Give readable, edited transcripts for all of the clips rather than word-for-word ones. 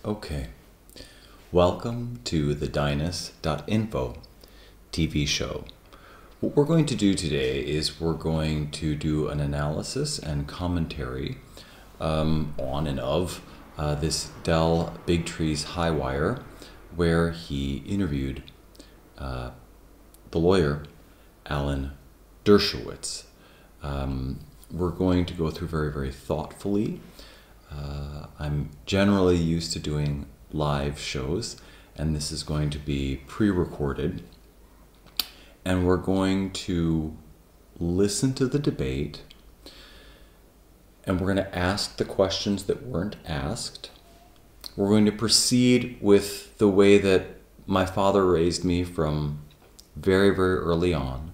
Okay, welcome to the Dynus.info TV show. What we're going to do today is we're going to do an analysis and commentary on and of this Bigtree's Highwire, where he interviewed the lawyer Alan Dershowitz. We're going to go through very thoughtfully. I'm generally used to doing live shows, and this is going to be pre-recorded. And we're going to listen to the debate, and we're going to ask the questions that weren't asked. We're going to proceed with the way that my father raised me from very early on,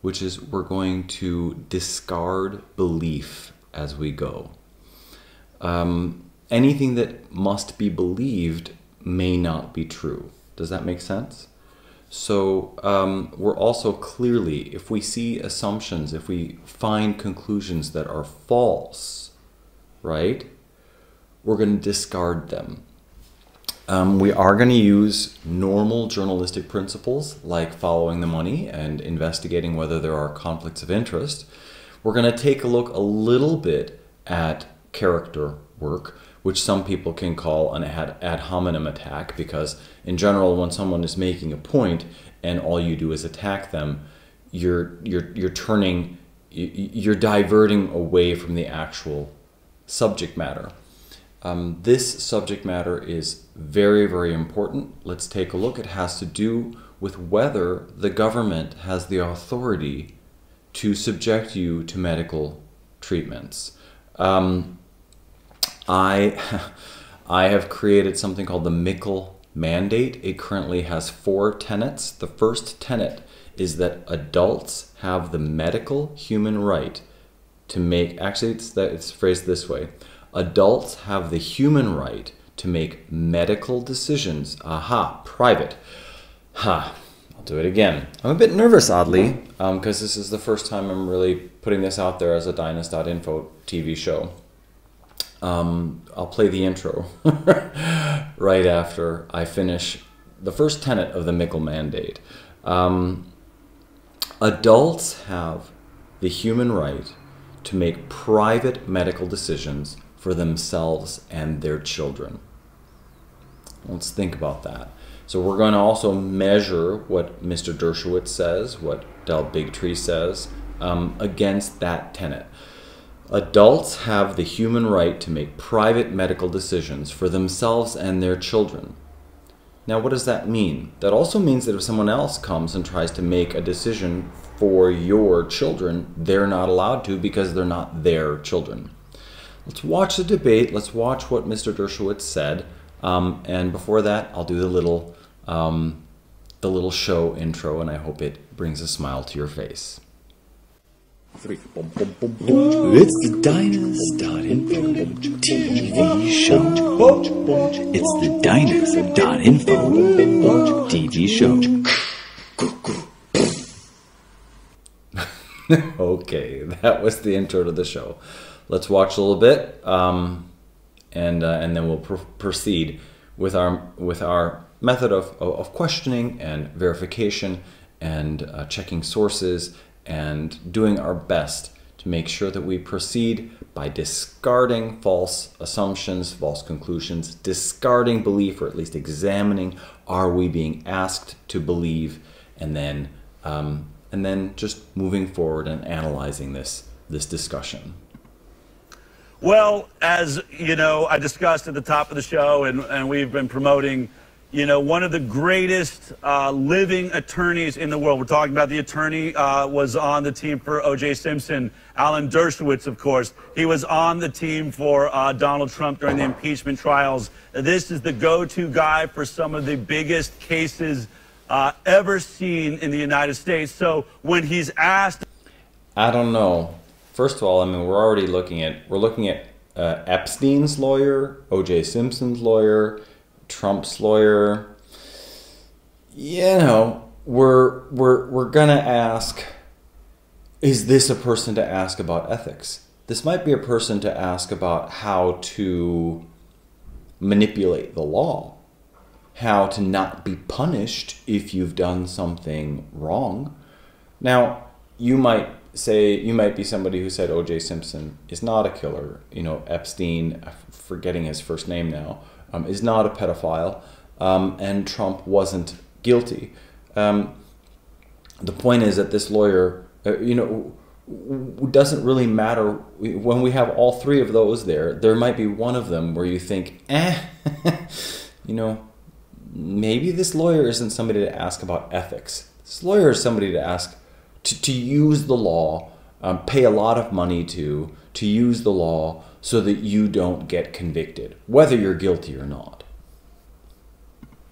which is we're going to discard belief as we go. Anything that must be believed may not be true. Does that make sense? So we're also clearly, if we see assumptions, if we find conclusions that are false, right, we're going to discard them. We are going to use normal journalistic principles like following the money and investigating whether there are conflicts of interest. We're going to take a look a little bit at character work, which some people can call an ad hominem attack, because in general, when someone is making a point and all you do is attack them, you're diverting away from the actual subject matter. This subject matter is very important. Let's take a look. It has to do with whether the government has the authority to subject you to medical treatments. I have created something called the Mickle Mandate. It currently has 4 tenets. The first tenet is that adults have the medical human right to make, actually it's phrased this way, adults have the human right to make medical decisions, private. I'll do it again. I'm a bit nervous, oddly, because this is the first time I'm really putting this out there as a Dynus.info TV show. I'll play the intro right after I finish the first tenet of the Mickle Mandate. Adults have the human right to make private medical decisions for themselves and their children. Let's think about that. So we're going to also measure what Mr. Dershowitz says, what Bigtree says, against that tenet. Adults have the human right to make private medical decisions for themselves and their children. Now, what does that mean? That also means that if someone else comes and tries to make a decision for your children, they're not allowed to because they're not their children. Let's watch the debate. Let's watch what Mr. Dershowitz said. And before that, I'll do the little show intro, and I hope it brings a smile to your face. 3. It's the Dynus.info TV show. It's the Dynus.info TV show. Okay, that was the intro to the show. Let's watch a little bit, and then we'll proceed with our method of questioning and verification and checking sources, and doing our best to make sure that we proceed by discarding false assumptions, false conclusions, discarding belief, or at least examining, are we being asked to believe, and then just moving forward and analyzing this discussion. Well, as you know, I discussed at the top of the show, and we've been promoting, one of the greatest living attorneys in the world. We're talking about the attorney was on the team for O.J. Simpson, Alan Dershowitz, of course. He was on the team for Donald Trump during the impeachment trials. This is the go-to guy for some of the biggest cases ever seen in the United States. So when he's asked, I don't know. First of all, I mean, we're looking at Epstein's lawyer, O.J. Simpson's lawyer, Trump's lawyer. We're gonna ask, is this a person to ask about ethics? This might be a person to ask about how to manipulate the law, how to not be punished if you've done something wrong. Now, you might be somebody who said O.J. Simpson is not a killer. You know, Epstein, I'm forgetting his first name now, is not a pedophile, and Trump wasn't guilty. The point is that this lawyer, doesn't really matter. When we have all three of those there might be one of them where you think, maybe this lawyer isn't somebody to ask about ethics. This lawyer is somebody to ask, to use the law, pay a lot of money to use the law so that you don't get convicted, whether you're guilty or not.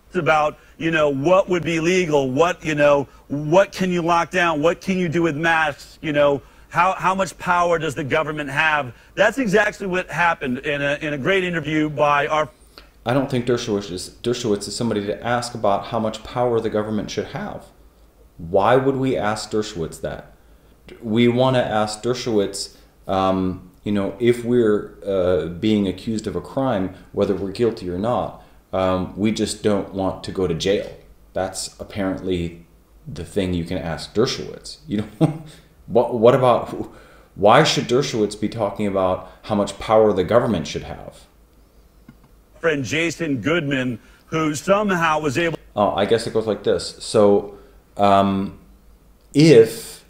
It's about, what would be legal, what can you lock down, what can you do with masks, how much power does the government have? That's exactly what happened in a great interview by our... I don't think Dershowitz is somebody to ask about how much power the government should have. Why would we ask Dershowitz that? We want to ask Dershowitz, if we're being accused of a crime, whether we're guilty or not, we just don't want to go to jail. That's apparently the thing you can ask Dershowitz. What about, why should Dershowitz be talking about how much power the government should have? Friend Jason Goodman, who somehow was able... Oh, I guess it goes like this. So, if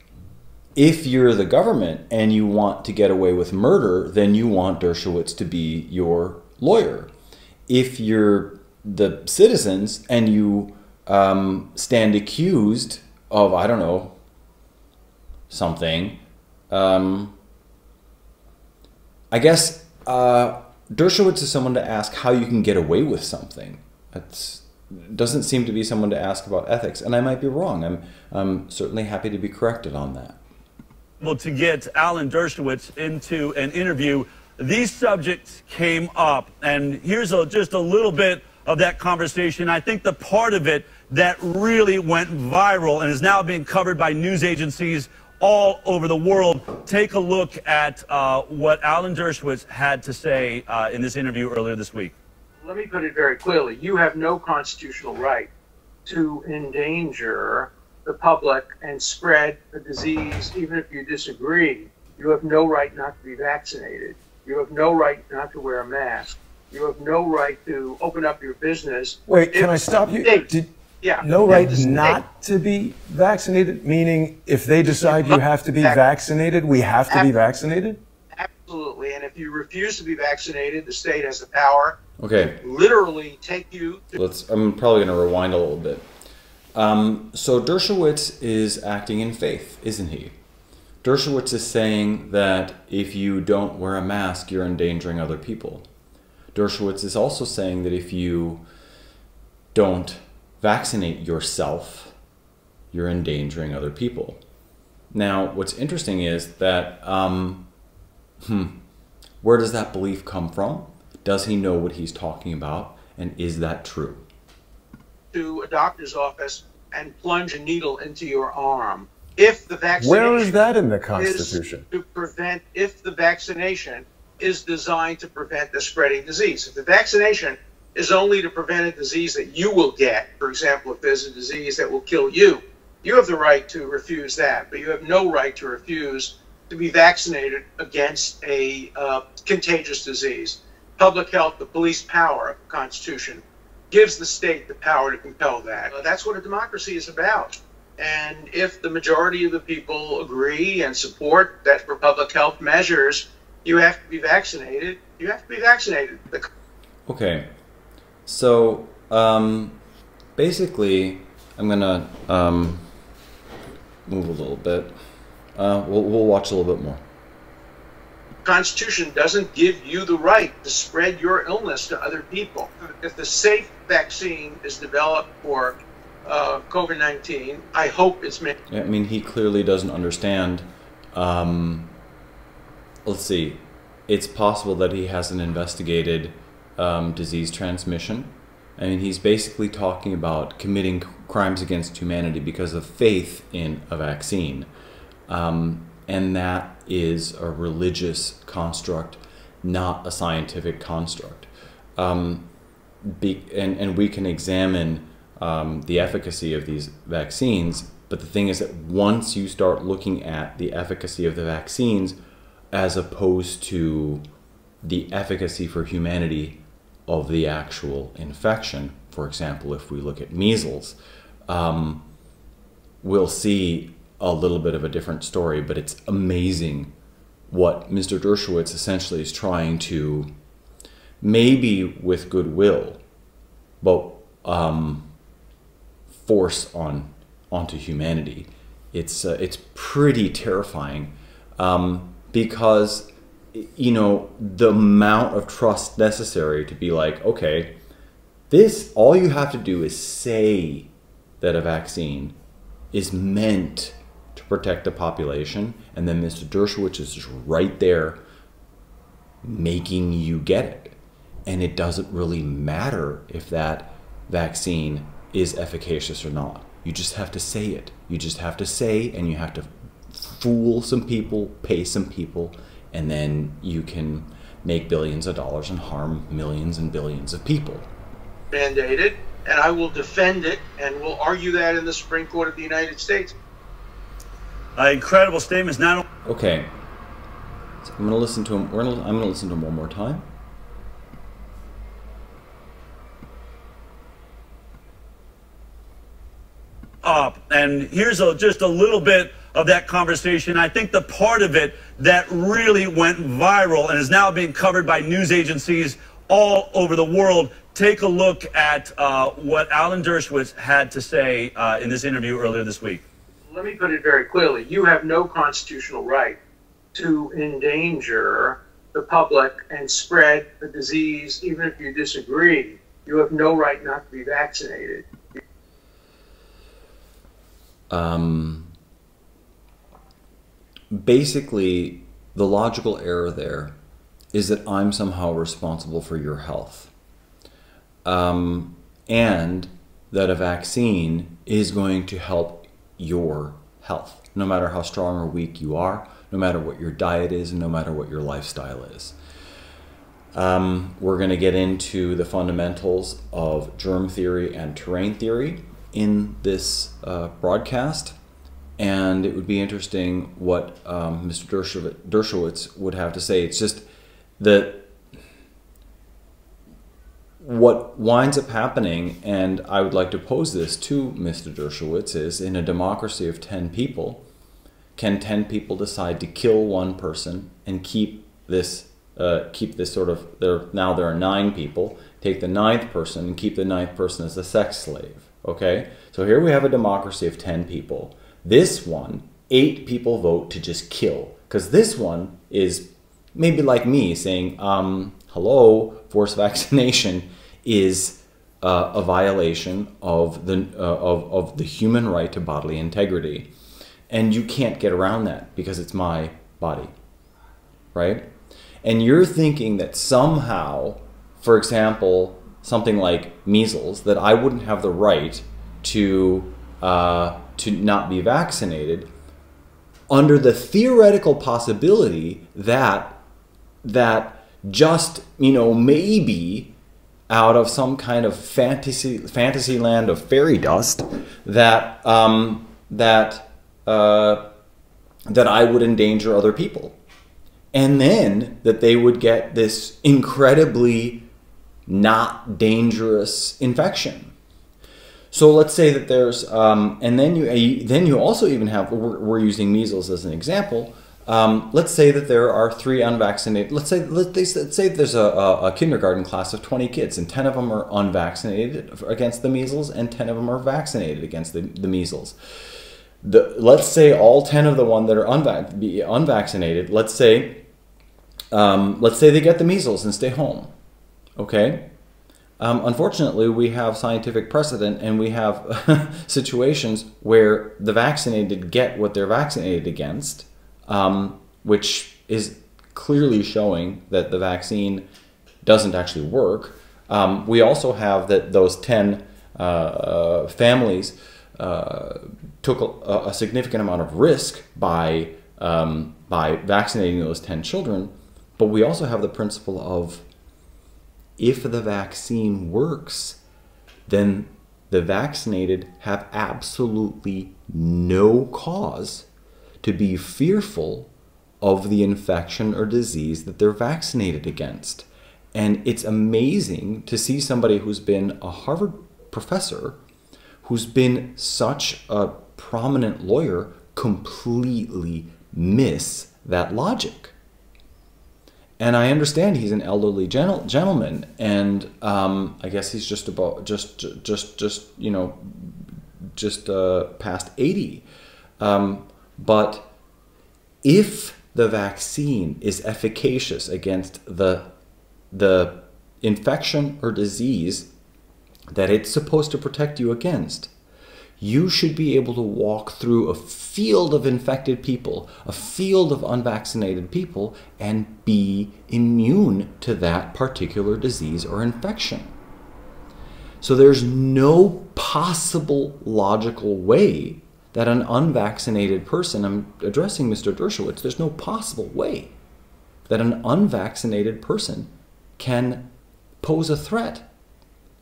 you're the government and you want to get away with murder, then you want Dershowitz to be your lawyer. If you're the citizens and you stand accused of, I don't know, something, I guess Dershowitz is someone to ask how you can get away with something. That doesn't seem to be someone to ask about ethics, and I might be wrong. I'm certainly happy to be corrected on that. Well, to get Alan Dershowitz into an interview, these subjects came up, and here's just a little bit of that conversation. I think the part of it that really went viral and is now being covered by news agencies all over the world. Take a look at what Alan Dershowitz had to say in this interview earlier this week. Let me put it very clearly. You have no constitutional right to endanger the public and spread a disease, even if you disagree. You have no right not to be vaccinated. You have no right not to wear a mask. You have no right to open up your business. Wait, can I stop you? No right not to be vaccinated? Meaning if they decide you have to be vaccinated, we have to be vaccinated? Absolutely. And if you refuse to be vaccinated, the state has the power Okay. to literally take you to... I'm probably going to rewind a little bit. So Dershowitz is acting in faith, isn't he? Dershowitz is saying that if you don't wear a mask, you're endangering other people. Dershowitz is also saying that if you don't vaccinate yourself, you're endangering other people. Now, what's interesting is that, where does that belief come from? Does he know what he's talking about? And is that true? To a doctor's office and plunge a needle into your arm. If the vaccination... Where is that in the Constitution? If the vaccination is designed to prevent the spreading disease. If the vaccination is only to prevent a disease that you will get, for example, if there's a disease that will kill you, you have the right to refuse that, but you have no right to refuse to be vaccinated against a contagious disease. Public health, the police power of the Constitution, gives the state the power to compel that. That's what a democracy is about. And if the majority of the people agree and support that for public health measures, you have to be vaccinated, you have to be vaccinated. Okay. So, basically, I'm going to move a little bit. We'll watch a little bit more. The Constitution doesn't give you the right to spread your illness to other people. If the safe vaccine is developed for COVID-19, I hope it's made. I mean, he clearly doesn't understand. Let's see. It's possible that he hasn't investigated disease transmission. I mean, he's basically talking about committing crimes against humanity because of faith in a vaccine. And that is a religious construct, not a scientific construct. and we can examine the efficacy of these vaccines. But the thing is that once you start looking at the efficacy of the vaccines as opposed to the efficacy for humanity of the actual infection, for example, if we look at measles, we'll see a little bit of a different story. But it's amazing what Mr. Dershowitz essentially is trying to, maybe with goodwill, but force onto humanity. It's pretty terrifying, because you know, the amount of trust necessary to be like, okay, this, all you have to do is say that a vaccine is meant to protect the population, and then Mr. Dershowitz is just right there making you get it. And it doesn't really matter if that vaccine is efficacious or not. You just have to say it. You just have to say, and you have to fool some people, pay some people, and then you can make billions of dollars and harm millions and billions of people. Mandated, and I will defend it, and we'll argue that in the Supreme Court of the United States. Incredible statements. Not okay. So I'm going to listen to him. I'm going to listen to him one more time. Up, and here's just a little bit of that conversation. I think the part of it that really went viral and is now being covered by news agencies all over the world. Take a look at what Alan Dershowitz had to say in this interview earlier this week. Let me put it very clearly. You have no constitutional right to endanger the public and spread the disease, even if you disagree. You have no right not to be vaccinated. Basically, the logical error there is that I'm somehow responsible for your health. And that a vaccine is going to help your health, no matter how strong or weak you are, no matter what your diet is, and no matter what your lifestyle is. We're going to get into the fundamentals of germ theory and terrain theory in this broadcast, and it would be interesting what Mr. Dershowitz would have to say. It's just that what winds up happening, and I would like to pose this to Mr. Dershowitz, is in a democracy of 10 people, can 10 people decide to kill one person and keep this sort of, now there are 9 people, take the 9th person and keep the 9th person as a sex slave? Okay, so here we have a democracy of 10 people. This one, 8 people vote to just kill, because this one is maybe like me saying, hello, forced vaccination is a violation of the human right to bodily integrity, and you can't get around that because it's my body, right? And you're thinking that somehow, for example, something like measles, that I wouldn't have the right to not be vaccinated, under the theoretical possibility that just, you know, maybe out of some kind of fantasy land of fairy dust, that I would endanger other people, and then that they would get this incredibly not dangerous infection. So let's say that there's, and then you also even have, we're using measles as an example. Let's say that there are 3 unvaccinated. Let's say there's a kindergarten class of 20 kids, and 10 of them are unvaccinated against the measles, and 10 of them are vaccinated against the measles. Let's say all 10 of the ones that are unvaccinated. Let's say they get the measles and stay home. Okay. Unfortunately, we have scientific precedent, and we have situations where the vaccinated get what they're vaccinated against, which is clearly showing that the vaccine doesn't actually work. We also have that those 10 families took a significant amount of risk by vaccinating those 10 children, but we also have the principle of if the vaccine works, then the vaccinated have absolutely no cause to be fearful of the infection or disease that they're vaccinated against. And it's amazing to see somebody who's been a Harvard professor, who's been such a prominent lawyer, completely miss that logic. And I understand he's an elderly gentleman, and I guess he's just about past 80. But if the vaccine is efficacious against the infection or disease that it's supposed to protect you against, you should be able to walk through a field of infected people, a field of unvaccinated people, and be immune to that particular disease or infection. So there's no possible logical way that an unvaccinated person, I'm addressing Mr. Dershowitz, there's no possible way that an unvaccinated person can pose a threat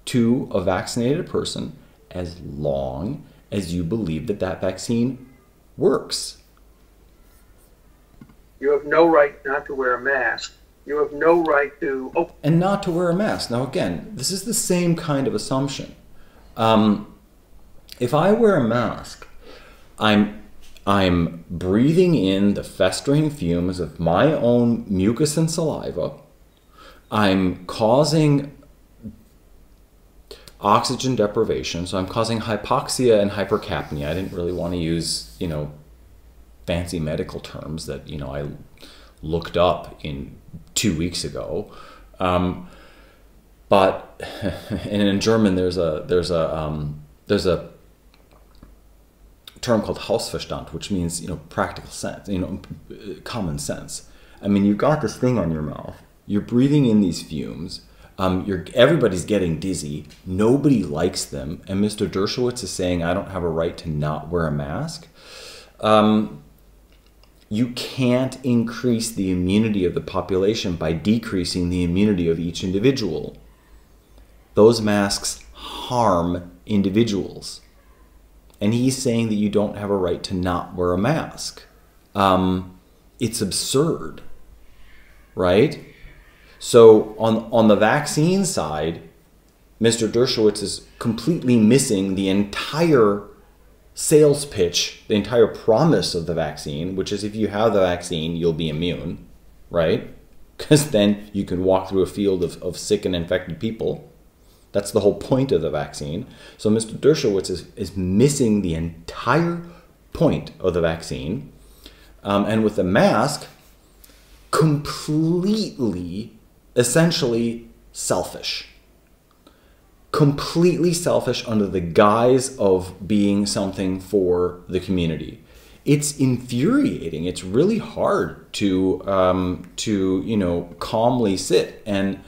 to a vaccinated person as long as you believe that that vaccine works. You have no right not to wear a mask. You have no right to... Oh. And not to wear a mask. Now again, this is the same kind of assumption. If I wear a mask, I'm breathing in the festering fumes of my own mucus and saliva. I'm causing oxygen deprivation, so I'm causing hypoxia and hypercapnia. I didn't really want to use, fancy medical terms that, I looked up 2 weeks ago. But and in German, there's a term called Hausverstand, which means, practical sense, common sense. I mean, you've got this thing on your mouth. You're breathing in these fumes. Everybody's getting dizzy. Nobody likes them. And Mr. Dershowitz is saying, I don't have a right to not wear a mask. You can't increase the immunity of the population by decreasing the immunity of each individual. Those masks harm individuals. And he's saying that you don't have a right to not wear a mask. It's absurd, right? So on the vaccine side, Mr. Dershowitz is completely missing the entire sales pitch, the entire promise of the vaccine, which is if you have the vaccine, you'll be immune, right? Because then you can walk through a field of sick and infected people. That's the whole point of the vaccine. So Mr. Dershowitz is missing the entire point of the vaccine. And with the mask, completely, essentially selfish. Completely selfish under the guise of being something for the community. It's infuriating. It's really hard to calmly sit and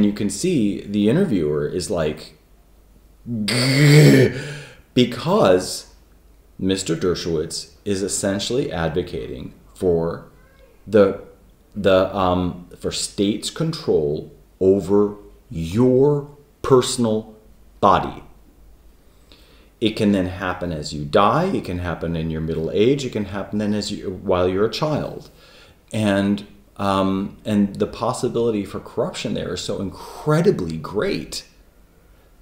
you can see the interviewer is like, because Mr. Dershowitz is essentially advocating for for states' control over your personal body. It can then happen as you die. It can happen in your middle age. It can happen then while you're a child, and the possibility for corruption there is so incredibly great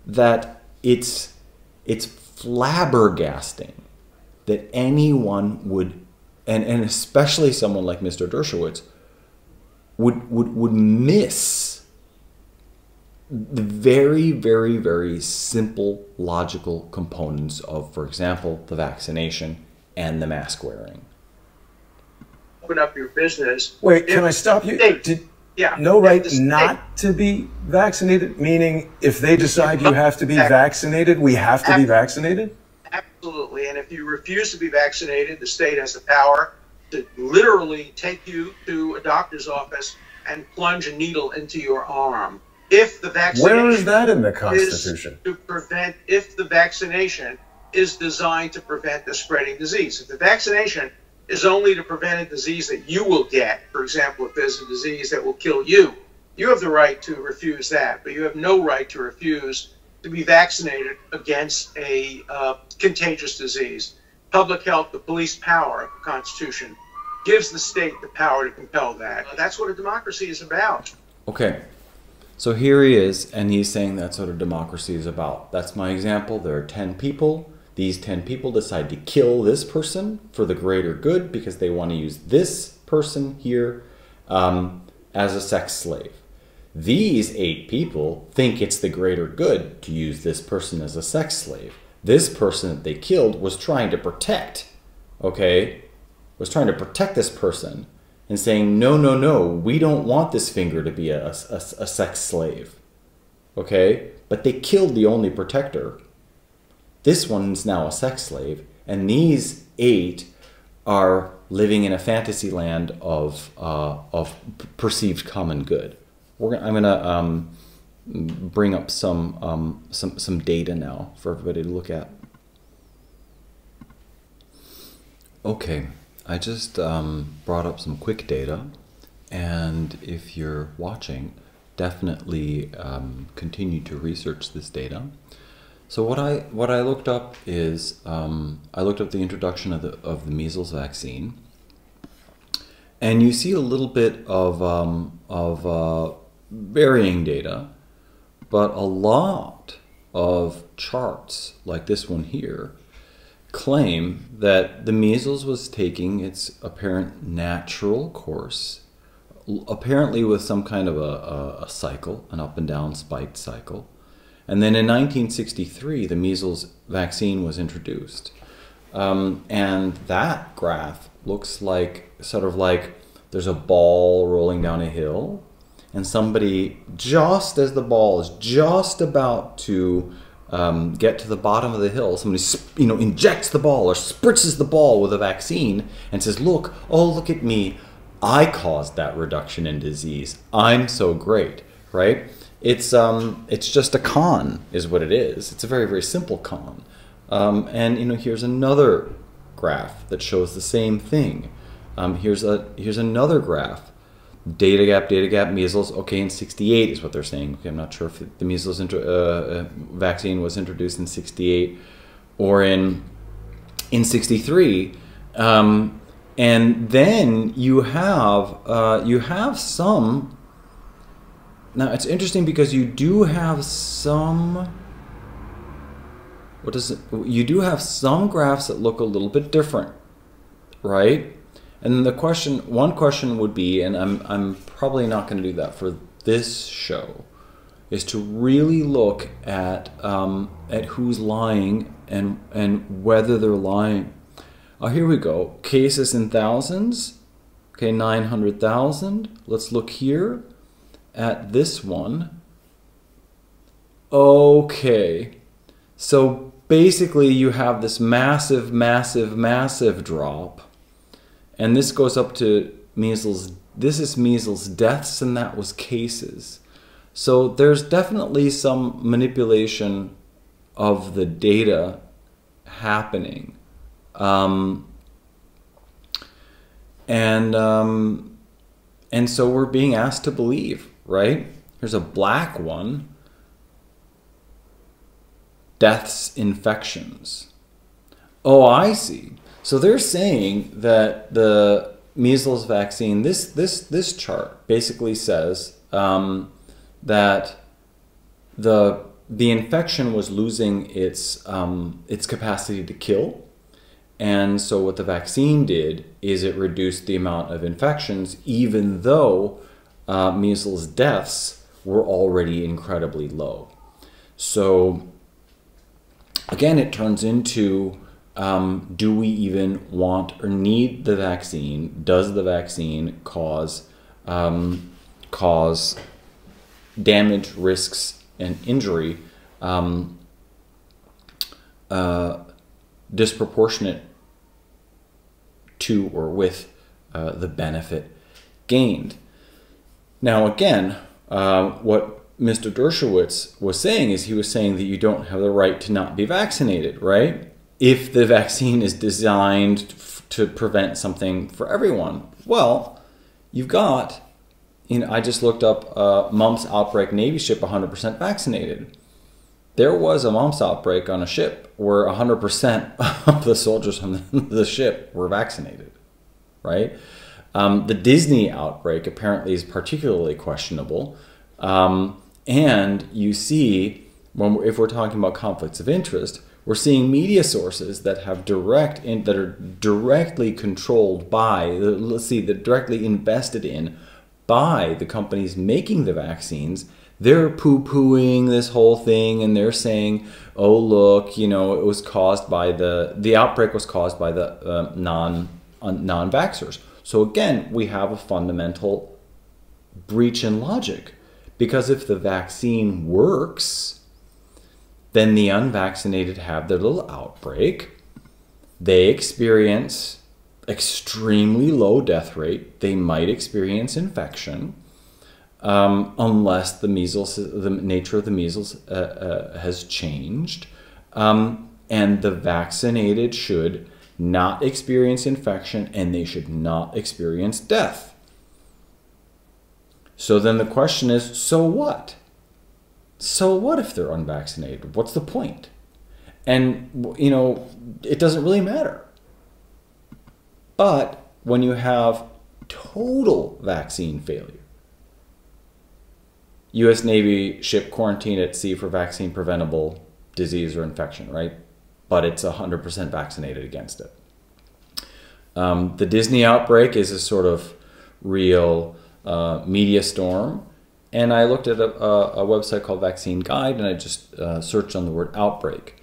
that it's flabbergasting that anyone would, and especially someone like Mr. Dershowitz, would miss the very, very, very simple logical components of, for example, the vaccination and the mask wearing. Open up your business. Wait, can I stop you? No right not to be vaccinated, meaning if they decide you have to be vaccinated, we have to be vaccinated? Absolutely. And if you refuse to be vaccinated, the state has the power to literally take you to a doctor's office and plunge a needle into your arm. If the vaccination Where is that in the Constitution? If the vaccination is designed to prevent the spreading disease. If the vaccination is only to prevent a disease that you will get, for example, if there's a disease that will kill you, You have the right to refuse that, but you have no right to refuse to be vaccinated against a contagious disease. Public health, the police power, the Constitution, gives the state the power to compel that. That's what a democracy is about. Okay, so here he is, and he's saying that's what a democracy is about. That's my example. There are 10 people. These 10 people decide to kill this person for the greater good because they want to use this person here as a sex slave. These 8 people think it's the greater good to use this person as a sex slave. This person that they killed was trying to protect, okay? Was trying to protect this person and saying, no, no, no, we don't want this finger to be a sex slave, okay? But they killed the only protector. This one's now a sex slave, and these 8 are living in a fantasy land of perceived common good. I'm gonna bring up some data now for everybody to look at. Okay, I just brought up some quick data, and if you're watching, definitely continue to research this data. So what I looked up is I looked up the introduction of the measles vaccine, and you see a little bit of varying data, but a lot of charts like this one here claim that the measles was taking its apparent natural course, apparently with some kind of a cycle, an up and down spiked cycle. And then in 1963, the measles vaccine was introduced. And that graph looks like, sort of like there's a ball rolling down a hill, and somebody, just as the ball is just about to get to the bottom of the hill, somebody injects the ball or spritzes the ball with a vaccine and says, look, oh, look at me, I caused that reduction in disease, I'm so great, right? It's just a con is what it is. It's a very, very simple con. And here's another graph that shows the same thing. Here's another graph. Data gap, measles. Okay, in 68 is what they're saying. Okay, I'm not sure if the measles vaccine was introduced in 68 or in 63. And then you have some. Now it's interesting because you do have some. You do have some graphs that look a little bit different, right? And the one question would be, and I'm probably not going to do that for this show, is to really look at who's lying and whether they're lying. Here we go. Cases in thousands. Okay, 900,000. Let's look here at this one. Okay, so basically you have this massive, massive, massive drop. And this goes up to measles. This is measles deaths, and that was cases. So there's definitely some manipulation of the data happening. And so we're being asked to believe, right? Here's a black one. Deaths, infections. Oh, I see. So they're saying that the measles vaccine, this chart basically says that the infection was losing its capacity to kill, and so what the vaccine did is it reduced the amount of infections, even though measles deaths were already incredibly low. So again, it turns into do we even want or need the vaccine? Does the vaccine cause damage, risks, and injury disproportionate to or with the benefit gained? Now again, what Mr. Dershowitz was saying is he was saying that you don't have the right to not be vaccinated, right? If the vaccine is designed to prevent something for everyone. Well, you've got I just looked up mumps outbreak Navy ship 100% vaccinated. There was a mumps outbreak on a ship where 100% of the soldiers on the ship were vaccinated, right? The Disney outbreak apparently is particularly questionable. And you see, if we're talking about conflicts of interest, we're seeing media sources that have that are directly controlled by, that directly invested in by the companies making the vaccines. They're poo-pooing this whole thing, and they're saying, oh, look, it was caused by the outbreak was caused by the non-vaxxers. So again, we have a fundamental breach in logic, because if the vaccine works, then the unvaccinated have their little outbreak. They experience extremely low death rate. They might experience infection. Unless the nature of the measles has changed. And the vaccinated should not experience infection, and they should not experience death. So then the question is, so what? So what if they're unvaccinated? What's the point? And, it doesn't really matter. But when you have total vaccine failure, U.S. Navy ship quarantined at sea for vaccine preventable disease or infection, right? But it's 100% vaccinated against it. The Disney outbreak is a sort of real media storm. And I looked at a website called Vaccine Guide, and I just searched on the word outbreak.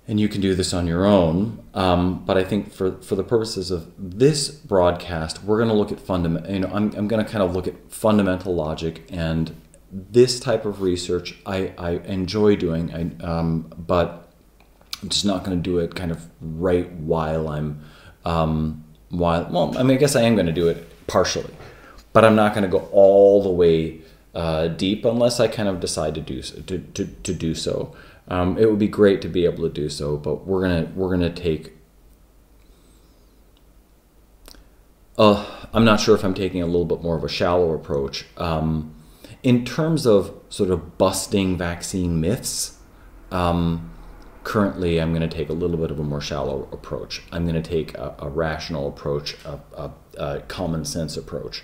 And you can do this on your own. But I think for the purposes of this broadcast, we're going to look at I'm going to kind of look at fundamental logic, and this type of research I enjoy doing, but I'm just not going to do it kind of right while I'm, I guess I am going to do it partially, but I'm not going to go all the way deep unless I kind of decide to do so. It would be great to be able to do so, but we're gonna take. I'm not sure if I'm taking a little bit more of a shallow approach. In terms of sort of busting vaccine myths, currently I'm going to take a little bit of a more shallow approach. I'm going to take a rational approach, a common sense approach,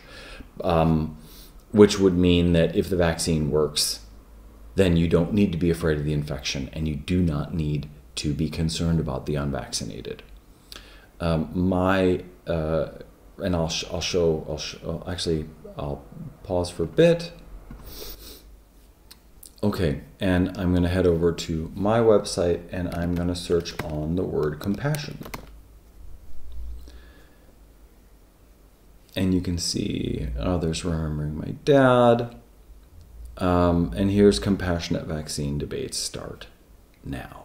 which would mean that if the vaccine works, then you don't need to be afraid of the infection, and you do not need to be concerned about the unvaccinated. And I'll pause for a bit. Okay, and I'm going to head over to my website, and I'm going to search on the word compassion. And you can see, there's Remembering My Dad. And here's compassionate vaccine debates start now.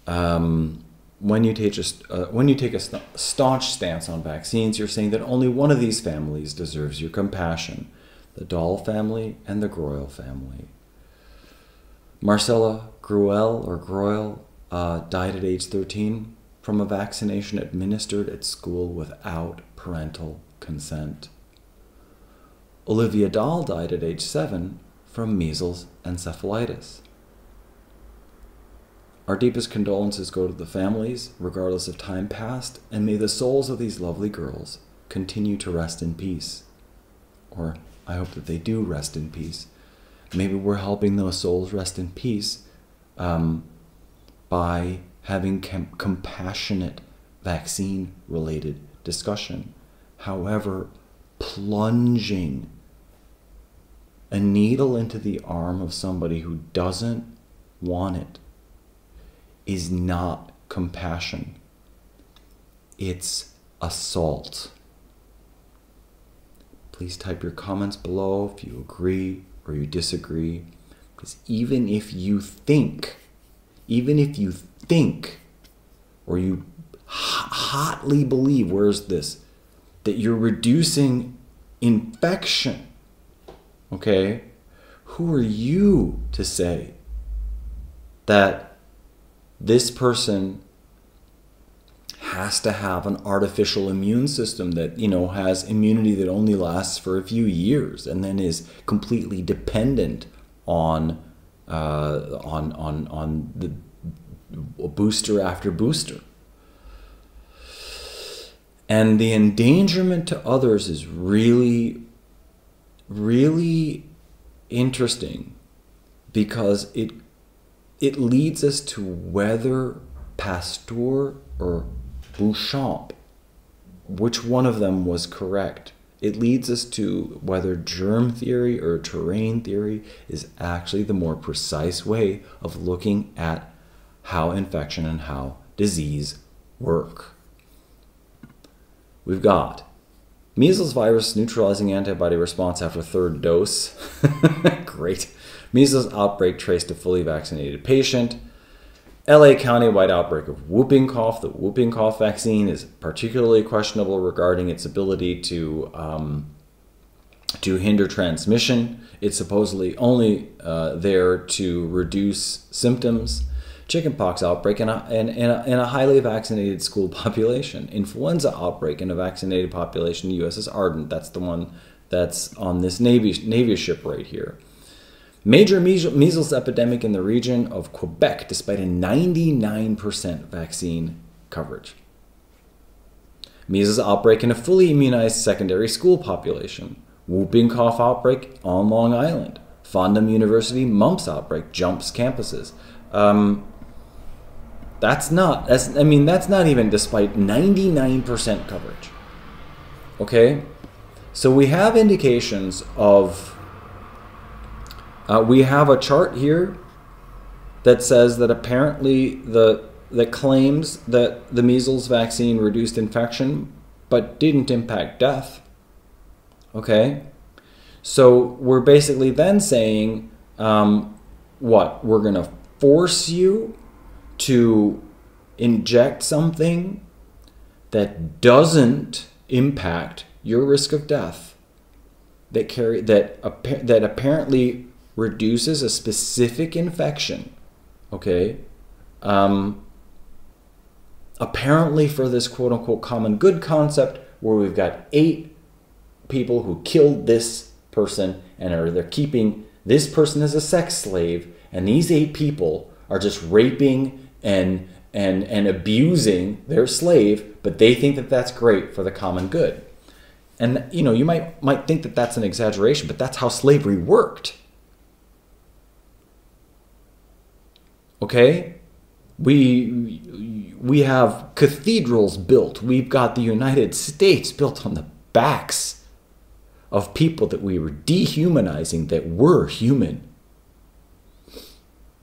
When you take a staunch stance on vaccines, you're saying that only one of these families deserves your compassion: the Dahl family and the Groyle family. Marcella Groyle died at age 13 from a vaccination administered at school without parental consent. Olivia Dahl died at age 7 from measles encephalitis. Our deepest condolences go to the families, regardless of time past, and may the souls of these lovely girls continue to rest in peace. Or I hope that they do rest in peace. Maybe we're helping those souls rest in peace by having compassionate vaccine-related discussion. However, plunging a needle into the arm of somebody who doesn't want it is not compassion. It's assault. Please type your comments below if you agree or you disagree, because even if you think, or you hotly believe, that you're reducing infection, okay, who are you to say that this person has to have an artificial immune system that, you know, has immunity that only lasts for a few years and then is completely dependent on the booster after booster. And the endangerment to others is really, really interesting, because it leads us to whether Pasteur or Beauchamp, which one of them was correct. It leads us to whether germ theory or terrain theory is actually the more precise way of looking at how infection and how disease work. We've got measles virus neutralizing antibody response after third dose. Great. Measles outbreak traced to fully vaccinated patient. LA County-wide outbreak of whooping cough. The whooping cough vaccine is particularly questionable regarding its ability to hinder transmission. It's supposedly only there to reduce symptoms. Chickenpox outbreak in a highly vaccinated school population. Influenza outbreak in a vaccinated population. The USS Ardent. That's the one that's on this Navy ship right here. Major measles epidemic in the region of Quebec, despite a 99% vaccine coverage. Measles outbreak in a fully immunized secondary school population. Whooping cough outbreak on Long Island. Fordham University mumps outbreak jumps campuses. That's not even despite 99% coverage. Okay? So we have indications of, we have a chart here that says that apparently that claims that the measles vaccine reduced infection but didn't impact death. Okay? So we're basically then saying, what? We're going to force you to inject something that doesn't impact your risk of death, that apparently reduces a specific infection, okay? Apparently for this quote-unquote common good concept, where we've got 8 people who killed this person and they're keeping this person as a sex slave, and these 8 people are just raping and abusing their slave, but they think that that's great for the common good. And you know, you might think that that's an exaggeration, but that's how slavery worked. Okay? We have cathedrals built. We've got the United States built on the backs of people that we were dehumanizing that were human.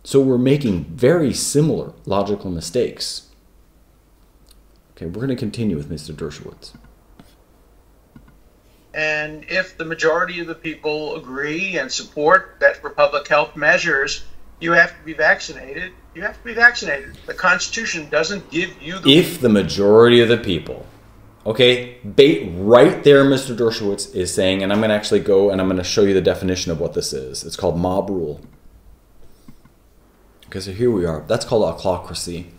So we're making very similar logical mistakes. Okay, we're going to continue with Mr. Dershowitz. And if the majority of the people agree and support that for public health measures, you have to be vaccinated, you have to be vaccinated. The Constitution doesn't give you the... If the majority of the people... Okay, right there Mr. Dershowitz is saying, and I'm going to actually go and I'm going to show you the definition of what this is. It's called mob rule. Okay, so here we are. That's called autocracy.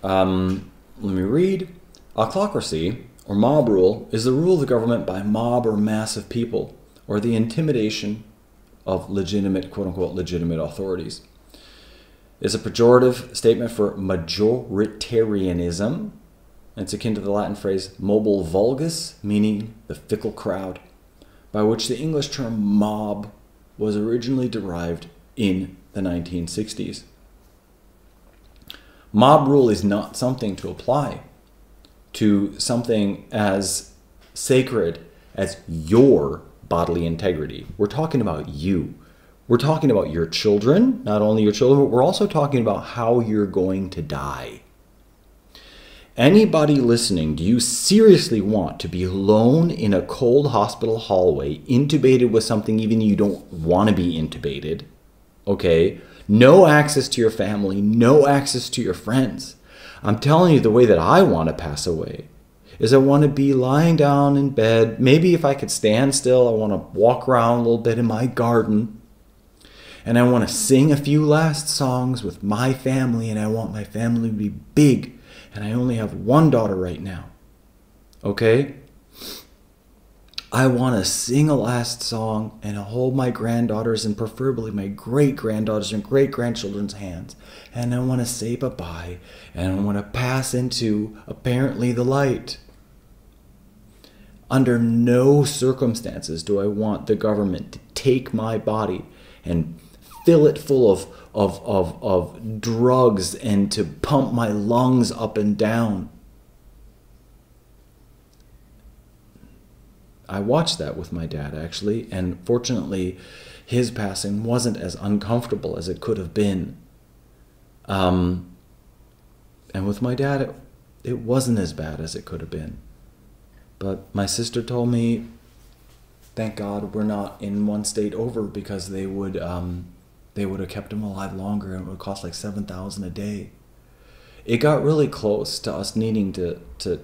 Let me read. Autocracy, or mob rule, is the rule of the government by a mob or mass of people, or the intimidation of legitimate, quote-unquote, legitimate authorities. It's a pejorative statement for majoritarianism. It's akin to the Latin phrase mobile vulgus, meaning the fickle crowd, by which the English term mob was originally derived in the 1960s. Mob rule is not something to apply to something as sacred as your bodily integrity. We're talking about you. We're talking about your children, not only your children, but we're also talking about how you're going to die. Anybody listening, do you seriously want to be alone in a cold hospital hallway, intubated with something even you don't want to be intubated? Okay? No access to your family, no access to your friends. I'm telling you, the way that I want to pass away is I want to be lying down in bed. Maybe if I could stand still, I want to walk around a little bit in my garden. And I want to sing a few last songs with my family, and I want my family to be big and I only have one daughter right now. Okay? I want to sing a last song and hold my granddaughters and preferably my great-granddaughters and great-grandchildren's hands. And I want to say bye-bye. And I want to pass into, apparently, the light. Under no circumstances do I want the government to take my body and fill it full of drugs and to pump my lungs up and down. I watched that with my dad, actually, and fortunately, his passing wasn't as uncomfortable as it could have been. And with my dad, it wasn't as bad as it could have been. But my sister told me, thank God we're not in one state over, because they would have kept him alive longer, and it would cost like $7,000 a day. It got really close to us needing to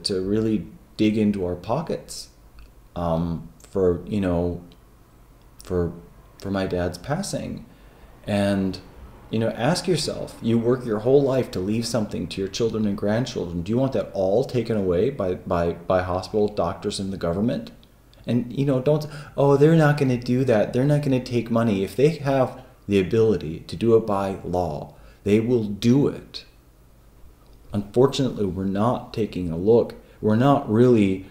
really dig into our pockets. For my dad's passing. And, ask yourself, you work your whole life to leave something to your children and grandchildren. Do you want that all taken away by hospital doctors and the government? And, they're not going to do that. They're not going to take money. If they have the ability to do it by law, they will do it. Unfortunately, we're not taking a look. We're not really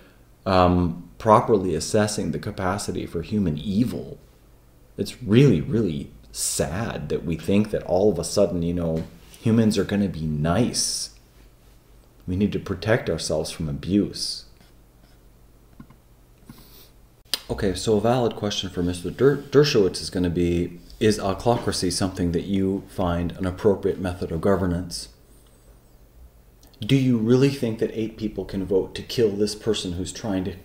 properly assessing the capacity for human evil. It's really, really sad that we think that all of a sudden, humans are going to be nice. We need to protect ourselves from abuse. Okay, so a valid question for Mr. Dershowitz is going to be, is autocracy something that you find an appropriate method of governance? Do you really think that 8 people can vote to kill this person who's trying to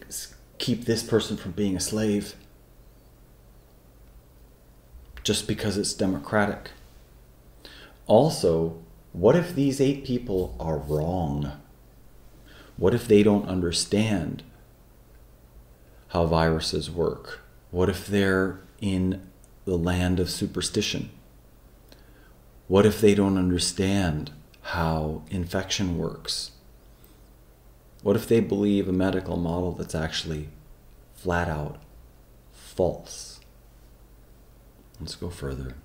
keep this person from being a slave just because it's democratic? Also, what if these 8 people are wrong? What if they don't understand how viruses work? What if they're in the land of superstition? What if they don't understand how infection works? What if they believe a medical model that's actually flat out false? Let's go further.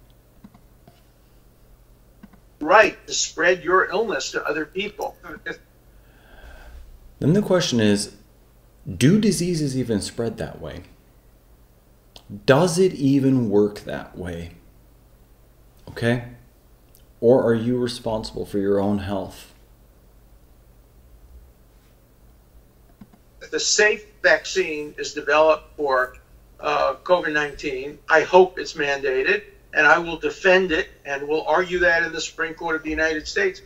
Right, to spread your illness to other people. Then the question is, do diseases even spread that way? Does it even work that way? Okay? Or are you responsible for your own health? The safe vaccine is developed for COVID-19. I hope it's mandated, and I will defend it, and will argue that in the Supreme Court of the United States.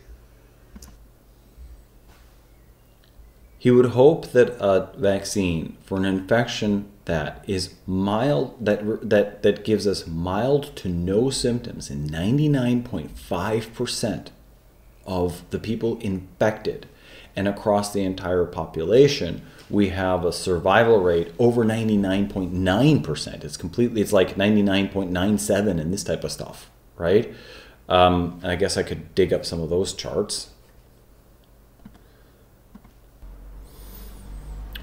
He would hope that a vaccine for an infection that is mild, that gives us mild to no symptoms in 99.5% of the people infected, and across the entire population, we have a survival rate over 99.9%. It's like 99.97 and this type of stuff, right? And I guess I could dig up some of those charts.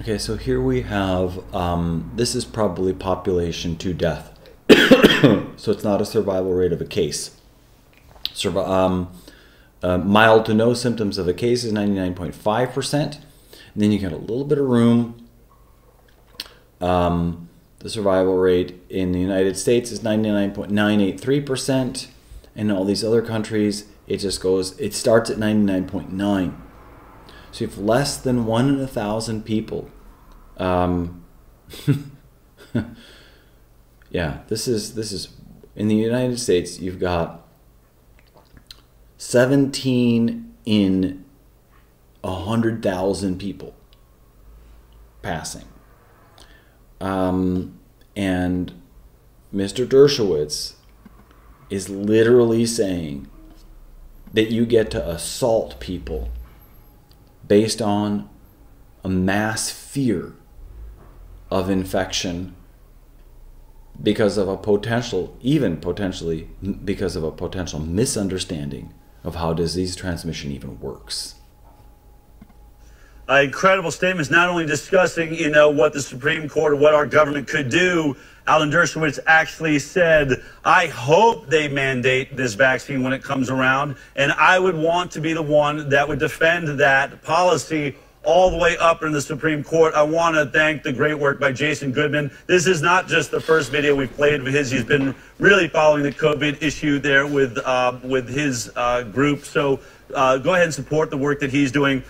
Okay, so here we have, this is probably population to death. So it's not a survival rate of a case. Mild to no symptoms of a case is 99.5%. And then you get a little bit of room. The survival rate in the United States is 99.983%. In all these other countries, it starts at 99.9. So you have less than 1 in 1,000 people. Yeah, this is in the United States, you've got 17 in 100,000 people passing. And Mr. Dershowitz is literally saying that you get to assault people based on a mass fear of infection because of a potentially because of a potential misunderstanding of how disease transmission even works. incredible statements, not only discussing, you know, what the Supreme Court or what our government could do. Alan Dershowitz actually said, I hope they mandate this vaccine when it comes around, and I would want to be the one that would defend that policy all the way up in the Supreme Court. I want to thank the great work by Jason Goodman. This is not just the first video we've played of his. He's been really following the COVID issue there with his group. So go ahead and support the work that he's doing.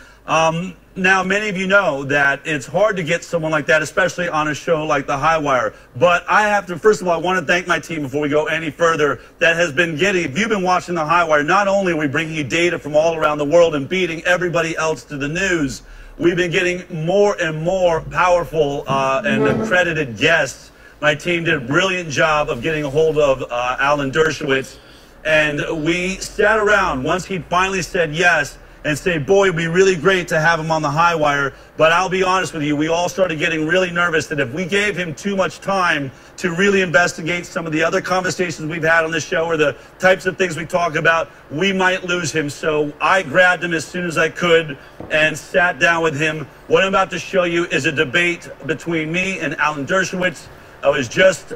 Now, many of you know that it's hard to get someone like that, especially on a show like The High Wire. But I have to, first of all, I want to thank my team before we go any further that has been getting, if you've been watching The High Wire, not only are we bringing you data from all around the world and beating everybody else to the news, we've been getting more and more powerful and accredited guests. My team did a brilliant job of getting a hold of Alan Dershowitz. And we sat around once he finally said yes and say, boy, it'd be really great to have him on the High Wire. But I'll be honest with you, we all started getting really nervous that if we gave him too much time to really investigate some of the other conversations we've had on the show or the types of things we talk about, we might lose him. So I grabbed him as soon as I could and sat down with him. What I'm about to show you is a debate between me and Alan Dershowitz. It was just 2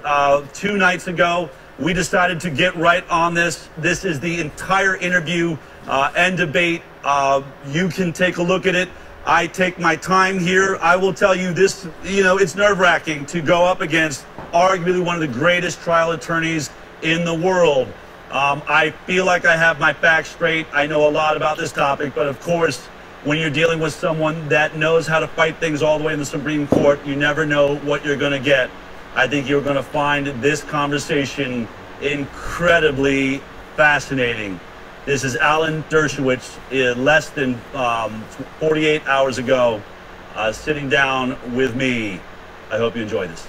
nights ago. We decided to get right on this. This is the entire interview and debate. You can take a look at it. I take my time here. I will tell you this, you know, it's nerve-wracking to go up against arguably one of the greatest trial attorneys in the world. I feel like I have my facts straight. I know a lot about this topic, but of course, when you're dealing with someone that knows how to fight things all the way in the Supreme Court, you never know what you're going to get. I think you're going to find this conversation incredibly fascinating. This is Alan Dershowitz less than 48 hours ago, sitting down with me. I hope you enjoy this.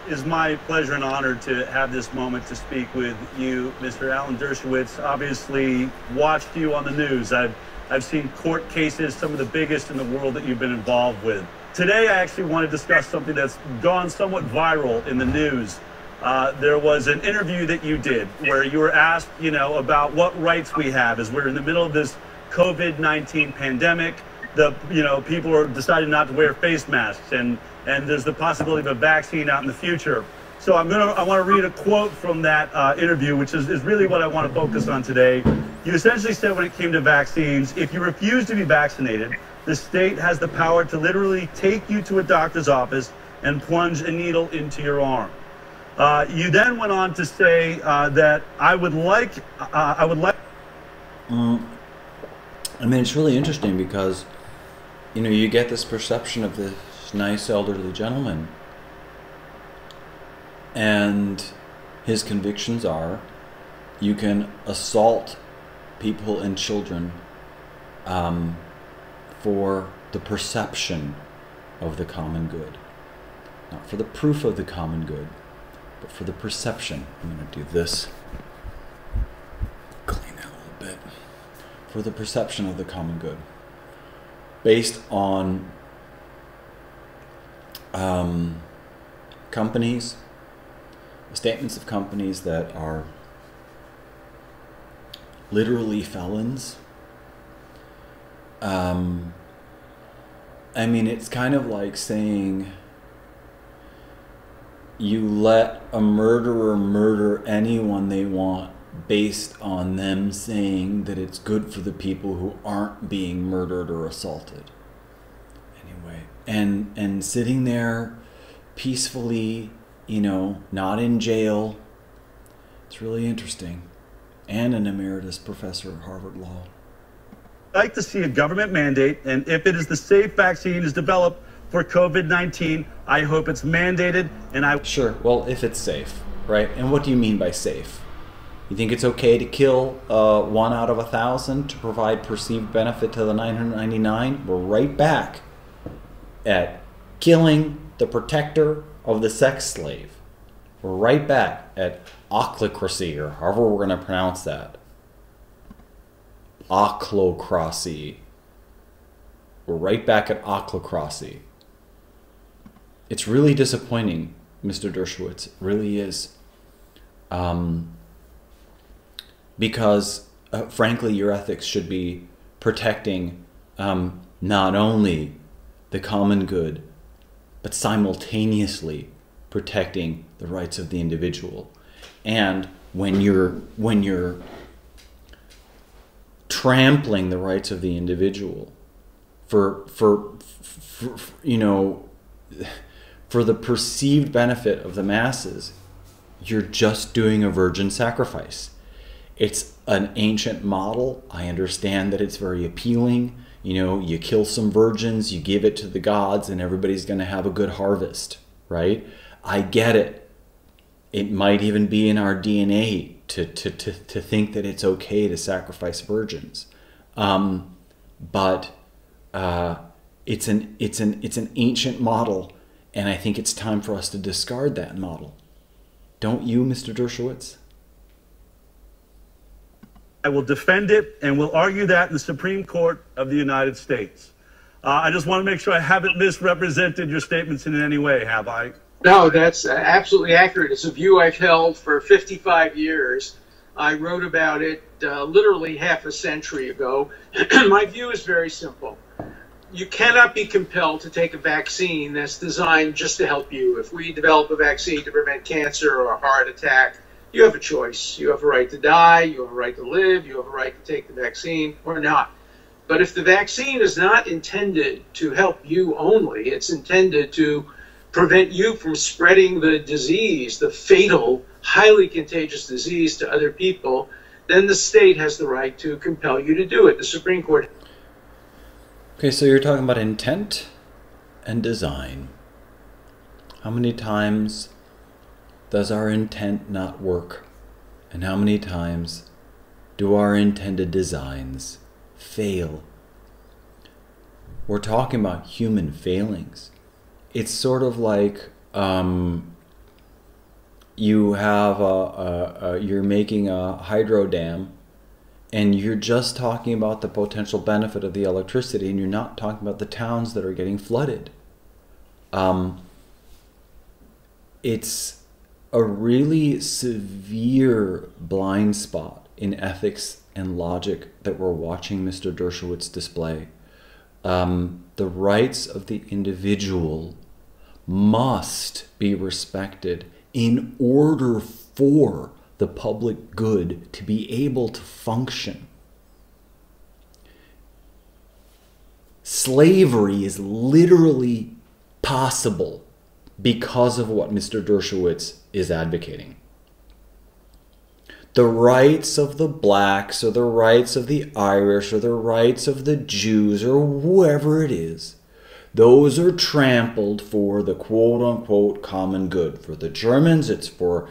It's my pleasure and honor to have this moment to speak with you, Mr. Alan Dershowitz. Obviously, watched you on the news. I've seen court cases, some of the biggest in the world that you've been involved with. Today, I actually want to discuss something that's gone somewhat viral in the news. There was an interview that you did where you were asked, you know, about what rights we have as we're in the middle of this COVID-19 pandemic. People are deciding not to wear face masks, and there's the possibility of a vaccine out in the future. So I want to read a quote from that interview, which is really what I want to focus on today. You essentially said when it came to vaccines, if you refuse to be vaccinated, the state has the power to literally take you to a doctor's office and plunge a needle into your arm. You then went on to say that I would like. I mean, it's really interesting because, you know, you get this perception of this nice elderly gentleman, and his convictions are you can assault people and children for the perception of the common good, not for the proof of the common good, but for the perception. I'm going to do this, clean that a little bit, for the perception of the common good, based on companies, statements of companies that are literally felons. I mean, it's kind of like saying you let a murderer murder anyone they want based on them saying that it's good for the people who aren't being murdered or assaulted. Anyway, and sitting there peacefully, you know, not in jail. It's really interesting. And an emeritus professor at Harvard Law. I'd like to see a government mandate, and if it is the safe vaccine is developed for COVID-19, I hope it's mandated, and I... Sure, well, if it's safe, right? And what do you mean by safe? You think it's okay to kill 1 out of 1,000 to provide perceived benefit to the 999? We're right back at killing the protector of the sex slave. We're right back at ochlocracy, or however we're going to pronounce that. Ochlocracy. We're right back at ochlocracy. It's really disappointing, Mr. Dershowitz. It really is. Because, frankly, your ethics should be protecting not only the common good, but simultaneously protecting the rights of the individual. And when you're trampling the rights of the individual for you know, for the perceived benefit of the masses, you're just doing a virgin sacrifice. It's an ancient model. I understand that it's very appealing. You know, you kill some virgins, you give it to the gods, and everybody's going to have a good harvest, right? I get it. It might even be in our DNA to think that it's okay to sacrifice virgins. But it's an ancient model, and I think it's time for us to discard that model. Don't you, Mr. Dershowitz? I will defend it and will argue that in the Supreme Court of the United States. I just want to make sure I haven't misrepresented your statements in any way, have I? No, that's absolutely accurate. It's a view I've held for 55 years. I wrote about it literally half a century ago. My view is very simple. You cannot be compelled to take a vaccine that's designed just to help you. If we develop a vaccine to prevent cancer or a heart attack, you have a choice. You have a right to die, you have a right to live, you have a right to take the vaccine or not. But if the vaccine is not intended to help you only, it's intended to prevent you from spreading the disease, the fatal, highly contagious disease to other people, then the state has the right to compel you to do it. The Supreme Court. Okay, so you're talking about intent and design. How many times does our intent not work? And how many times do our intended designs fail? We're talking about human failings. It's sort of like you have you're making a hydro dam, and you're just talking about the potential benefit of the electricity, and you're not talking about the towns that are getting flooded. It's a really severe blind spot in ethics and logic that we're watching Mr. Dershowitz display. The rights of the individual must be respected in order for the public good to be able to function. Slavery is literally possible because of what Mr. Dershowitz is advocating. The rights of the blacks, or the rights of the Irish, or the rights of the Jews, or whoever it is, those are trampled for the quote-unquote common good. For the Germans, it's for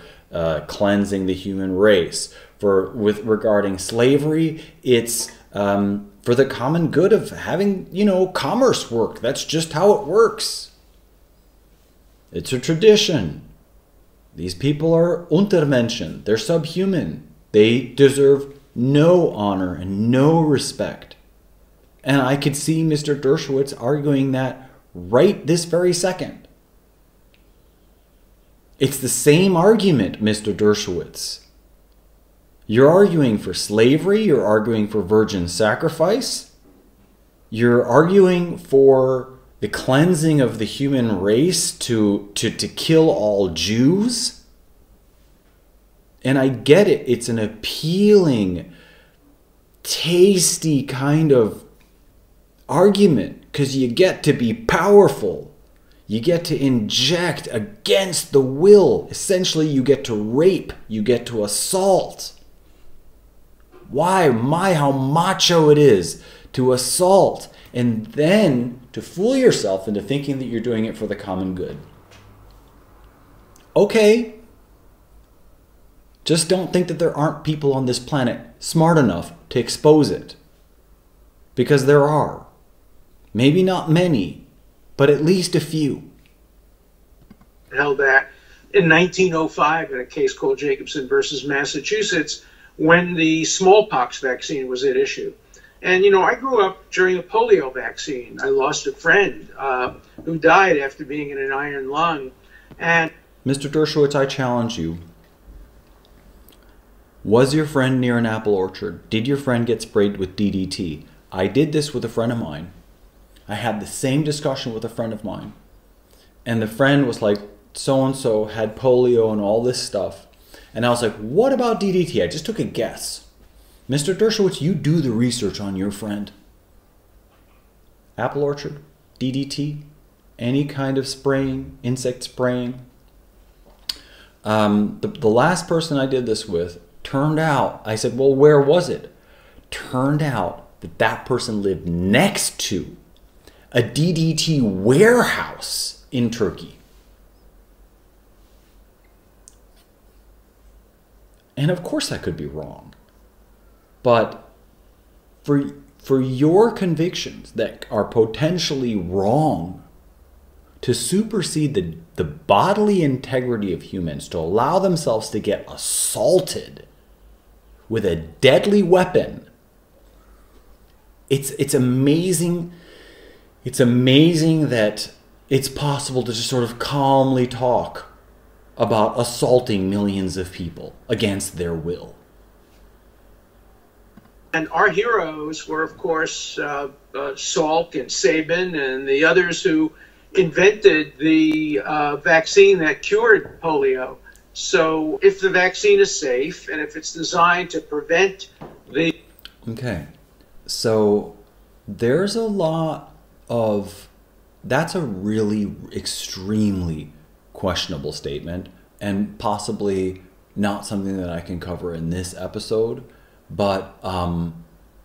cleansing the human race. Regarding slavery, it's for the common good of having, commerce work. That's just how it works. It's a tradition. These people are Untermenschen. They're subhuman. They deserve no honor and no respect. And I could see Mr. Dershowitz arguing that right this very second. It's the same argument, Mr. Dershowitz. You're arguing for slavery. You're arguing for virgin sacrifice. You're arguing for the cleansing of the human race to kill all Jews. And I get it. It's an appealing, tasty kind of argument because you get to be powerful. You get to inject against the will. Essentially, you get to rape. You get to assault. Why? How macho it is to assault and then to fool yourself into thinking that you're doing it for the common good. Okay. Just don't think that there aren't people on this planet smart enough to expose it. Because there are. Maybe not many, but at least a few. Held that in 1905 in a case called Jacobson versus Massachusetts when the smallpox vaccine was at issue. And, I grew up during the polio vaccine. I lost a friend who died after being in an iron lung. And Mr. Dershowitz, I challenge you. Was your friend near an apple orchard? Did your friend get sprayed with DDT? I did this with a friend of mine. I had the same discussion with a friend of mine. And the friend was like, so-and-so had polio and all this stuff. And I was like, what about DDT? I just took a guess. Mr. Dershowitz, you do the research on your friend. Apple orchard, DDT, any kind of spraying, insect spraying. The last person I did this with, turned out, I said, well, where was it? Turned out that that person lived next to a DDT warehouse in Turkey. And of course that could be wrong. But for your convictions that are potentially wrong to supersede the bodily integrity of humans, to allow themselves to get assaulted with a deadly weapon, it's amazing. It's amazing that it's possible to just sort of calmly talk about assaulting millions of people against their will. And our heroes were, of course, Salk and Sabin and the others who invented the vaccine that cured polio. So if the vaccine is safe and if it's designed to prevent the... Okay, so there's a lot of... That's a really extremely questionable statement, and possibly not something that I can cover in this episode, but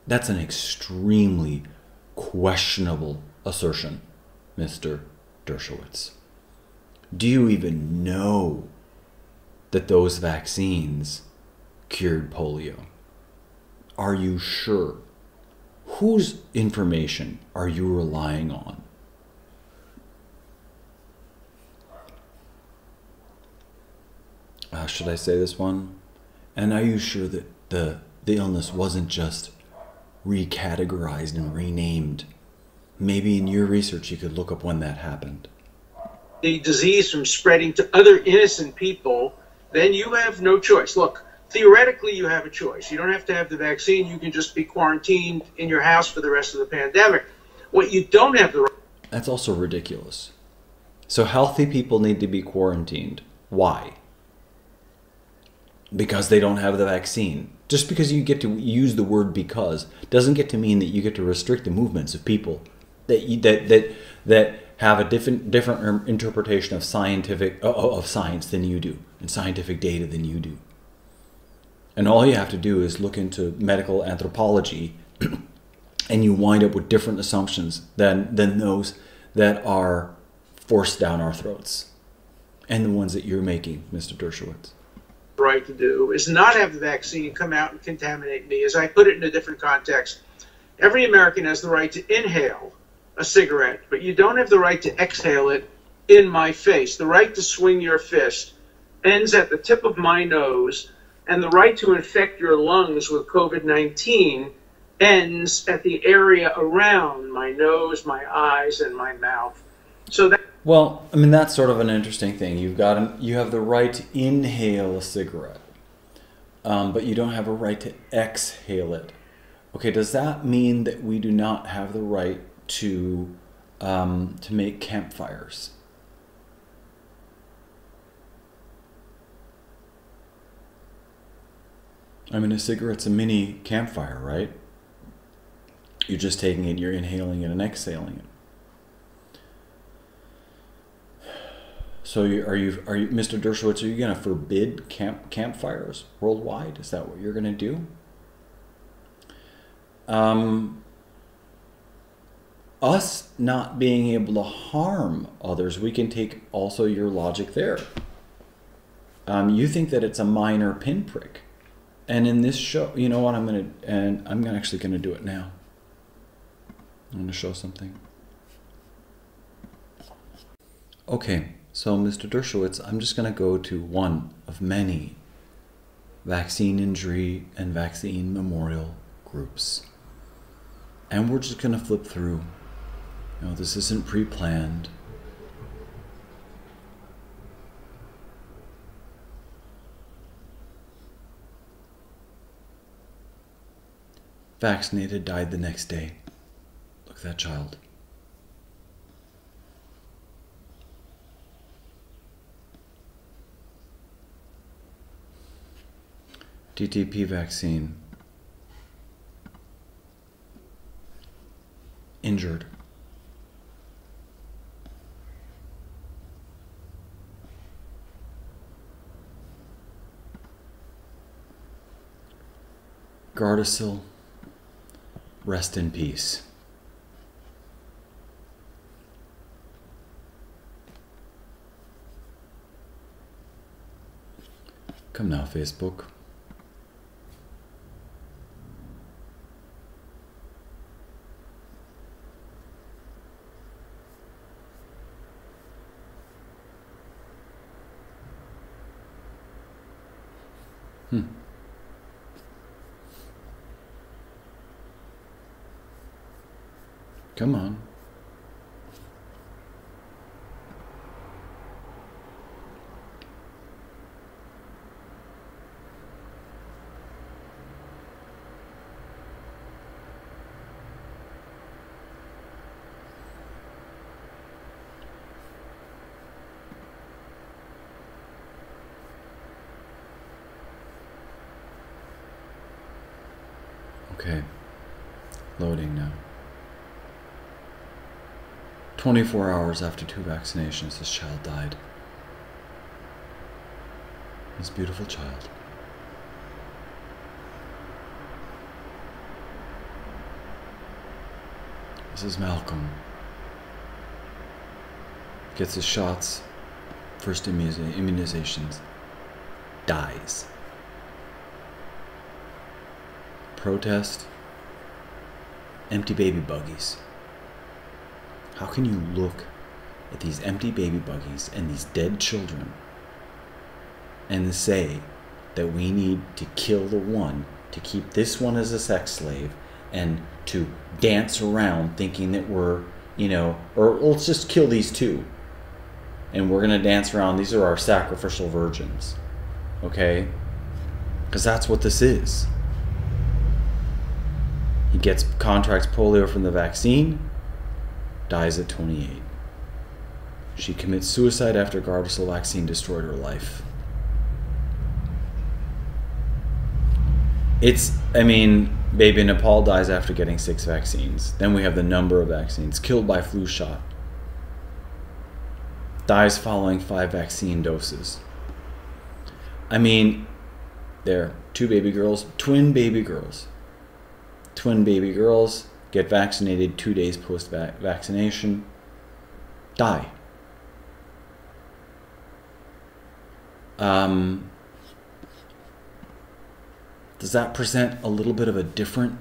that's an extremely questionable assertion, Mr. Dershowitz. Do you even know that those vaccines cured polio? Are you sure? Whose information are you relying on? Should I say this one? And are you sure that the illness wasn't just recategorized and renamed? Maybe in your research you could look up when that happened. The disease from spreading to other innocent people, then you have no choice. Look, theoretically you have a choice. You don't have to have the vaccine. You can just be quarantined in your house for the rest of the pandemic. What you don't have the right... That's also ridiculous. So healthy people need to be quarantined. Why? Because they don't have the vaccine. Just because you get to use the word "because" doesn't get to mean that you get to restrict the movements of people that have a different interpretation of science than you do, and scientific data than you do. And all you have to do is look into medical anthropology, and you wind up with different assumptions than those that are forced down our throats, and the ones that you're making, Mr. Dershowitz. Right to do is not have the vaccine come out and contaminate me. As I put it in a different context, every American has the right to inhale a cigarette, but you don't have the right to exhale it in my face. The right to swing your fist ends at the tip of my nose, and the right to infect your lungs with COVID-19 ends at the area around my nose, my eyes, and my mouth. So that... Well, I mean, that's sort of an interesting thing. You have the right to inhale a cigarette, but you don't have a right to exhale it. Okay, does that mean that we do not have the right to make campfires? I mean, a cigarette's a mini campfire, right? You're just taking it, you're inhaling it and exhaling it. So are you, Mr. Dershowitz, are you going to forbid campfires worldwide? Is that what you're going to do? Us not being able to harm others, we can take also your logic there. You think that it's a minor pinprick. And in this show, you know what, I'm actually going to do it now. I'm going to show something. Okay. So, Mr. Dershowitz, I'm just going to go to one of many vaccine injury and vaccine memorial groups. And we're just going to flip through. You know, this isn't pre-planned. Vaccinated, died the next day. Look at that child. DTP vaccine. Injured. Gardasil, rest in peace. Come now, Facebook. Come on. Okay. Loading now. 24 hours after 2 vaccinations, this child died. This beautiful child. This is Malcolm. Gets his shots, first immunizations, dies. Protest, empty baby buggies. How can you look at these empty baby buggies and these dead children and say that we need to kill the one, to keep this one as a sex slave, and to dance around thinking that we're, you know, or let's just kill these two and we're going to dance around, these are our sacrificial virgins, okay? Because that's what this is. He contracts polio from the vaccine, dies at 28. She commits suicide after Gardasil vaccine destroyed her life. Baby in Nepal dies after getting 6 vaccines. Then we have the number of vaccines. Killed by flu shot. Dies following 5 vaccine doses. There, 2 baby girls, twin baby girls. Twin baby girls get vaccinated 2 days post-vaccination, die. Does that present a little bit of a different,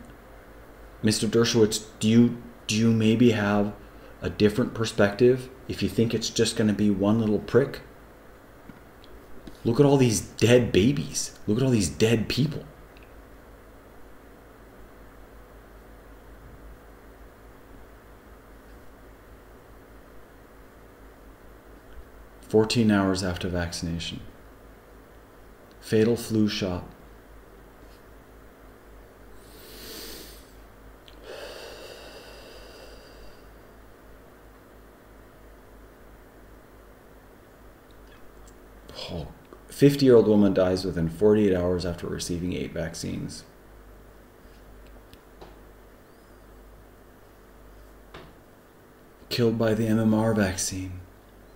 Mr. Dershowitz, do you maybe have a different perspective if you think it's just going to be one little prick? Look at all these dead babies. Look at all these dead people. "14 hours after vaccination. Fatal flu shot. Oh, 50-year-old woman dies within 48 hours after receiving 8 vaccines. Killed by the MMR vaccine.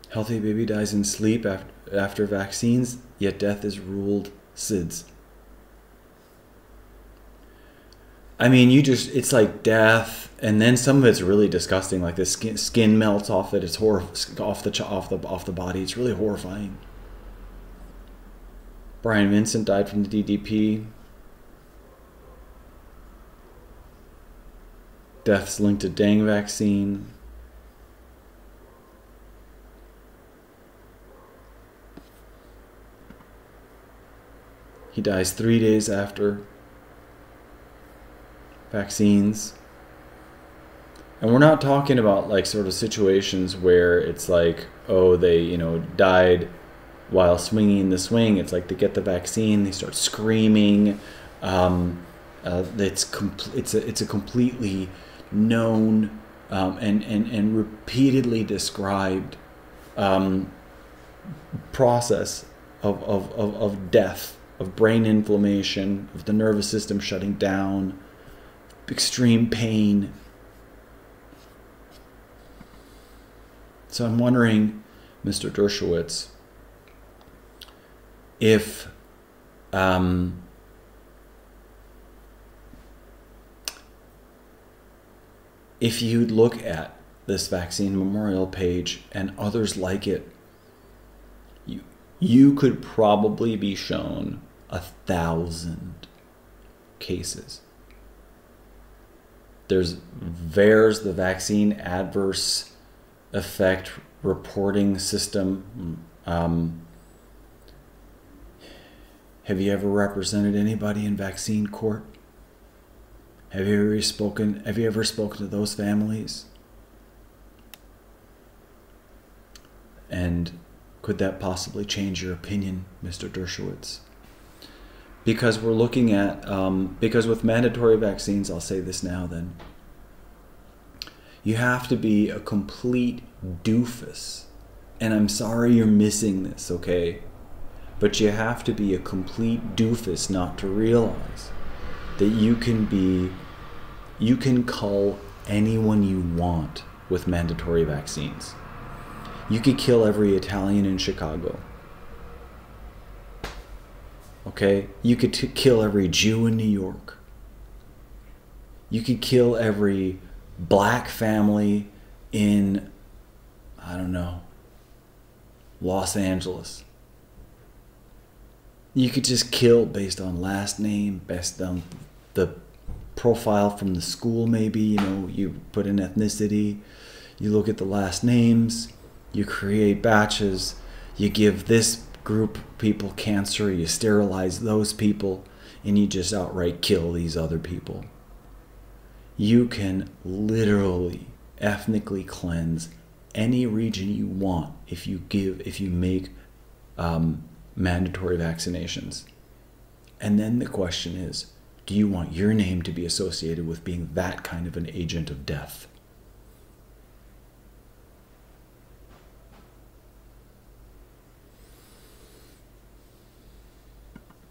Healthy baby dies in sleep after vaccines, yet death is ruled SIDS. It's like death, and then some of it's really disgusting, like the skin melts off it, it's off the body, it's really horrifying. Brian Vincent died from the DDP. Deaths linked to dengue vaccine. He dies 3 days after vaccines. And we're not talking about like sort of situations where it's like, oh, they, died while swinging the swing. It's like they get the vaccine, they start screaming. It's a completely known and repeatedly described process of death of brain inflammation, of the nervous system shutting down, extreme pain. So I'm wondering, Mr. Dershowitz, if you'd look at this vaccine memorial page and others like it, you could probably be shown 1,000 cases. There's VAERS, the Vaccine Adverse Effect Reporting System. Have you ever represented anybody in vaccine court? Have you ever spoken to those families? And could that possibly change your opinion, Mr. Dershowitz? Because we're looking at, because with mandatory vaccines, I'll say this now then, you have to be a complete doofus. And I'm sorry you're missing this, okay? But you have to be a complete doofus not to realize that you can cull anyone you want with mandatory vaccines. You could kill every Italian in Chicago. Okay? You could kill every Jew in New York. You could kill every black family in, I don't know, Los Angeles. You could just kill based on last name, based on the profile from the school maybe, you know, you put in ethnicity, you look at the last names, you create batches, you give this group of people cancer, you sterilize those people, and you just outright kill these other people. You can literally ethnically cleanse any region you want if you make mandatory vaccinations. And then the question is, do you want your name to be associated with being that kind of an agent of death?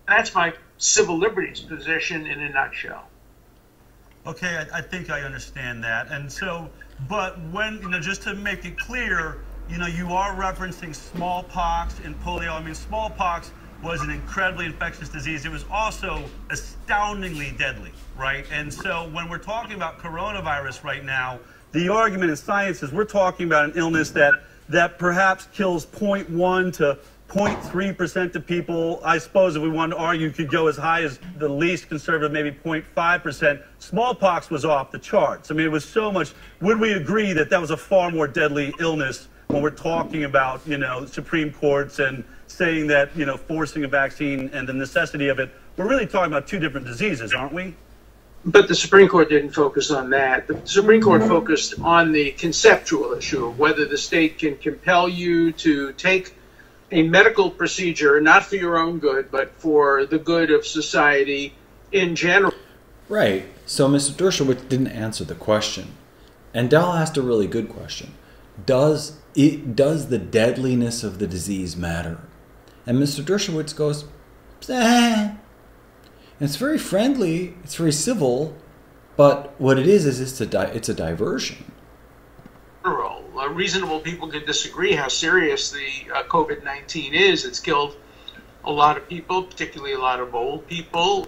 That's my civil liberties position in a nutshell. Okay, I think I understand that. And so, but when, you know, just to make it clear, you know, you are referencing smallpox and polio. I mean, smallpox was an incredibly infectious disease. It was also astoundingly deadly, right? And so when we're talking about coronavirus right now, the argument in science is we're talking about an illness that perhaps kills 0.1 to 0.3% of people. I suppose if we wanted to argue, could go as high as the least conservative, maybe 0.5%. Smallpox was off the charts. I mean, it was so much. Would we agree that that was a far more deadly illness when we're talking about, you know, Supreme Courts and saying that, you know, forcing a vaccine and the necessity of it? We're really talking about two different diseases, aren't we? But the Supreme Court didn't focus on that. The Supreme Court focused on the conceptual issue of whether the state can compel you to take a medical procedure, not for your own good, but for the good of society in general. Right. So Mr. Dershowitz didn't answer the question. And Dell asked a really good question. Does the deadliness of the disease matter? And Mr. Dershowitz goes, it's very friendly, it's very civil, but what it is it's a diversion. Reasonable people could disagree how serious the COVID-19 is. It's killed a lot of people, particularly a lot of old people.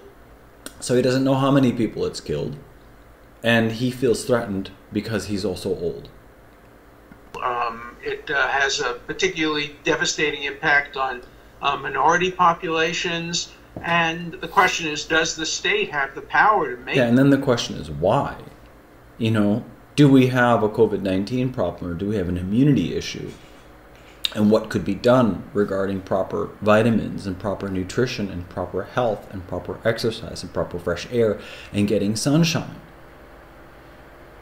So he doesn't know how many people it's killed, and he feels threatened because he's also old. It has a particularly devastating impact on minority populations, and the question is, does the state have the power to make... Yeah, and then the question is why? You know, do we have a COVID-19 problem, or do we have an immunity issue? And what could be done regarding proper vitamins and proper nutrition and proper health and proper exercise and proper fresh air and getting sunshine?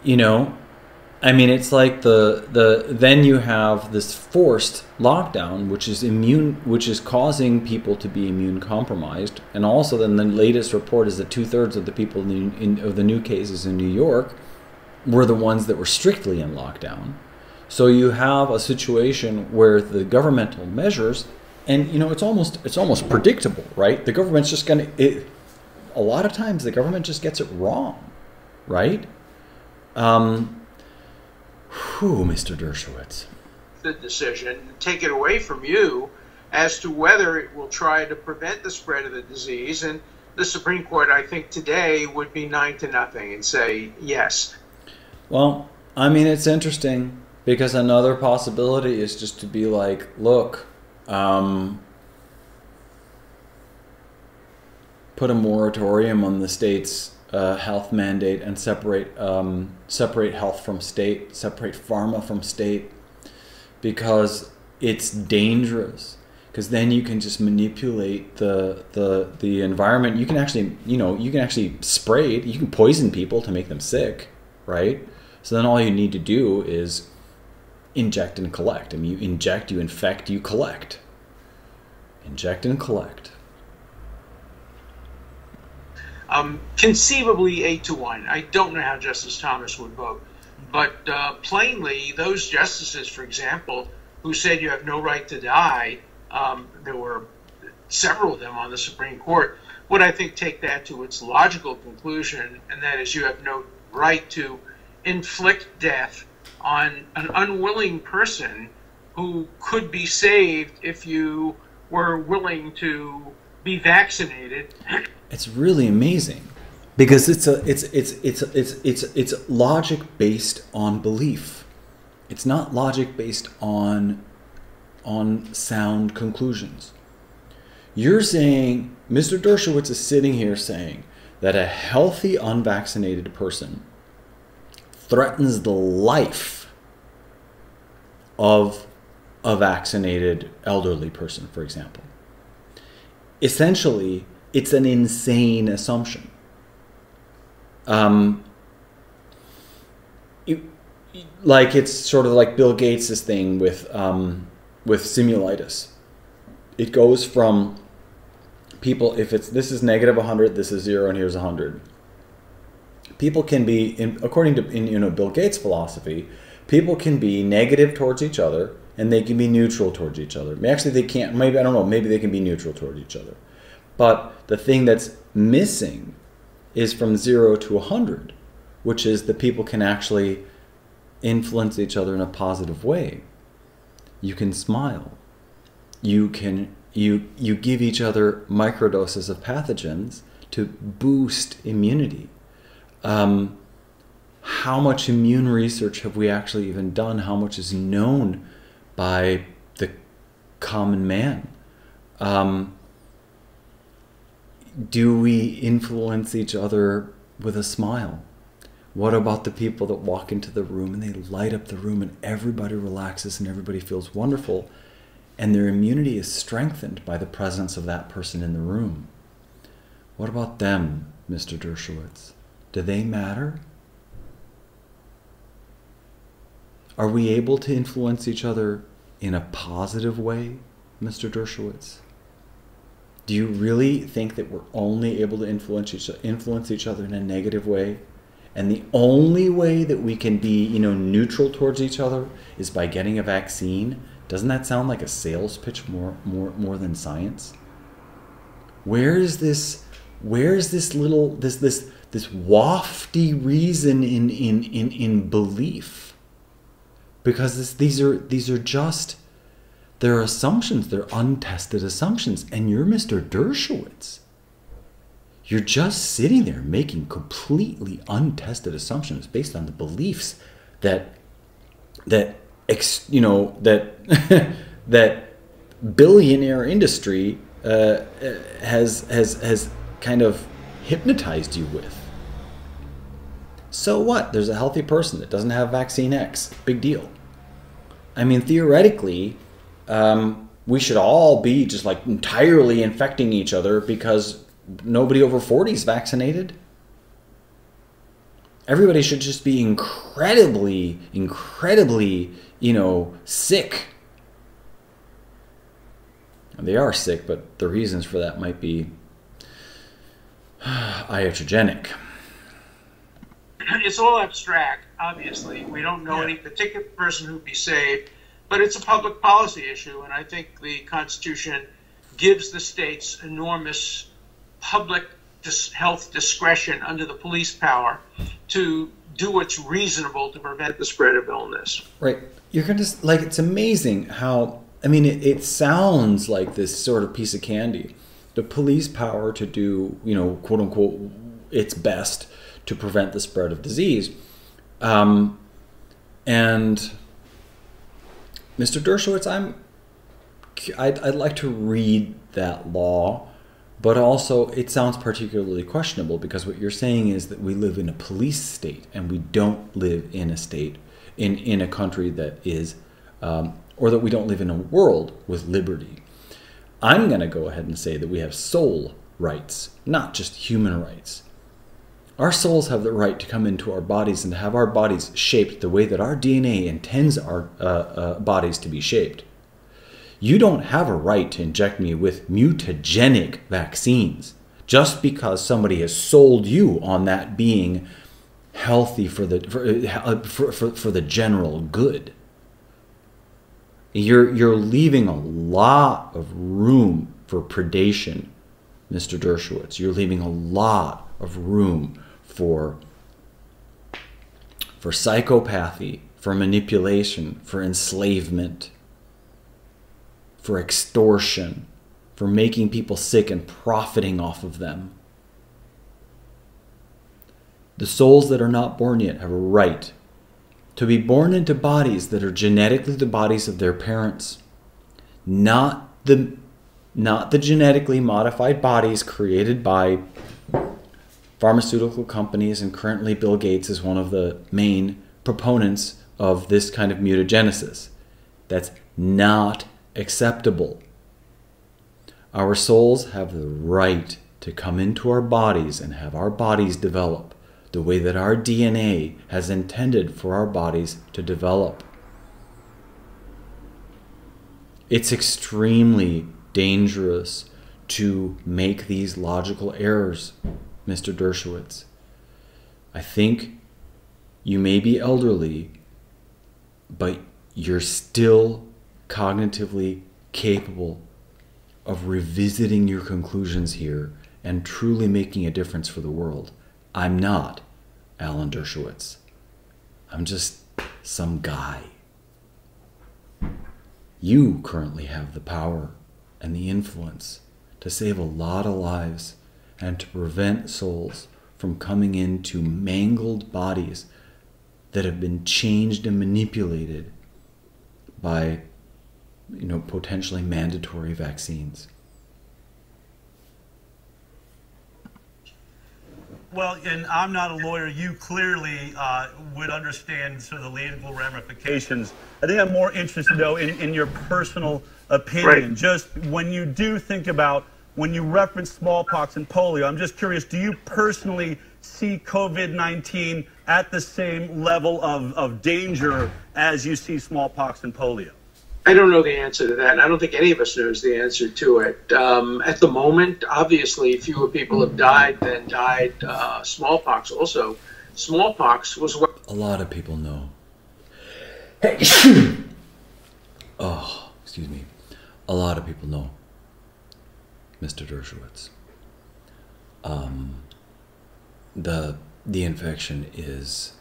You know, I mean, it's like then you have this forced lockdown, which is causing people to be immune compromised, and also then the latest report is that 2/3 of the people of the new cases in New York were the ones that were strictly in lockdown. So you have a situation where the governmental measures And you know, it's almost predictable, right? The government's just gonna. A lot of times, the government just gets it wrong, right? Mr. Dershowitz. The decision, take it away from you as to whether it will try to prevent the spread of the disease. And the Supreme Court, I think today, would be 9-0 and say yes. Well, I mean, it's interesting because another possibility is just to be like, look, put a moratorium on the state's health mandate and separate health from state, separate pharma from state, because it's dangerous. Because then you can just manipulate the environment. You can actually spray it. You can poison people to make them sick, right? So then all you need to do is inject and collect. I mean, you inject, you infect, you collect. Inject and collect. Conceivably 8-1. I don't know how Justice Thomas would vote. But plainly, those justices, for example, who said you have no right to die, there were several of them on the Supreme Court, would, I think, take that to its logical conclusion, and that is you have no right to inflict death on an unwilling person who could be saved if you were willing to be vaccinated. It's really amazing because it's logic based on belief. It's not logic based on sound conclusions. You're saying, Mr. Dershowitz is sitting here saying that a healthy unvaccinated person threatens the life of a vaccinated elderly person, for example. Essentially, it's an insane assumption. Like it's sort of like Bill Gates' thing with simulitis. It goes from people, if this is -100, this is 0, and here's 100. People can be, according to Bill Gates' philosophy, people can be negative towards each other and they can be neutral towards each other. Actually, they can't. Maybe, I don't know. Maybe they can be neutral towards each other. But the thing that's missing is from 0 to 100, which is that people can actually influence each other in a positive way. You can smile. You give each other microdoses of pathogens to boost immunity. How much immune research have we actually even done? How much is known by the common man? Do we influence each other with a smile? What about the people that walk into the room and they light up the room and everybody relaxes and everybody feels wonderful and their immunity is strengthened by the presence of that person in the room? What about them, Mr. Dershowitz? Do they matter? Are we able to influence each other in a positive way, Mr. Dershowitz? Do you really think that we're only able to influence each other in a negative way? And the only way that we can be, neutral towards each other is by getting a vaccine? Doesn't that sound like a sales pitch more than science? Where is this wafty reason in belief? Because these are just, they're assumptions, they're untested assumptions. And you're Mr. Dershowitz. You're just sitting there making completely untested assumptions based on the beliefs that billionaire industry has kind of hypnotized you with. So what? There's a healthy person that doesn't have vaccine X. Big deal. I mean, theoretically, we should all be just like entirely infecting each other because nobody over 40 is vaccinated. Everybody should just be incredibly, sick. They are sick, but the reasons for that might be iatrogenic. It's all abstract, obviously. We don't know any particular person who'd be saved. but it's a public policy issue, and I think the Constitution gives the states enormous public health discretion under the police power to do what's reasonable to prevent the spread of illness. Right. You're going to, like, it's amazing how, I mean, it sounds like this sort of piece of candy. The police power to do, you know, quote unquote, its best to prevent the spread of disease. And Mr. Dershowitz, I'd like to read that law, but also it sounds particularly questionable because what you're saying is that we live in a police state and we don't live in a state, in a country that is, or that we don't live in a world with liberty. I'm going to go ahead and say that we have soul rights, not just human rights. Our souls have the right to come into our bodies and to have our bodies shaped the way that our DNA intends our bodies to be shaped. You don't have a right to inject me with mutagenic vaccines just because somebody has sold you on that being healthy for the general good. You're leaving a lot of room for predation, Mr. Dershowitz. You're leaving a lot of room for psychopathy, for manipulation, for enslavement, for extortion, for making people sick and profiting off of them. The souls that are not born yet have a right to be born into bodies that are genetically the bodies of their parents, not the genetically modified bodies created by pharmaceutical companies, and currently Bill Gates is one of the main proponents of this kind of mutagenesis. That's not acceptable. Our souls have the right to come into our bodies and have our bodies develop the way that our DNA has intended for our bodies to develop. It's extremely dangerous to make these logical errors, Mr. Dershowitz. I think you may be elderly, but you're still cognitively capable of revisiting your conclusions here and truly making a difference for the world. I'm not Alan Dershowitz. I'm just some guy. You currently have the power and the influence to save a lot of lives and to prevent souls from coming into mangled bodies that have been changed and manipulated by, you know, potentially mandatory vaccines. Well, and I'm not a lawyer. You clearly would understand sort of the legal ramifications. I think I'm more interested, though, in your personal opinion. Right. Just when you do think about, when you reference smallpox and polio, I'm just curious, do you personally see COVID-19 at the same level of danger as you see smallpox and polio? I don't know the answer to that, and I don't think any of us knows the answer to it. At the moment, obviously, fewer people have died than died smallpox. Also, smallpox was what... A lot of people know. Oh, excuse me. A lot of people know, Mr. Dershowitz. The infection is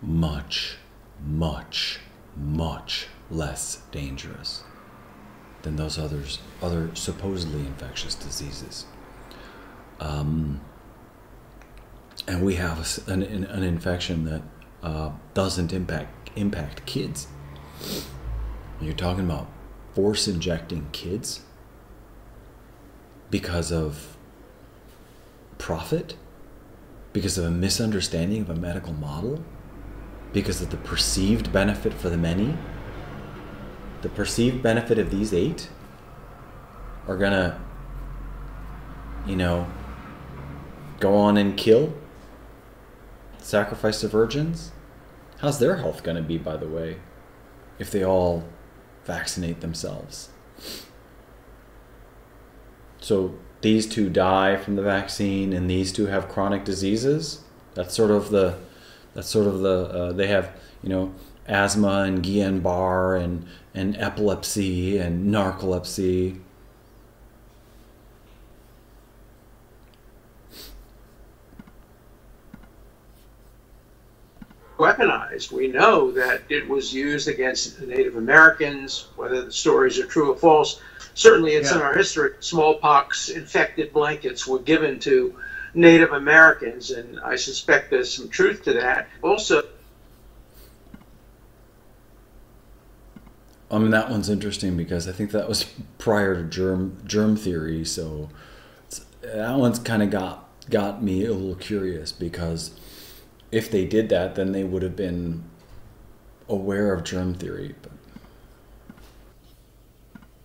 much, much, much less dangerous than those other supposedly infectious diseases. And we have an infection that doesn't impact kids. You're talking about force injecting kids because of profit, because of a misunderstanding of a medical model, because of the perceived benefit for the many. The perceived benefit of these 8 are gonna, you know, go on and kill, sacrifice the virgins. How's their health gonna be, by the way, if they all vaccinate themselves? So these 2 die from the vaccine, and these 2 have chronic diseases. That's sort of the they have, you know, asthma and Guillain-Barre and epilepsy and narcolepsy. Weaponized. We know that it was used against Native Americans, whether the stories are true or false. Certainly it's in our history. Smallpox infected blankets were given to Native Americans, and I suspect there's some truth to that. Also, I mean, that one's interesting because I think that was prior to germ theory, so that one's kind of got me a little curious, because if they did that, then they would have been aware of germ theory.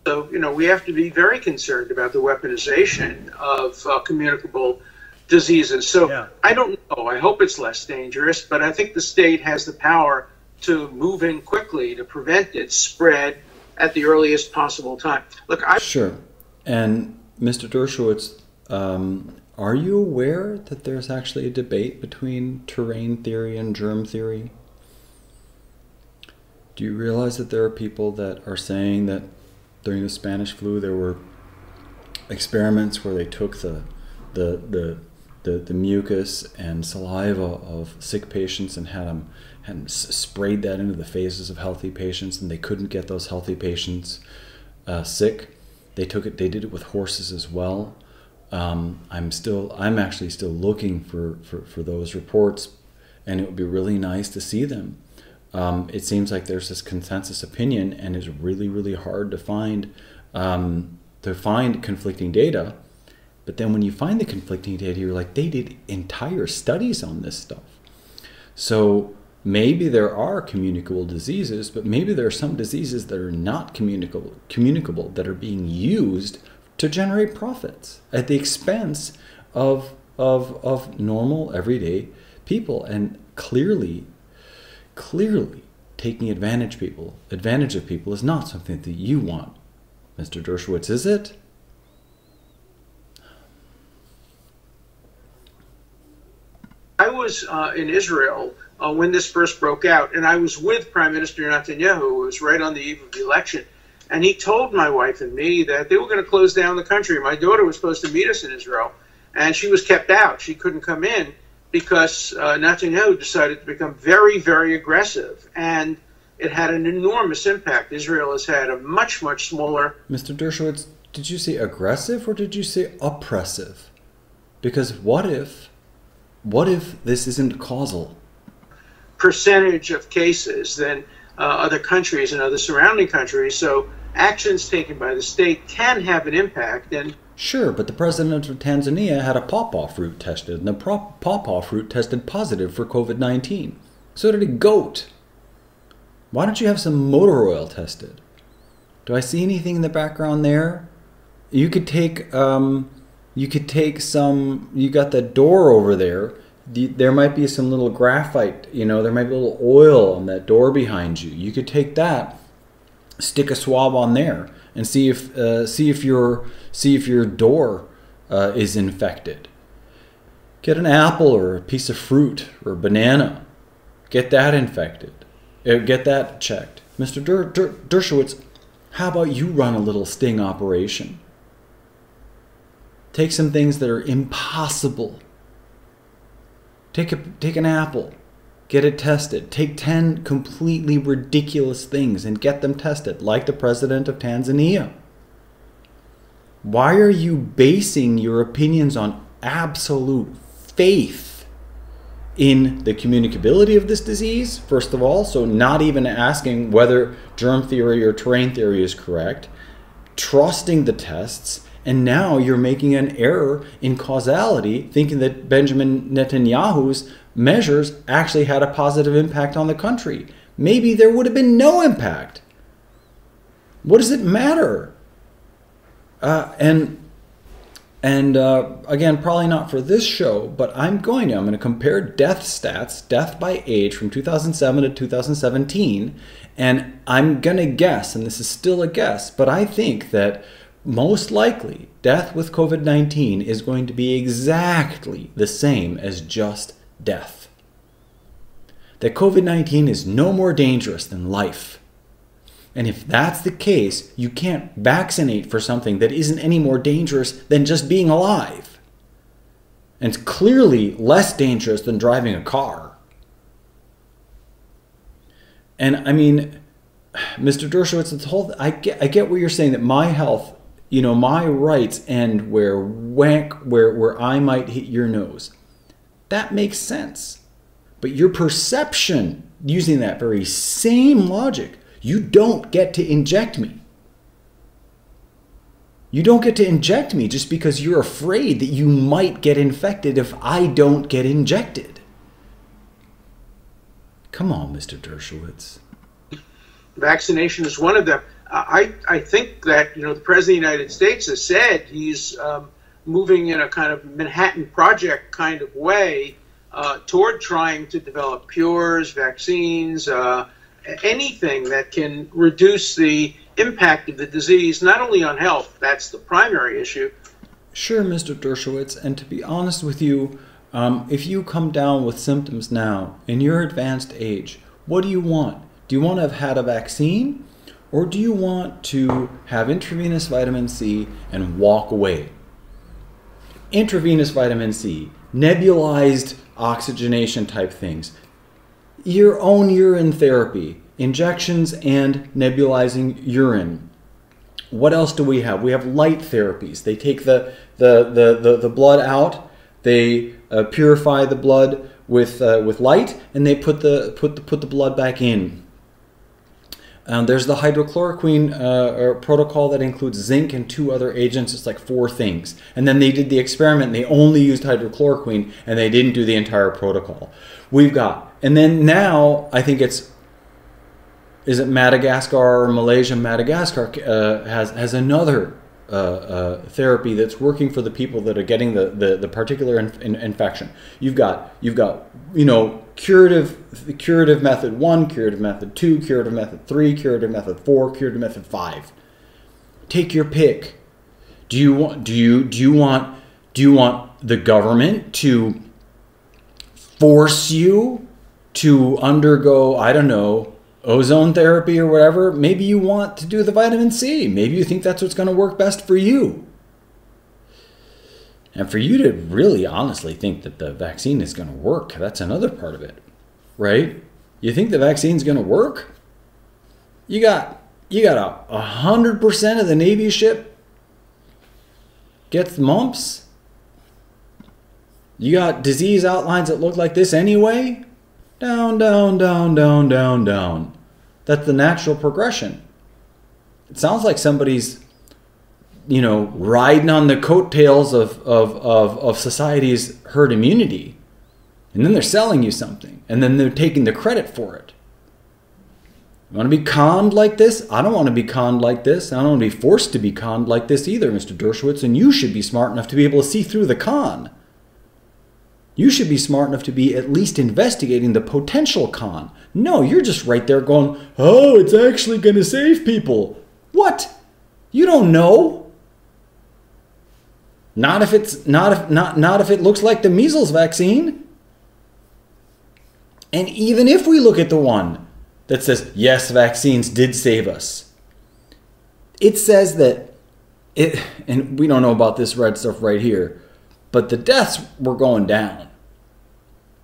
So, you know, we have to be very concerned about the weaponization of communicable diseases. So I don't know. I hope it's less dangerous, but I think the state has the power to move in quickly to prevent its spread at the earliest possible time. Look, Sure. And Mr. Dershowitz, are you aware that there's actually a debate between terrain theory and germ theory? Do you realize that there are people that are saying that during the Spanish flu there were experiments where they took the mucus and saliva of sick patients and had sprayed that into the faces of healthy patients, and they couldn't get those healthy patients sick. They did it with horses as well. I'm actually still looking for those reports, and it would be really nice to see them. It seems like there's this consensus opinion, and it's really, really hard to find conflicting data. But then when you find the conflicting data, you're like, they did entire studies on this stuff. So maybe there are communicable diseases, but maybe there are some diseases that are not communicable that are being used to generate profits at the expense of normal everyday people, and clearly taking advantage of people is not something that you want, Mr. Dershowitz, is it? I was in Israel when this first broke out, and I was with Prime Minister Netanyahu, who was right on the eve of the election. And he told my wife and me that they were going to close down the country. My daughter was supposed to meet us in Israel, and she was kept out. She couldn't come in because Netanyahu decided to become very, very aggressive. And it had an enormous impact. Israel has had a much, much smaller... Mr. Dershowitz, did you say aggressive or did you say oppressive? Because what if this isn't causal? Percentage of cases than other countries and other surrounding countries. So actions taken by the state can have an impact. And sure, but the president of Tanzania had a pawpaw fruit tested, and the pawpaw fruit tested positive for COVID-19. So did a goat. Why don't you have some motor oil tested? Do I see anything in the background there? You could take some. You got that door over there. There might be some little graphite, there might be a little oil on that door behind you. You could take that, stick a swab on there, and see if your door is infected. Get an apple or a piece of fruit or a banana. Get that infected. Get that checked. Mr. Dershowitz, how about you run a little sting operation? Take some things that are impossible. Take an apple, get it tested. Take 10 completely ridiculous things and get them tested, like the president of Tanzania. Why are you basing your opinions on absolute faith in the communicability of this disease, first of all? So not even asking whether germ theory or terrain theory is correct, trusting the tests. And now you're making an error in causality, thinking that Benjamin Netanyahu's measures actually had a positive impact on the country. Maybe there would have been no impact. What does it matter? And again, probably not for this show, but I'm going to compare death stats, death by age from 2007 to 2017. And I'm going to guess, and this is still a guess, but I think that most likely, death with COVID-19 is going to be exactly the same as just death. that COVID-19 is no more dangerous than life. And if that's the case, you can't vaccinate for something that isn't any more dangerous than just being alive. And it's clearly less dangerous than driving a car. And I mean, Mr. Dershowitz, it's whole, I get what you're saying, that my health, you know, my rights end where I might hit your nose. That makes sense. But your perception, using that very same logic, you don't get to inject me. You don't get to inject me just because you're afraid that you might get infected if I don't get injected. Come on, Mr. Dershowitz. Vaccination is one of them. I think that, you know, the President of the United States has said he's moving in a kind of Manhattan Project kind of way toward trying to develop cures, vaccines, anything that can reduce the impact of the disease, not only on health, that's the primary issue. Sure, Mr. Dershowitz, and to be honest with you, if you come down with symptoms now in your advanced age, what do you want? Do you want to have had a vaccine, or do you want to have intravenous vitamin C and walk away? Intravenous vitamin C, nebulized oxygenation type things, your own urine therapy, injections and nebulizing urine. What else do we have? We have light therapies. They take the blood out, they purify the blood with light, and they put the blood back in. There's the hydrochloroquine protocol that includes zinc and 2 other agents. It's like 4 things. And then they did the experiment and they only used hydrochloroquine and they didn't do the entire protocol. We've got, and then now I think is it Madagascar or Malaysia? Madagascar has another therapy that's working for the people that are getting the particular infection. You've got you know, curative method 1, curative method 2, curative method 3, curative method 4, curative method 5. Take your pick. Do you want the government to force you to undergo, I don't know, ozone therapy or whatever? Maybe you want to do the vitamin C. Maybe you think that's what's going to work best for you. And for you to really honestly think that the vaccine is going to work, that's another part of it, right? You think the vaccine's going to work? You got 100% of the Navy ship gets mumps. You got disease outlines that look like this anyway. Down, down, down, down, down, down. That's the natural progression. It sounds like somebody's, you know, riding on the coattails of society's herd immunity. And then they're selling you something. And then they're taking the credit for it. You want to be conned like this? I don't want to be conned like this. I don't want to be forced to be conned like this either, Mr. Dershowitz. And you should be smart enough to be able to see through the con. You should be smart enough to be at least investigating the potential con. No, you're just right there going, oh, it's actually going to save people. What? You don't know. Not if it's not if it looks like the measles vaccine. And even if we look at the one that says, yes, vaccines did save us. It says that and we don't know about this red stuff right here, but the deaths were going down.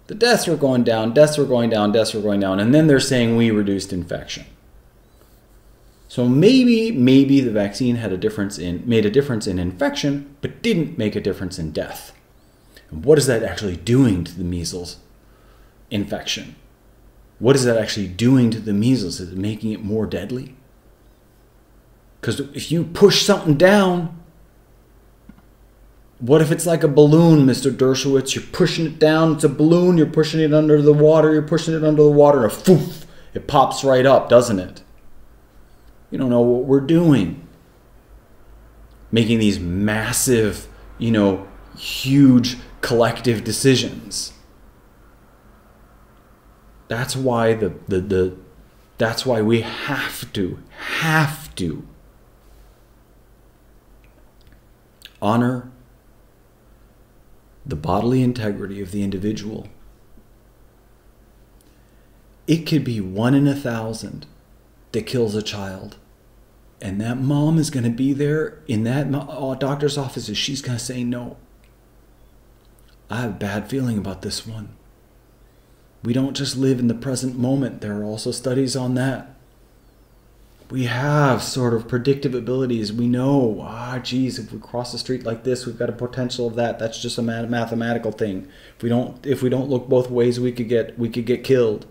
The deaths were going down, deaths were going down, deaths were going down. And then they're saying we reduced infection. So maybe the vaccine made a difference in infection, but didn't make a difference in death. And what is that actually doing to the measles infection? What is that actually doing to the measles? Is it making it more deadly? Because if you push something down, what if it's like a balloon, Mr. Dershowitz? You're pushing it down, it's a balloon, you're pushing it under the water, and poof, it pops right up, doesn't it? You don't know what we're doing. Making these massive, you know, huge collective decisions. That's why that's why we have to honor the bodily integrity of the individual it could be 1 in 1,000 that kills a child. And that mom is going to be there in that doctor's office and she's going to say no. I have a bad feeling about this one. We don't just live in the present moment. There are also studies on that. We have sort of predictive abilities. We know, geez, if we cross the street like this, we've got a potential of that. That's just a mathematical thing. If we don't look both ways, we could get killed.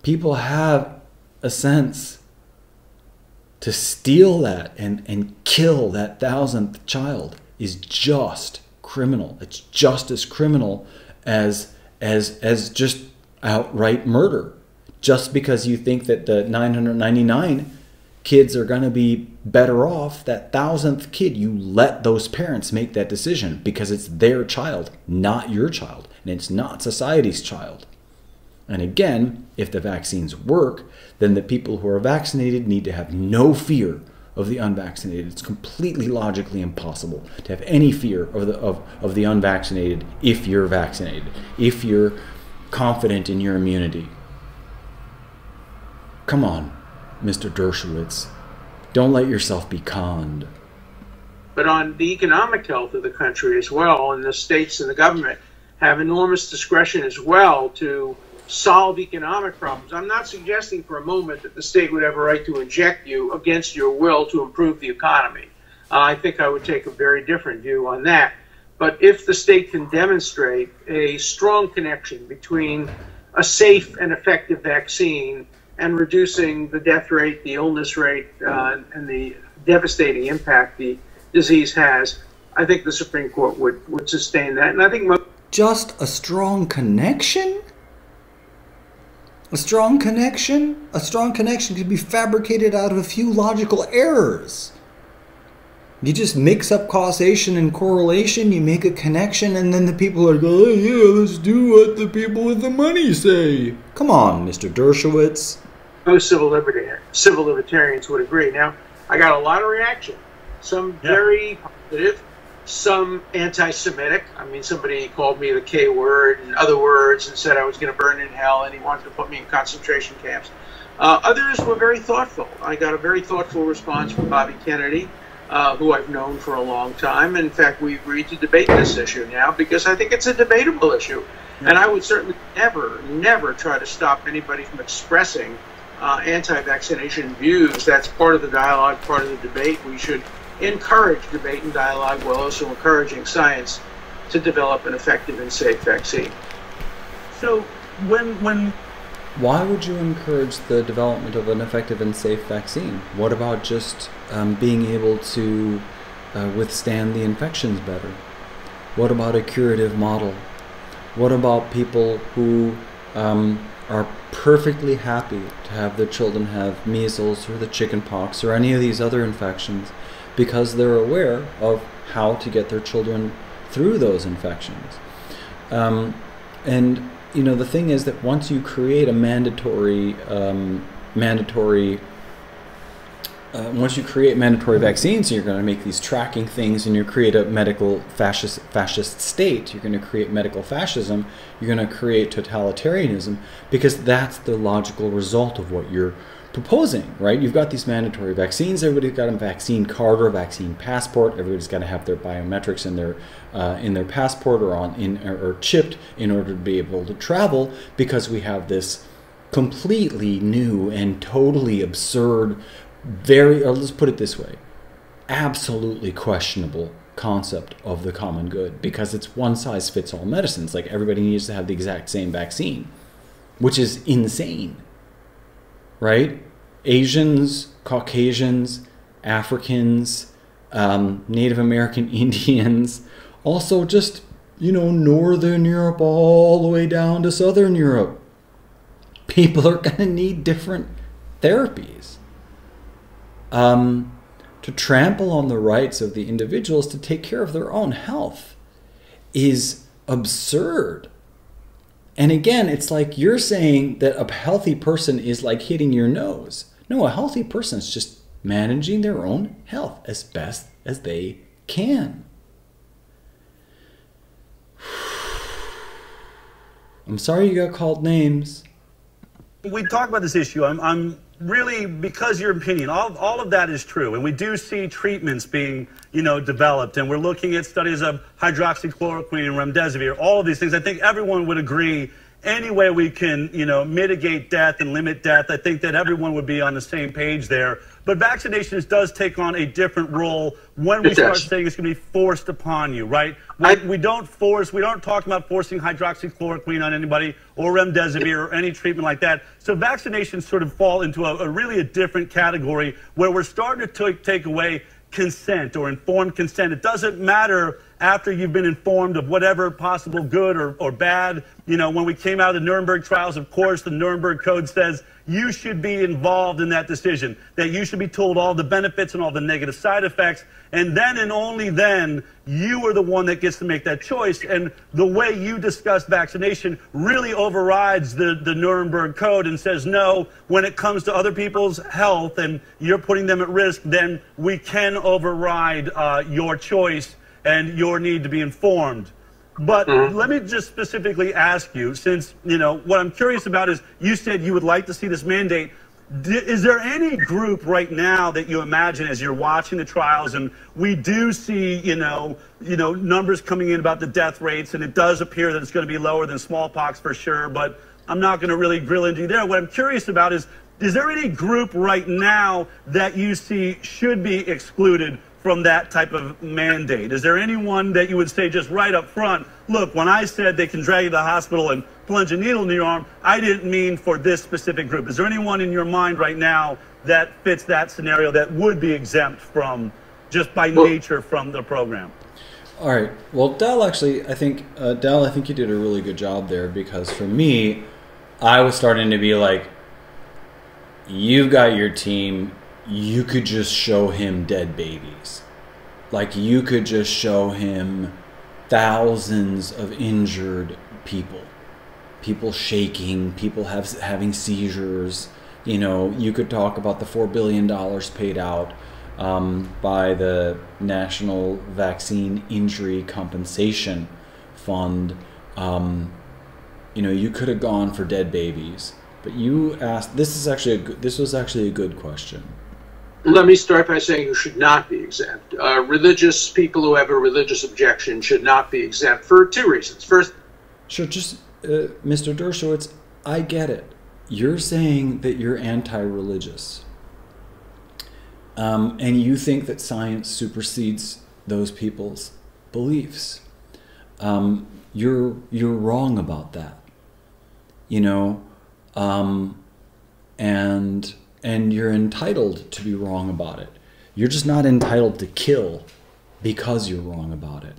People have a sense. To steal that and kill that 1,000th child is just criminal. It's just as criminal as just outright murder. Just because you think that the 999 kids are going to be better off, that 1,000th kid, you let those parents make that decision because it's their child, not your child, and it's not society's child. And again, if the vaccines work, then the people who are vaccinated need to have no fear of the unvaccinated. It's completely logically impossible to have any fear of the unvaccinated if you're vaccinated, if you're confident in your immunity. Come on, Mr. Dershowitz. Don't let yourself be conned. But on the economic health of the country as well, and the states and the government have enormous discretion as well to solve economic problems. I'm not suggesting for a moment that the state would have a right to inject you against your will to improve the economy. I think I would take a very different view on that. But if the state can demonstrate a strong connection between a safe and effective vaccine and reducing the death rate, the illness rate, and the devastating impact the disease has, I think the Supreme Court would sustain that. And I think just a strong connection? A strong connection? A strong connection could be fabricated out of a few logical errors. You just mix up causation and correlation, you make a connection, and then the people are going, oh, yeah, let's do what the people with the money say. Come on, Mr. Dershowitz. Most civil libertarians would agree. Now, I got a lot of reaction. Some very positive, some anti-Semitic. I mean, somebody called me the K word and other words and said I was going to burn in hell and he wanted to put me in concentration camps. Others were very thoughtful. I got a very thoughtful response from Bobby Kennedy, who I've known for a long time. And in fact, we agreed to debate this issue now because I think it's a debatable issue. And I would certainly never try to stop anybody from expressing anti-vaccination views. That's part of the dialogue, part of the debate. We should encourage debate and dialogue while also encouraging science to develop an effective and safe vaccine. So why would you encourage the development of an effective and safe vaccine? What about just being able to withstand the infections better? What about a curative model? What about people who are perfectly happy to have their children have measles or the chicken pox or any of these other infections because they're aware of how to get their children through those infections? And you know, the thing is that once you create a mandatory vaccines, you're going to make these tracking things, and you create a medical fascist state. You're going to create medical fascism. You're going to create totalitarianism, because that's the logical result of what you're proposing, right? You've got these mandatory vaccines. Everybody's got a vaccine card or a vaccine passport. Everybody's got to have their biometrics in their passport or chipped in order to be able to travel, because we have this completely new and totally absurd, let's put it this way, absolutely questionable concept of the common good, because it's one size fits all medicine. It's like everybody needs to have the exact same vaccine, which is insane. Right? Asians, Caucasians, Africans, Native American Indians, also just, you know, Northern Europe all the way down to Southern Europe. People are going to need different therapies. To trample on the rights of the individuals to take care of their own health is absurd. And again, it's like you're saying that a healthy person is like hitting your nose. No, a healthy person is just managing their own health as best as they can. I'm sorry you got called names. we talk about this issue. I'm really, because your opinion, all of that is true, and we do see treatments being, developed, and we're looking at studies of hydroxychloroquine and remdesivir, all of these things. I think everyone would agree. Any way we can, mitigate death and limit death, I think that everyone would be on the same page there. But vaccinations does take on a different role when we start saying it's going to be forced upon you, right? We don't talk about forcing hydroxychloroquine on anybody or remdesivir or any treatment like that. So vaccinations sort of fall into a really different category where we're starting to take away consent or informed consent. It doesn't matter after you've been informed of whatever possible good or bad. When we came out of the Nuremberg trials, of course, the Nuremberg Code says you should be involved in that decision, that you should be told all the benefits and all the negative side effects, and then and only then you are the one that gets to make that choice. And the way you discuss vaccination really overrides the Nuremberg Code and says, no, when it comes to other people's health and you're putting them at risk, then we can override your choice and your need to be informed. But let me just specifically ask you, since, what I'm curious about is you said you would like to see this mandate. Is there any group right now that you imagine as you're watching the trials, and we do see, numbers coming in about the death rates, and it does appear that it's going to be lower than smallpox for sure, but I'm not going to really grill into you there. What I'm curious about is there any group right now that you see should be excluded from that type of mandate? Is there anyone that you would say just right up front, look, when I said they can drag you to the hospital and plunge a needle in your arm, I didn't mean for this specific group? Is there anyone in your mind right now that fits that scenario that would be exempt from, just by nature, from the program? All right. Well, Del, actually, I think you did a really good job there, because for me, I was starting to be like, you've got your team. You could just show him dead babies. Like, you could just show him thousands of injured people. People shaking, people having seizures. You could talk about the $4 billion paid out by the National Vaccine Injury Compensation Fund. You could have gone for dead babies. But you asked, this was actually a good question. Let me start by saying you should not be exempt. Religious people who have a religious objection should not be exempt for two reasons. First, sure, just Mr. Dershowitz, I get it. You're saying that you're anti-religious, and you think that science supersedes those people's beliefs. You're wrong about that. And you're entitled to be wrong about it. You're just not entitled to kill because you're wrong about it.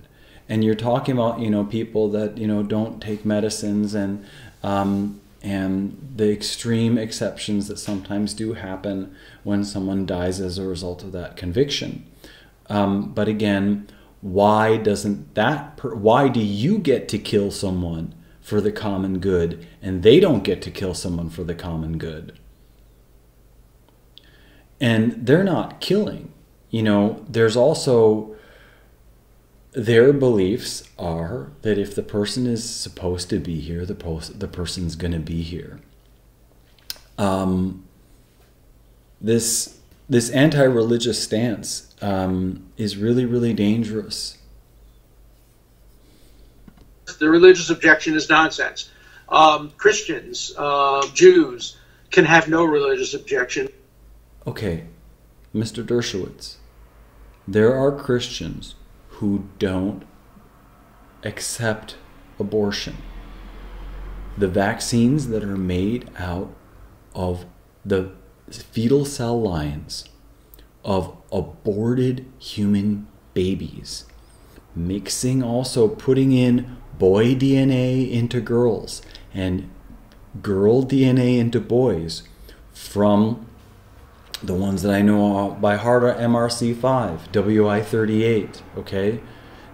And you're talking about, people that, don't take medicines and the extreme exceptions that sometimes do happen when someone dies as a result of that conviction. But again, why do you get to kill someone for the common good and they don't get to kill someone for the common good? And they're not killing. There's also, their beliefs are that if the person is supposed to be here, the person's going to be here. This anti-religious stance is really, really dangerous. The religious objection is nonsense. Christians, Jews can have no religious objection. Okay, Mr. Dershowitz, there are Christians who don't accept abortion. The vaccines that are made out of the fetal cell lines of aborted human babies, putting in boy DNA into girls and girl DNA into boys from the ones that I know by heart are MRC5, WI38, okay?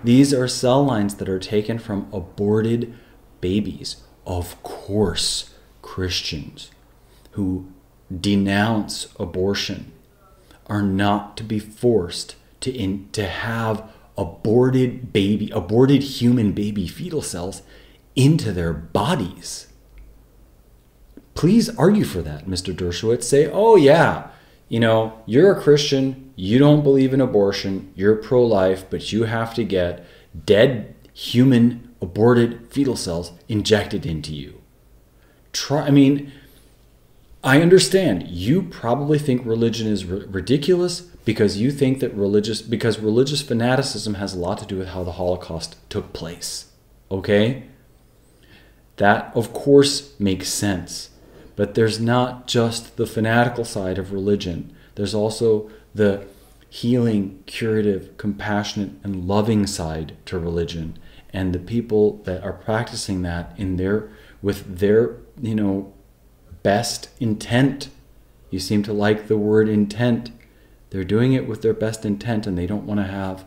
These are cell lines that are taken from aborted babies. Of course, Christians who denounce abortion are not to be forced to have aborted human baby fetal cells into their bodies. Please argue for that, Mr. Dershowitz. Say, oh yeah, you know, you're a Christian, you don't believe in abortion, you're pro-life, but you have to get dead human aborted fetal cells injected into you. I understand you probably think religion is ridiculous because you think that religious fanaticism has a lot to do with how the Holocaust took place. Okay? That, of course, makes sense. But there's not just the fanatical side of religion. There's also the healing, curative, compassionate, and loving side to religion. And the people that are practicing that with their, you know, best intent. You seem to like the word intent. They're doing it with their best intent, and they don't want to have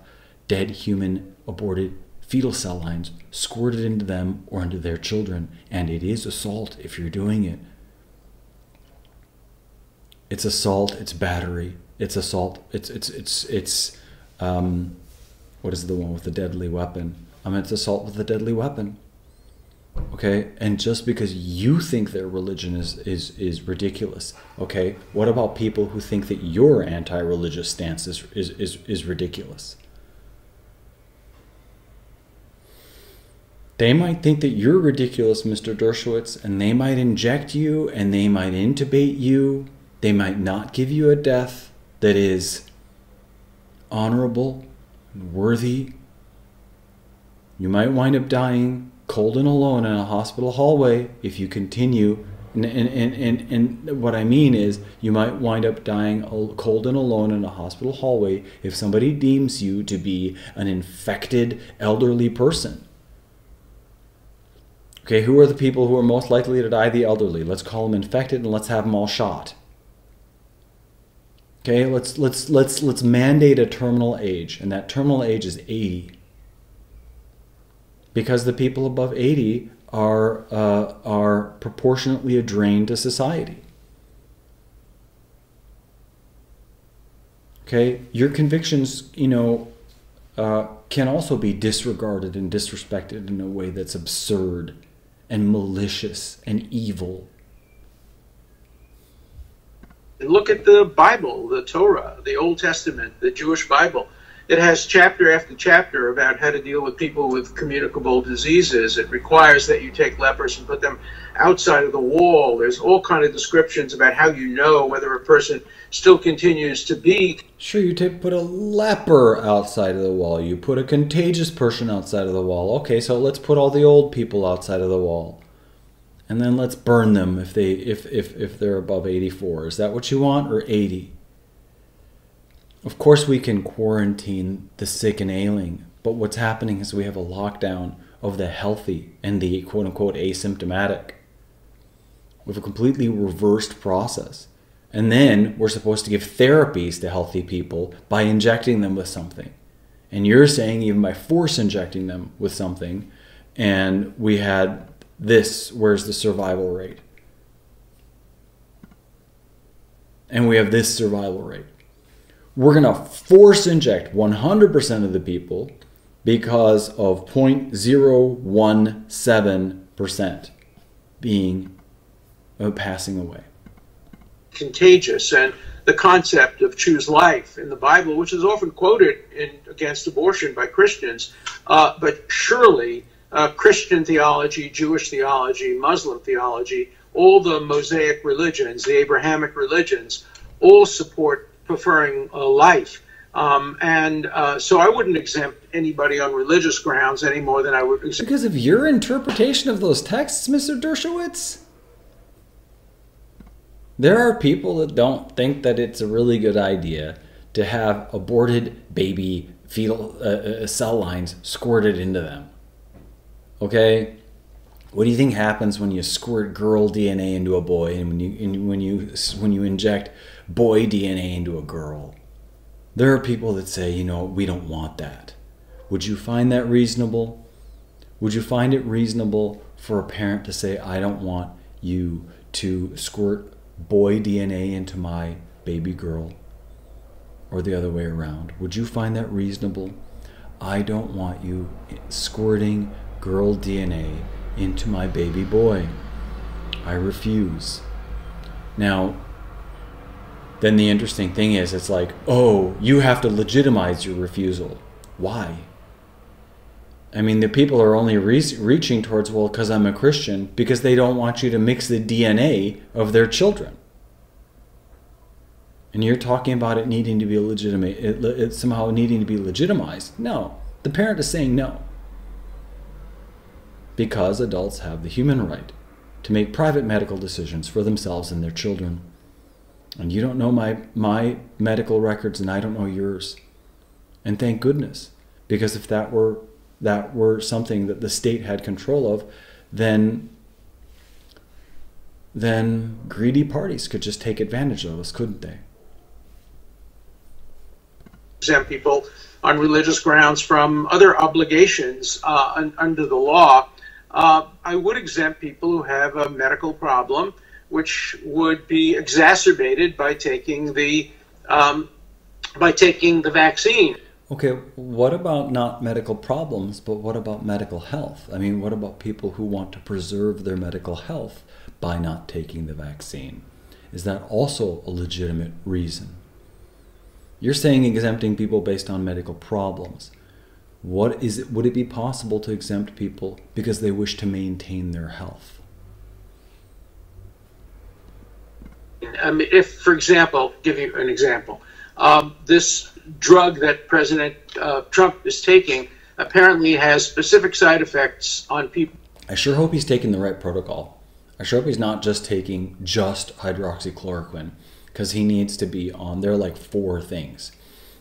dead human aborted fetal cell lines squirted into them or into their children. And it is assault if you're doing it. It's assault, it's battery, it's assault, it's what is the one with the deadly weapon? It's assault with a deadly weapon. Okay, and just because you think their religion is ridiculous, okay, what about people who think that your anti-religious stance is ridiculous? They might think that you're ridiculous, Mr. Dershowitz, and they might inject you, and they might intubate you. They might not give you a death that is honorable and worthy. You might wind up dying cold and alone in a hospital hallway if you continue. And what I mean is, you might wind up dying cold and alone in a hospital hallway if somebody deems you to be an infected elderly person. Okay, who are the people who are most likely to die? The elderly. Let's call them infected and let's have them all shot. Okay, let's mandate a terminal age, and that terminal age is 80. Because the people above 80 are proportionately a drain to society. Okay, your convictions, you know, can also be disregarded and disrespected in a way that's absurd and malicious and evil. And look at the Bible, the Torah, the Old Testament, the Jewish Bible. It has chapter after chapter about how to deal with people with communicable diseases. It requires that you take lepers and put them outside of the wall. There's all kinds of descriptions about how you know whether a person still continues to be. Sure, you put a leper outside of the wall. You put a contagious person outside of the wall. Okay, so let's put all the old people outside of the wall. And then let's burn them if they're above 84. Is that what you want, or 80? Of course we can quarantine the sick and ailing, but what's happening is we have a lockdown of the healthy and the quote-unquote asymptomatic. We have a completely reversed process. And then we're supposed to give therapies to healthy people by injecting them with something. And you're saying even by force injecting them with something, and we had this, where's the survival rate? And we have this survival rate. We're going to force inject 100% of the people because of 0.017% being passing away. Contagious, and the concept of choose life in the Bible, which is often quoted against abortion by Christians, but surely Christian theology, Jewish theology, Muslim theology, all the Mosaic religions, the Abrahamic religions, all support preferring life. So I wouldn't exempt anybody on religious grounds any more than I would exempt. Because of your interpretation of those texts, Mr. Dershowitz? There are people that don't think that it's a really good idea to have aborted baby fetal cell lines squirted into them. Okay? What do you think happens when you squirt girl DNA into a boy, and when you inject boy DNA into a girl? There are people that say, you know, we don't want that. Would you find that reasonable? Would you find it reasonable for a parent to say, I don't want you to squirt boy DNA into my baby girl, or the other way around? Would you find that reasonable? I don't want you squirting girl DNA into my baby boy. I refuse. Now, then the interesting thing is, it's like, oh, you have to legitimize your refusal. Why? I mean, the people are only reaching towards, well, because I'm a Christian, because they don't want you to mix the DNA of their children. And you're talking about it needing to be it somehow needing to be legitimized. No, the parent is saying no. Because adults have the human right to make private medical decisions for themselves and their children. And you don't know my medical records, and I don't know yours. And thank goodness, because if that were something that the state had control of, then greedy parties could just take advantage of us, couldn't they? Exempt people on religious grounds from other obligations under the law. I would exempt people who have a medical problem, which would be exacerbated by taking the vaccine. Okay, what about not medical problems, but what about medical health? I mean, what about people who want to preserve their medical health by not taking the vaccine? Is that also a legitimate reason? You're saying exempting people based on medical problems. Would it be possible to exempt people because they wish to maintain their health? If, for example, give you an example, this drug that President Trump is taking apparently has specific side effects on people. I sure hope he's taking the right protocol. I sure hope he's not just taking just hydroxychloroquine, because he needs to be on, there are like 4 things.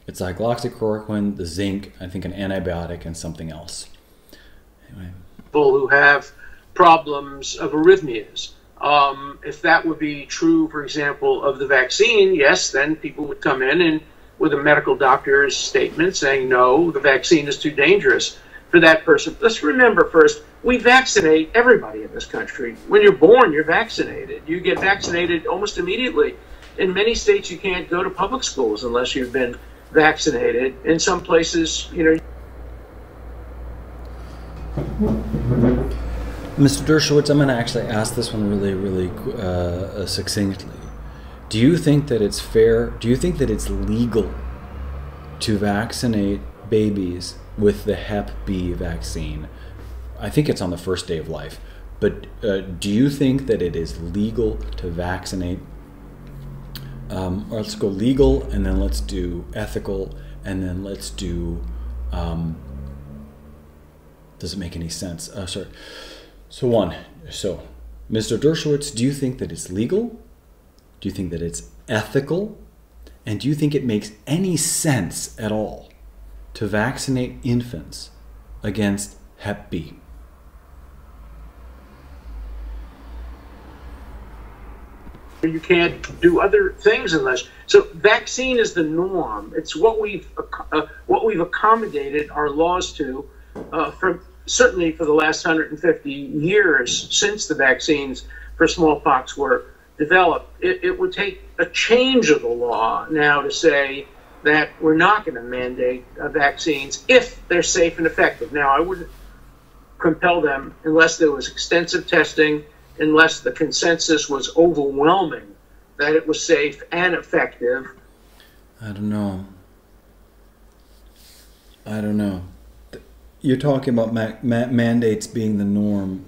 It's like hydroxychloroquine, the zinc, I think an antibiotic, and something else. Anyway. People who have problems of arrhythmias. If that would be true, for example, of the vaccine, yes, then people would come in and with a medical doctor's statement saying, no, the vaccine is too dangerous for that person. Let's remember first, we vaccinate everybody in this country. When you're born, you're vaccinated. You get vaccinated almost immediately. In many states, you can't go to public schools unless you've been vaccinated. In some places, you know. Mr. Dershowitz, I'm going to actually ask this one really succinctly. Do you think that it's fair, do you think that it's legal to vaccinate babies with the Hep B vaccine? I think it's on the first day of life. But do you think that it is legal to vaccinate? Or let's go legal, and then let's do ethical, and then let's do, does it make any sense? Sorry. So Mr. Dershowitz, do you think that it's legal? Do you think that it's ethical? And do you think it makes any sense at all to vaccinate infants against Hep B? You can't do other things unless. So vaccine is the norm. It's what we've accommodated our laws to, certainly for the last 150 years since the vaccines for smallpox were developed. It would take a change of the law now to say that we're not going to mandate vaccines if they're safe and effective. Now, I wouldn't compel them unless there was extensive testing, unless the consensus was overwhelming that it was safe and effective. I don't know. You're talking about mandates being the norm.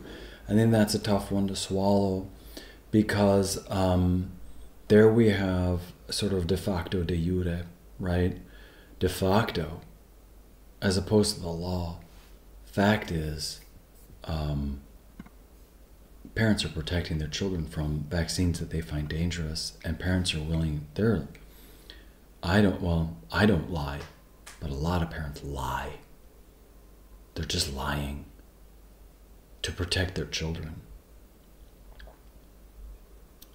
I think that's a tough one to swallow, because there we have sort of de facto de jure, right? De facto, as opposed to the law. Fact is, parents are protecting their children from vaccines that they find dangerous, and parents are willing, I don't lie, but a lot of parents lie. They're just lying to protect their children.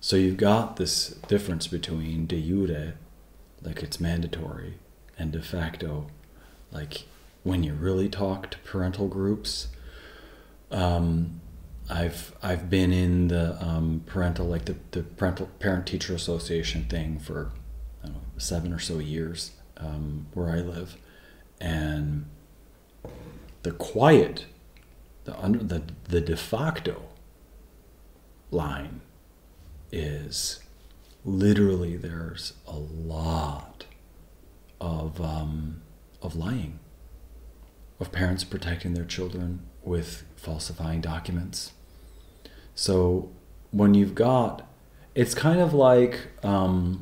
So you've got this difference between de jure, like it's mandatory, and de facto, like when you really talk to parental groups. I've been in the parental, like the parental parent-teacher association thing for, I don't know, 7 or so years where I live, and the quiet, the de facto line is literally there's a lot of lying, of parents protecting their children with falsifying documents. So when you've got, it's kind of like a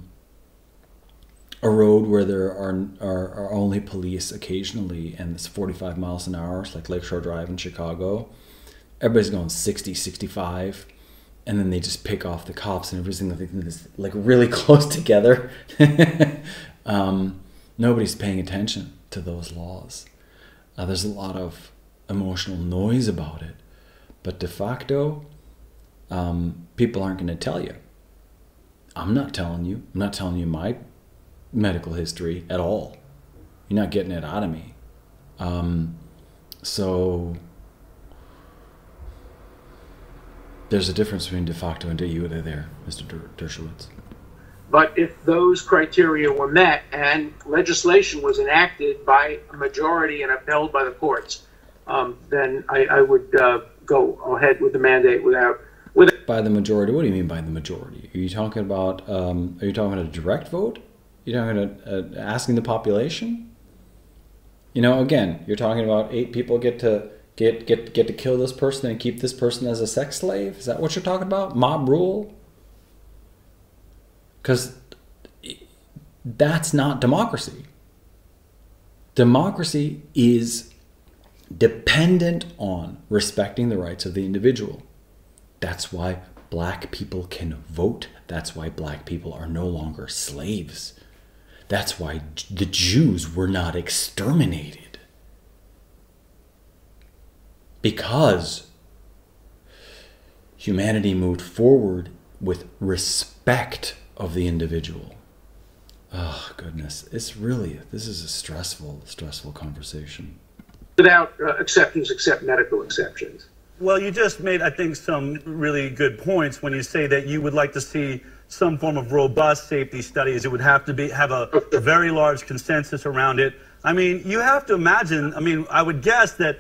road where there are only police occasionally, and it's 45 miles an hour. It's like Lakeshore Drive in Chicago. Everybody's going 60, 65, and then they just pick off the cops, and everything is like really close together. Nobody's paying attention to those laws. There's a lot of emotional noise about it, but de facto, people aren't going to tell you. I'm not telling you. I'm not telling you my medical history at all. You're not getting it out of me. So there's a difference between de facto and de jure there, Mr. Dershowitz. But if those criteria were met and legislation was enacted by a majority and upheld by the courts, then I would go ahead with the mandate without. By the majority? What do you mean by the majority? Are you talking about? Are you talking a direct vote? Are you talking about asking the population? You know, again, you're talking about 8 people get to kill this person and keep this person as a sex slave. Is that what you're talking about? Mob rule? Because that's not democracy. Democracy is dependent on respecting the rights of the individual. That's why black people can vote. That's why black people are no longer slaves. That's why the Jews were not exterminated. Because humanity moved forward with respect of the individual. Oh, goodness. This is a stressful conversation. Without exceptions, except medical exceptions. Well, you just made, I think, some really good points when you say that you would like to see some form of robust safety studies. It would have to have a very large consensus around it. I mean, you have to imagine, I would guess that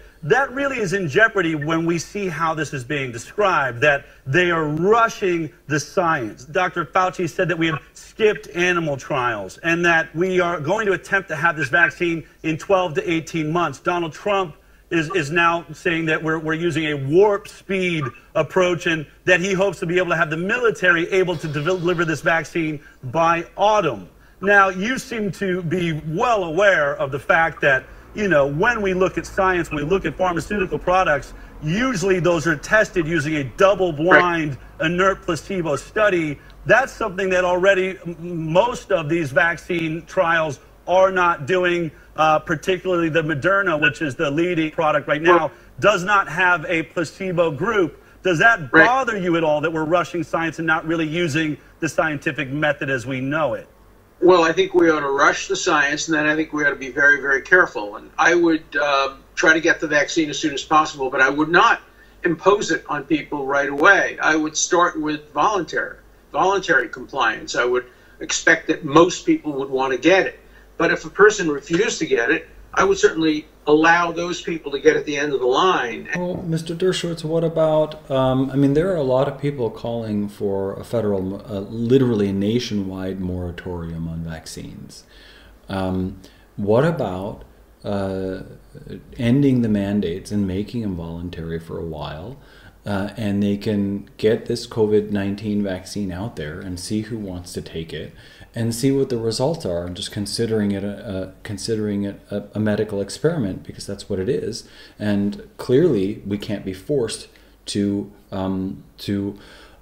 really is in jeopardy when we see how this is being described, that they are rushing the science. Dr. Fauci said that we have skipped animal trials and that we are going to attempt to have this vaccine in 12 to 18 months. Donald Trump is now saying that we're using a warp speed approach and that he hopes to be able to have the military able to deliver this vaccine by autumn. Now, you seem to be well aware of the fact that, you know, when we look at science, when we look at pharmaceutical products, usually those are tested using a double-blind, inert placebo study. That's something that already most of these vaccine trials are not doing, particularly the Moderna, which is the leading product right now, does not have a placebo group. Does that bother you at all that we're rushing science and not really using the scientific method as we know it? Well, I think we ought to rush the science, and then I think we ought to be very, very careful. And I would try to get the vaccine as soon as possible, but I would not impose it on people right away. I would start with voluntary compliance. I would expect that most people would want to get it. But if a person refused to get it, I would certainly allow those people to get at the end of the line. Well, Mr. Dershowitz, what about, there are a lot of people calling for a federal, literally nationwide moratorium on vaccines. What about ending the mandates and making them voluntary for a while, and they can get this COVID-19 vaccine out there and see who wants to take it and see what the results are, and just considering it a medical experiment, because that's what it is. And clearly we can't be forced to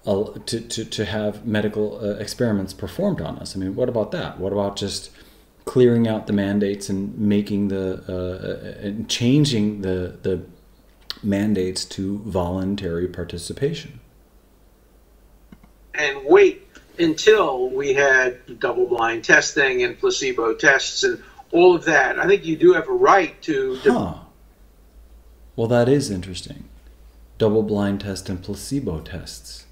have medical experiments performed on us. I mean, what about that? What about just clearing out the mandates and making and changing the mandates to voluntary participation? And wait until we had double-blind testing and placebo tests and all of that. I think you do have a right to... Well, that is interesting. Double-blind test and placebo tests.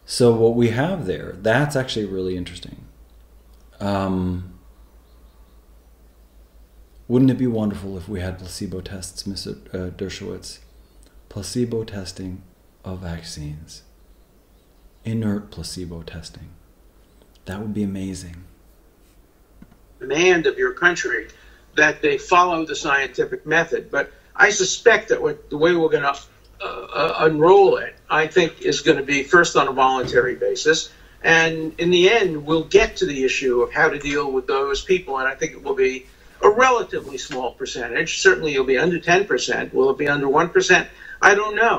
So what we have there, that's actually really interesting. Wouldn't it be wonderful if we had placebo tests, Mr. Dershowitz? Placebo testing of vaccines. inert placebo testing. That would be amazing. Demand of your country that they follow the scientific method. But I suspect that the way we're going to unroll it, I think, is going to be first on a voluntary basis. And in the end, we'll get to the issue of how to deal with those people. And I think it will be a relatively small percentage. Certainly it'll be under 10%. Will it be under 1%? I don't know.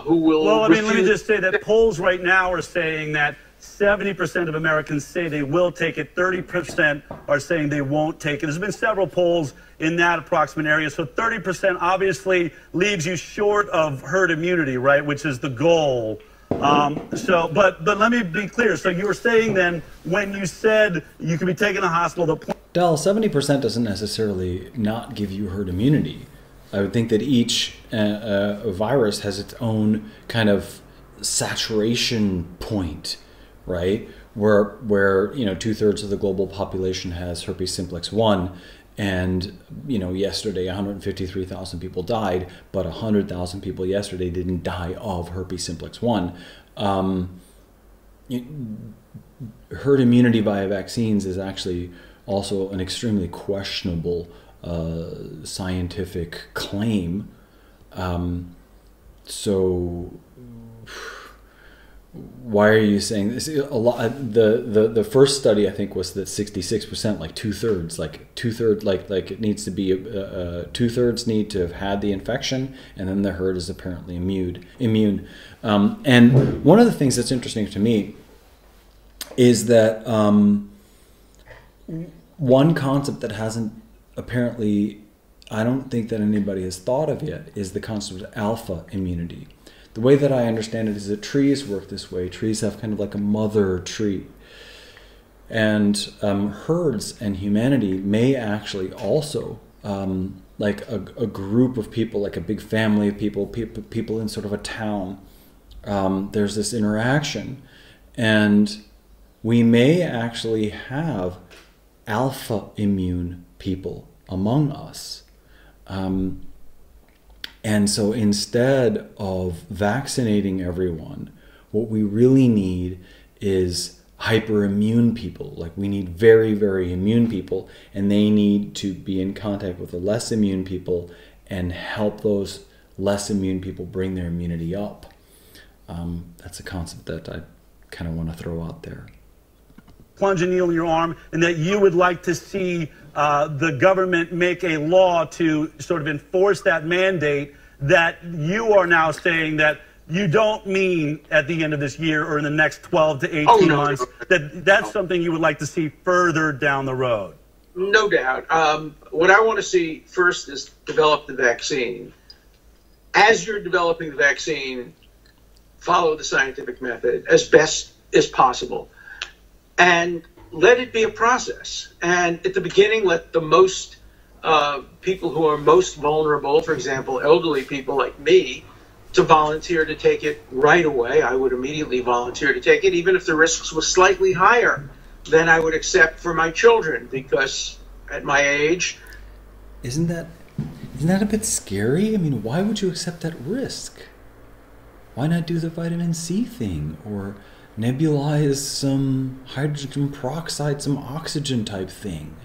Who will Well, I mean, let me refuse- just say that polls right now are saying that 70% of Americans say they will take it. 30% are saying they won't take it. There's been several polls in that approximate area. So 30% obviously leaves you short of herd immunity, right, which is the goal. But let me be clear. So you were saying then when you said you could be taken to the hospital, Del, 70% doesn't necessarily not give you herd immunity. I would think that each virus has its own kind of saturation point, right? Where you know 2/3 of the global population has herpes simplex 1, and you know yesterday 153,000 people died, but 100,000 people yesterday didn't die of herpes simplex 1. Herd immunity via vaccines is actually also an extremely questionable scientific claim. So why are you saying this? A lot. The first study I think was that 66%, like 2/3, like it needs to be 2/3 need to have had the infection, and then the herd is apparently immune. And one of the things that's interesting to me is that one concept that hasn't apparently, I don't think that anybody has thought of yet, is the concept of alpha immunity. The way that I understand it is that trees work this way. Trees have kind of like a mother tree. And herds and humanity may actually also, like a group of people, like a big family of people in sort of a town, there's this interaction. And we may actually have alpha immune people among us. And so instead of vaccinating everyone, what we really need is hyperimmune people. Like we need very, very immune people, and they need to be in contact with the less immune people and help those less immune people bring their immunity up. That's a concept that I kind of want to throw out there. plunge a needle in your arm, and that you would like to see the government make a law to sort of enforce that mandate, that you are now saying that you don't mean at the end of this year or in the next 12 to 18 months, that's something you would like to see further down the road. No doubt. What I want to see first is develop the vaccine. As you're developing the vaccine, follow the scientific method as best as possible. And let it be a process. And at the beginning, let the most people who are most vulnerable, for example, elderly people like me, to volunteer to take it right away. I would immediately volunteer to take it, even if the risks were slightly higher than I would accept for my children, because at my age... Isn't that a bit scary? I mean, why would you accept that risk? Why not do the vitamin C thing, or nebulize some hydrogen peroxide, some oxygen type thing?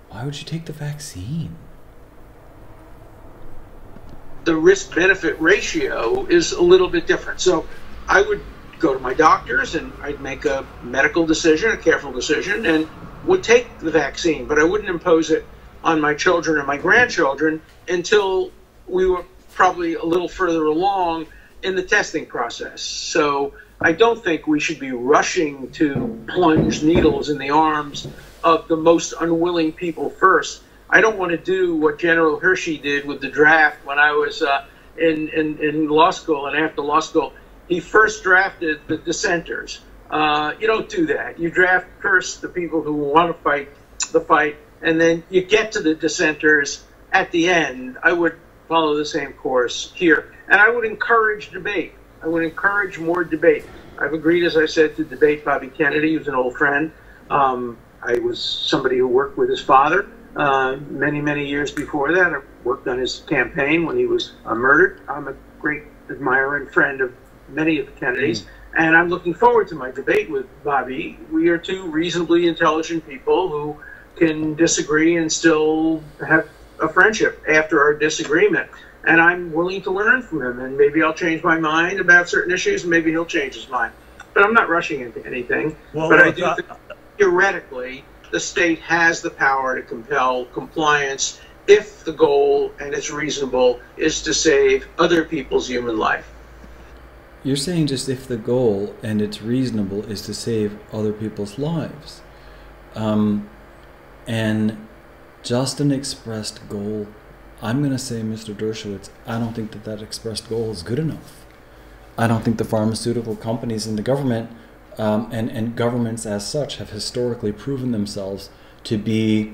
Why would you take the vaccine? The risk-benefit ratio is a little bit different. So I would go to my doctors and I'd make a medical decision, a careful decision, and would take the vaccine, but I wouldn't impose it on my children and my grandchildren until we were probably a little further along in the testing process. So I don't think we should be rushing to plunge needles in the arms of the most unwilling people first. I don't want to do what General Hershey did with the draft when I was in law school and after law school. He first drafted the dissenters. You don't do that. You draft first the people who want to fight the fight, and then you get to the dissenters at the end. I would follow the same course here. And I would encourage debate. I would encourage more debate. I've agreed, as I said, to debate Bobby Kennedy, who's an old friend. I was somebody who worked with his father many, many years before that. I worked on his campaign when he was murdered. I'm a great admirer and friend of many of the Kennedys. And I'm looking forward to my debate with Bobby. We are two reasonably intelligent people who can disagree and still have a friendship after our disagreement. And I'm willing to learn from him, and maybe I'll change my mind about certain issues, and maybe he'll change his mind. But I'm not rushing into anything. But I do think theoretically the state has the power to compel compliance if the goal, and it's reasonable, is to save other people's human life. You're saying just if the goal, and it's reasonable, is to save other people's lives. And just an expressed goal, I'm going to say, Mr. Dershowitz, I don't think that that expressed goal is good enough. I don't think the pharmaceutical companies and the government, and governments as such, have historically proven themselves to be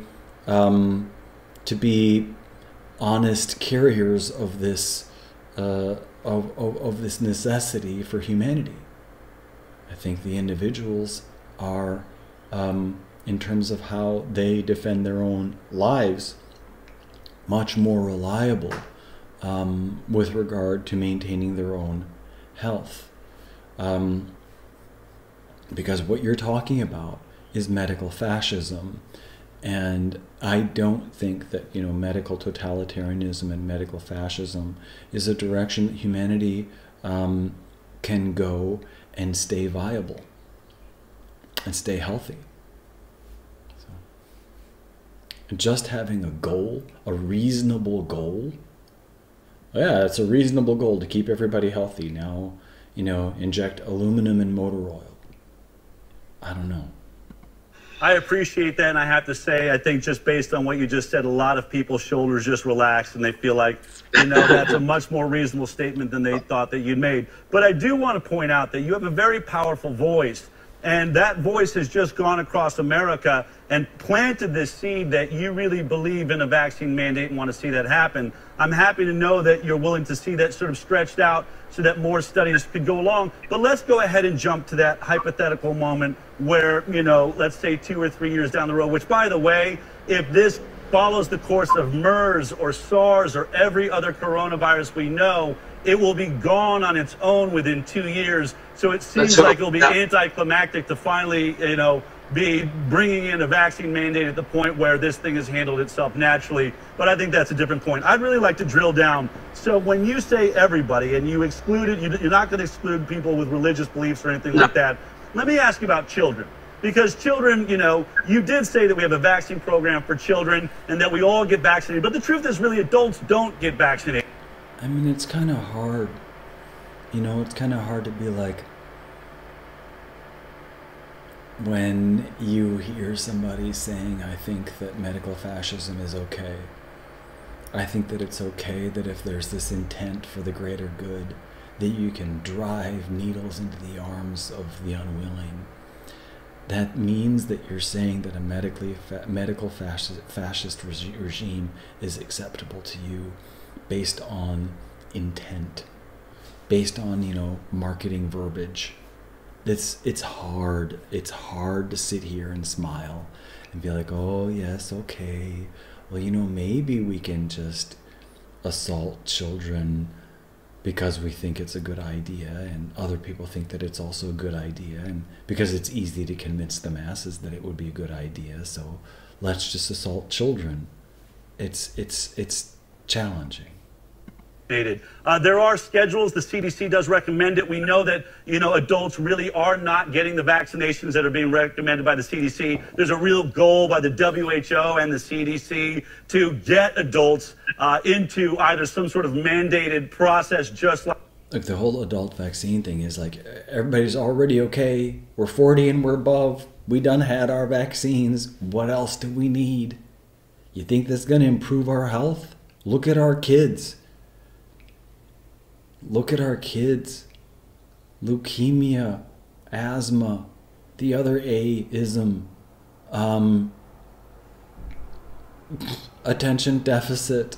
honest carriers of this of this necessity for humanity. I think the individuals are, in terms of how they defend their own lives, much more reliable with regard to maintaining their own health. Because what you're talking about is medical fascism. And I don't think that, medical totalitarianism and medical fascism is a direction that humanity can go and stay viable and stay healthy. So, just having a goal, a reasonable goal, yeah, it's a reasonable goal to keep everybody healthy. Now, inject aluminum in motor oil. I don't know. I appreciate that, and I have to say, I think just based on what you just said, a lot of people's shoulders just relaxed, and they feel like, that's a much more reasonable statement than they thought that you'd made. But I do want to point out that you have a very powerful voice, and that voice has just gone across America and planted this seed that you really believe in a vaccine mandate and want to see that happen. I'm happy to know that you're willing to see that sort of stretched out so that more studies could go along. But let's go ahead and jump to that hypothetical moment where, let's say 2 or 3 years down the road, which, by the way, if this follows the course of MERS or SARS or every other coronavirus we know, it will be gone on its own within 2 years. So it seems like it'll be anticlimactic to finally, be bringing in a vaccine mandate at the point where this thing has handled itself naturally. But I think that's a different point. I'd really like to drill down. So when you say everybody and you excluded, you're not going to exclude people with religious beliefs or anything like that. Let me ask you about children. Because children, you did say that we have a vaccine program for children and that we all get vaccinated. But the truth is really adults don't get vaccinated. I mean, it's kind of hard. It's kind of hard to be like, when you hear somebody saying, I think that medical fascism is okay. I think that it's okay that if there's this intent for the greater good, that you can drive needles into the arms of the unwilling. That means that you're saying that a medical fascist regime is acceptable to you based on intent, based on, marketing verbiage. It's hard. It's hard to sit here and smile and be like, oh, yes, okay. Well, maybe we can just assault children because we think it's a good idea, and other people think that it's also a good idea, and because it's easy to convince the masses that it would be a good idea, so let's just assault children. It's challenging. There are schedules. The CDC does recommend it. We know that, adults really are not getting the vaccinations that are being recommended by the CDC. There's a real goal by the WHO and the CDC to get adults into either some sort of mandated process, just like... Look, the whole adult vaccine thing is like, everybody's already okay. We're 40 and we're above. We done had our vaccines. What else do we need? You think that's going to improve our health? Look at our kids. Look at our kids. Leukemia, asthma, the other A-ism, attention deficit,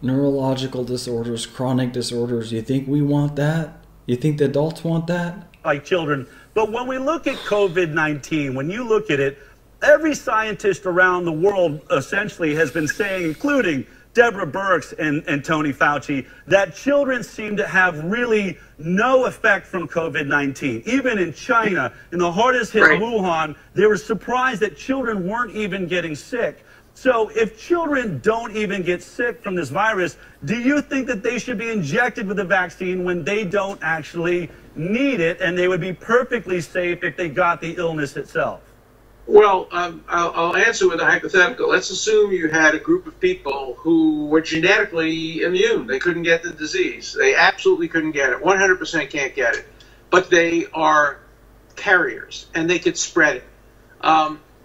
neurological disorders, chronic disorders. You think we want that? You think the adults want that? Like children. But when we look at COVID-19, when you look at it, every scientist around the world essentially has been saying, including Deborah Birx and Tony Fauci, that children seem to have really no effect from COVID-19. Even in China, in the hardest hit Wuhan, they were surprised that children weren't even getting sick. So if children don't even get sick from this virus, do you think that they should be injected with the vaccine when they don't actually need it, and they would be perfectly safe if they got the illness itself? Well, I'll answer with a hypothetical. Let's assume you had a group of people who were genetically immune. They couldn't get the disease. They absolutely couldn't get it. 100% can't get it. But they are carriers, and they could spread it.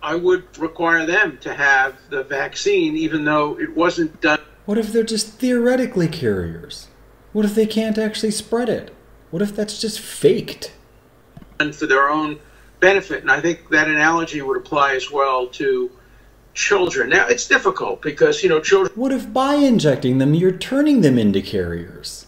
I would require them to have the vaccine, even though it wasn't done. What if they're just theoretically carriers? What if they can't actually spread it? What if that's just faked? And for their own benefit. And I think that analogy would apply as well to children. Now, it's difficult because, you know, children... What if by injecting them, you're turning them into carriers?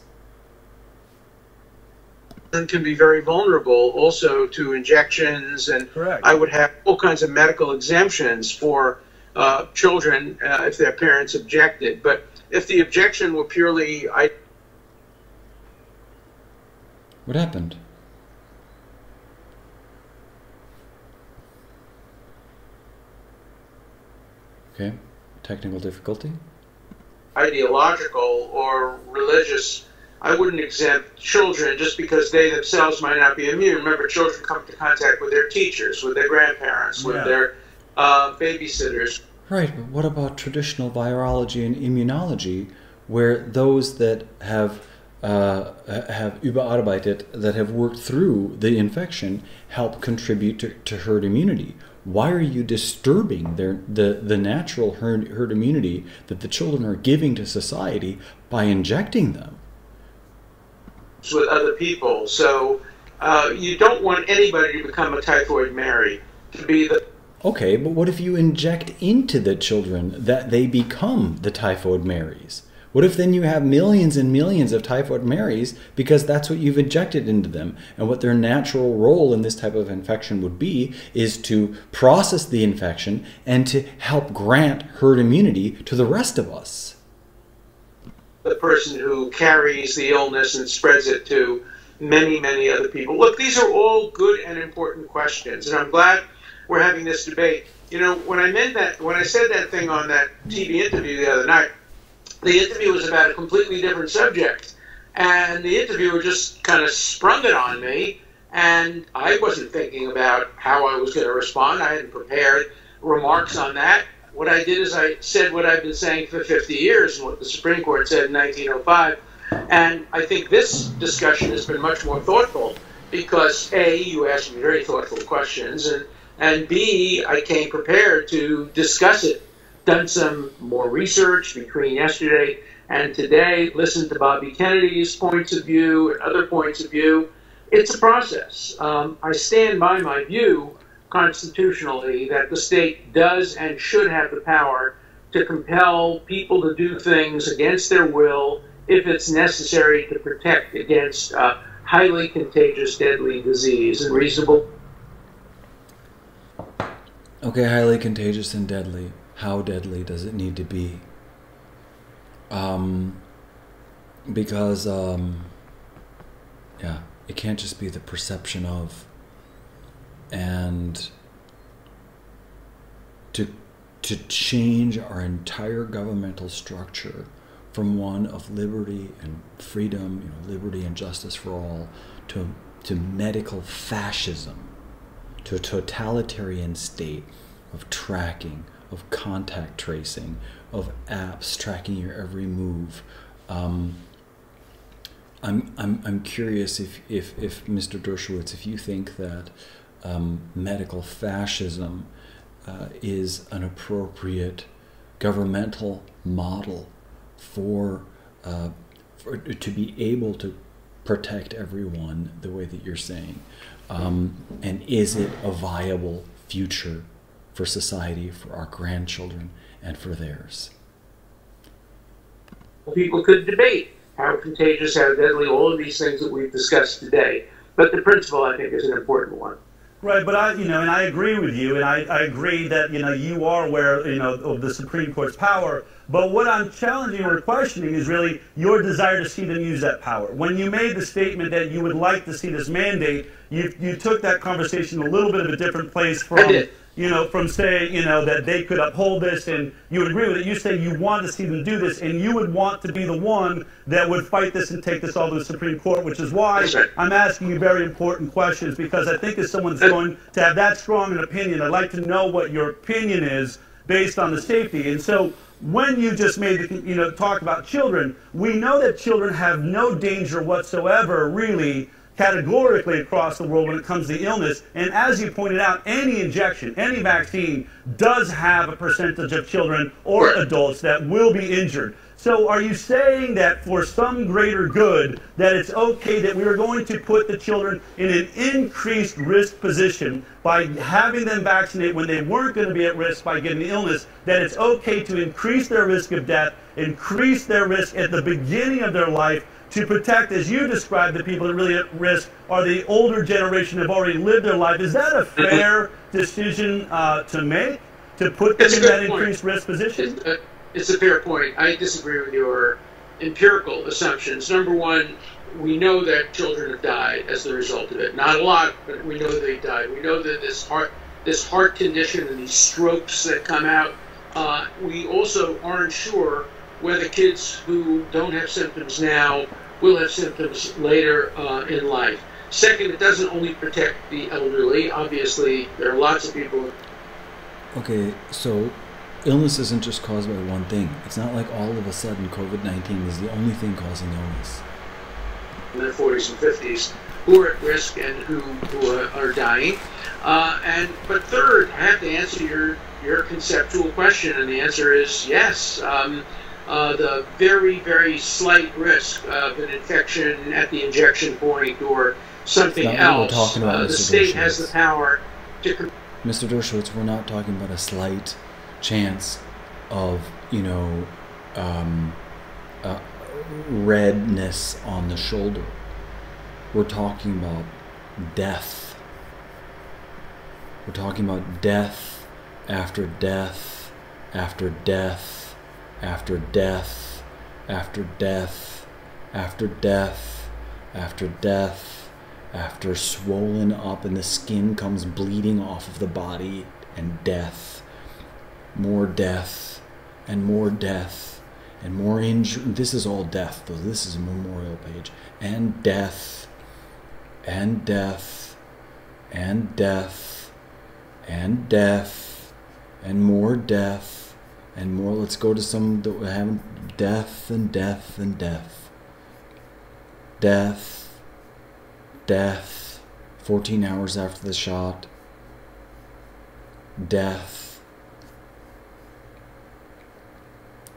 Can be very vulnerable also to injections, and I would have all kinds of medical exemptions for children if their parents objected. But if the objection were purely... What happened? Okay, technical difficulty? Ideological or religious, I wouldn't exempt children just because they themselves might not be immune. Remember, children come into contact with their teachers, with their grandparents, with their babysitters. Right, but what about traditional virology and immunology, where those that have überarbeitet, that have worked through the infection, help contribute to herd immunity? Why are you disturbing the natural herd immunity that the children are giving to society by injecting them? With other people, so you don't want anybody to become a typhoid Mary, to be the... Okay, but what if you inject into the children that they become the typhoid Marys? What if then you have millions and millions of typhoid Marys because that's what you've injected into them, and what their natural role in this type of infection would be is to process the infection and to help grant herd immunity to the rest of us? The person who carries the illness and spreads it to many, many other people. Look, these are all good and important questions, and I'm glad we're having this debate. You know, when I said that thing on that TV interview the other night, the interview was about a completely different subject, and the interviewer just kind of sprung it on me, and I wasn't thinking about how I was going to respond. I hadn't prepared remarks on that. What I did is I said what I've been saying for 50 years and what the Supreme Court said in 1905, and I think this discussion has been much more thoughtful because, A, you asked me very thoughtful questions, and B, I came prepared to discuss it. Done some more research between yesterday and today, listened to Bobby Kennedy's points of view and other points of view. It's a process. I stand by my view constitutionally that the state does and should have the power to compel people to do things against their will if it's necessary to protect against highly contagious, deadly disease and reasonable. Okay, highly contagious and deadly. How deadly does it need to be? Because yeah, it can't just be the perception of, and to change our entire governmental structure from one of liberty and freedom, you know, liberty and justice for all, to medical fascism, to a totalitarian state of tracking, of contact tracing, of apps tracking your every move. I'm curious if Mr. Dershowitz, if you think that medical fascism is an appropriate governmental model for to be able to protect everyone the way that you're saying, and is it a viable future for society, for our grandchildren, and for theirs? People could debate how contagious, how deadly, all of these things that we've discussed today. But the principle, I think, is an important one. Right, but and I agree with you, and I agree that, you are aware, of the Supreme Court's power. But what I'm challenging or questioning is really your desire to see them use that power. When you made the statement that you would like to see this mandate, you took that conversation a little bit of a different place from, from saying, that they could uphold this, and you would agree with it. You say you want to see them do this, and you would want to be the one that would fight this and take this all to the Supreme Court, which is why I'm asking you very important questions, because I think as someone that's going to have that strong an opinion, I'd like to know what your opinion is based on the safety. And so when you just made the, talk about children, we know that children have no danger whatsoever, really, categorically across the world when it comes to illness. And as you pointed out, any injection, any vaccine does have a percentage of children or adults that will be injured. So are you saying that for some greater good, that it's okay that we are going to put the children in an increased risk position by having them vaccinate when they weren't going to be at risk by getting the illness, that it's okay to increase their risk of death, increase their risk at the beginning of their life, to protect, as you described, the people that are really at risk are the older generation that have already lived their life? Is that a fair decision to make, to put them in that increased risk position? It's a fair point. I disagree with your empirical assumptions. Number one, we know that children have died as the result of it. Not a lot, but we know they died. We know that this heart condition and these strokes that come out, we also aren't sure whether kids who don't have symptoms now will have symptoms later in life. Second, it doesn't only protect the elderly. Obviously, there are lots of people. Okay, so illness isn't just caused by one thing. It's not like all of a sudden COVID-19 is the only thing causing illness. In their 40s and 50s who are at risk and who are dying. But third, I have to answer your conceptual question, and the answer is yes. The very, very slight risk of an infection at the injection point or something else, the state has the power to... Mr. Dershowitz, we're not talking about a slight chance of, redness on the shoulder. We're talking about death. We're talking about death after death after death after death after death after death after death after swollen up and the skin comes bleeding off of the body, and death, more death and more death and more injury. This is all death, though. This is a memorial page. And death and death and death and death and more death and more. Let's go to some that haven't. Death and death and death. Death. Death. 14 hours after the shot. Death.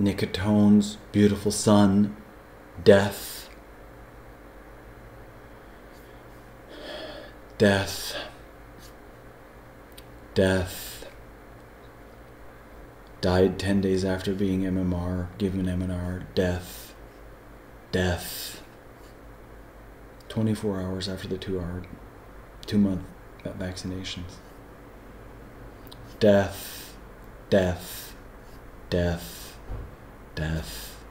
Nicotones. Beautiful sun. Death. Death. Death. Died 10 days after being MMR, given MMR. Death. Death. 24 hours after the 2-month vaccinations. Death. Death. Death. Death.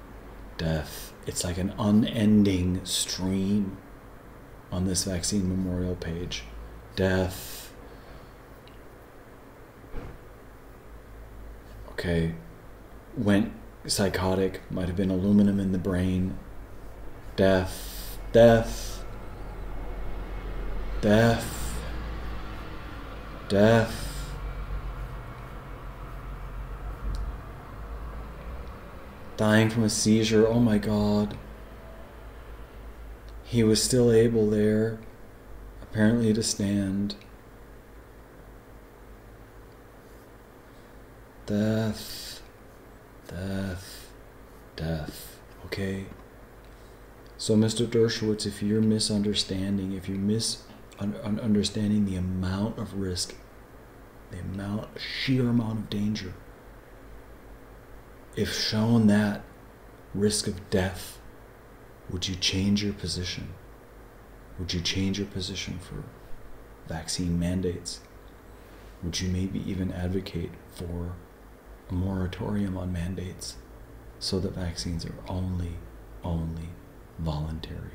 Death. It's like an unending stream on this vaccine memorial page. Death. Okay. Went psychotic. Might have been aluminum in the brain. Death. Death. Death. Death. Dying from a seizure. Oh my God. He was still able there, apparently, to stand. Death. Death. Death. Okay? So, Mr. Dershowitz, if you're misunderstanding, if you're understanding the amount of risk, the sheer amount of danger, if shown that risk of death, would you change your position? Would you change your position vaccine mandates? Would you maybe even advocate for a moratorium on mandates so that vaccines are only voluntary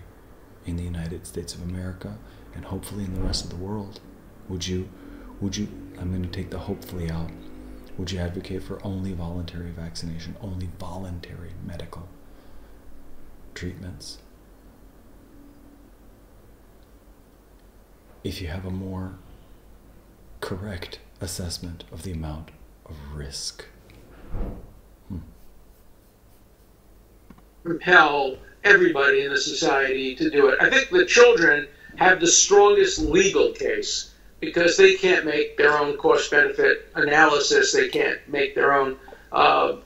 in the United States of America and hopefully in the rest of the world? Would you, I'm going to take the hopefully out. Would you advocate for only voluntary vaccination, only voluntary medical treatments? If you have a more correct assessment of the amount of risk. Compel everybody in the society to do it. I think the children have the strongest legal case because they can't make their own cost-benefit analysis. They can't make their own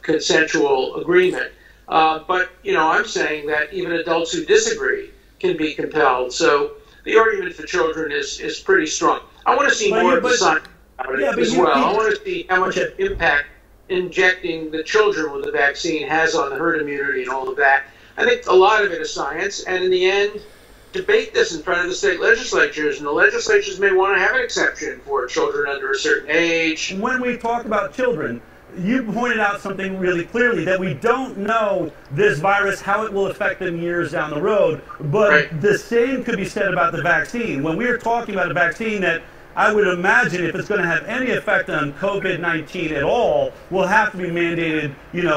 consensual agreement. But, I'm saying that even adults who disagree can be compelled. So the argument for children is pretty strong. I want to see more of the science about it as well. I want to see how much impact injecting the children with the vaccine has on the herd immunity and all of that. I think a lot of it is science, and in the end, debate this in front of the state legislatures, and the legislatures may want to have an exception for children under a certain age. When we talk about children, you pointed out something really clearly, that we don't know this virus, how it will affect them years down the road, but the same could be said about the vaccine. When we are talking about a vaccine that I would imagine, if it's going to have any effect on COVID-19 at all, will have to be mandated,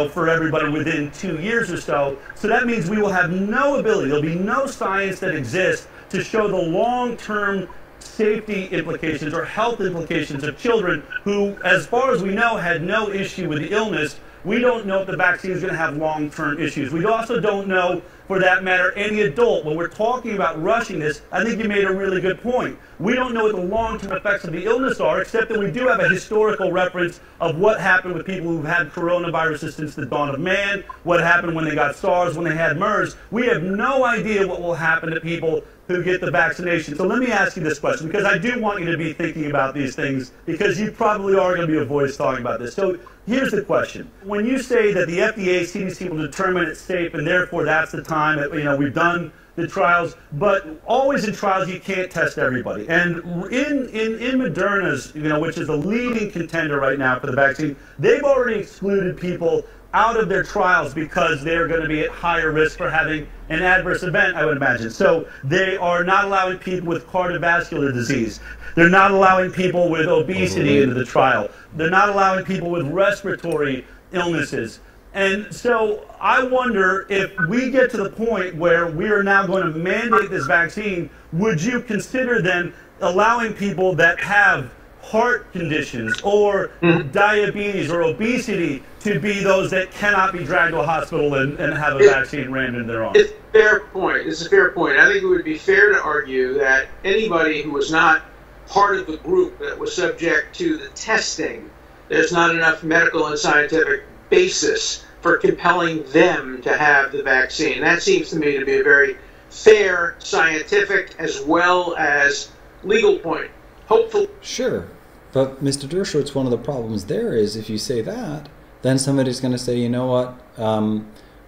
for everybody within 2 years or so. So that means we will have no ability, there'll be no science that exists to show the long-term safety implications or health implications of children who, as far as we know, had no issue with the illness. We don't know if the vaccine is going to have long-term issues. We also don't know, for that matter, any adult. When we're talking about rushing this, I think you made a really good point. We don't know what the long-term effects of the illness are, except that we do have a historical reference of what happened with people who've had coronaviruses since the dawn of man, what happened when they got SARS, when they had MERS. We have no idea what will happen to people who get the vaccination. So let me ask you this question, because I do want you to be thinking about these things, because you probably are going to be a voice talking about this. So here's the question. When you say that the FDA, CDC will determine it's safe, and therefore that's the time that, we've done the trials, but always in trials you can't test everybody. And in Moderna's, which is the leading contender right now for the vaccine, they've already excluded people out of their trials because they're going to be at higher risk for having an adverse event, I would imagine. So they are not allowing people with cardiovascular disease. They're not allowing people with obesity into the trial. They're not allowing people with respiratory illnesses. And so I wonder, if we get to the point where we are now going to mandate this vaccine, would you consider then allowing people that have heart conditions or diabetes or obesity to be those that cannot be dragged to a hospital and have a vaccine rammed in their arm? It's a fair point. It's a fair point. I think it would be fair to argue that anybody who was not part of the group that was subject to the testing, there's not enough medical and scientific basis for compelling them to have the vaccine. That seems to me to be a very fair, scientific, as well as legal point. Hopefully. Sure. But Mr. Dershowitz, one of the problems there is if you say that, then somebody's going to say, you know what,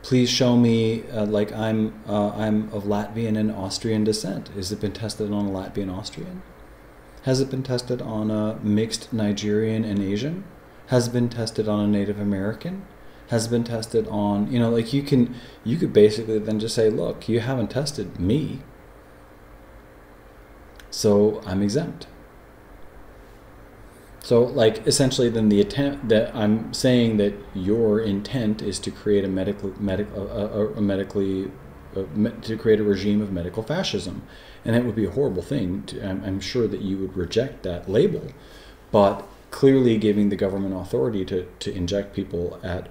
please show me like I'm of Latvian and Austrian descent. Has it been tested on a Latvian Austrian? Has it been tested on a mixed Nigerian and Asian? Has it been tested on a Native American? Has it been tested on, like you could basically then just say, look, you haven't tested me, so I'm exempt. So, like, essentially, then the attempt that I'm saying that your intent is to create to create a regime of medical fascism, and it would be a horrible thing. I'm sure that you would reject that label, but clearly giving the government authority to inject people at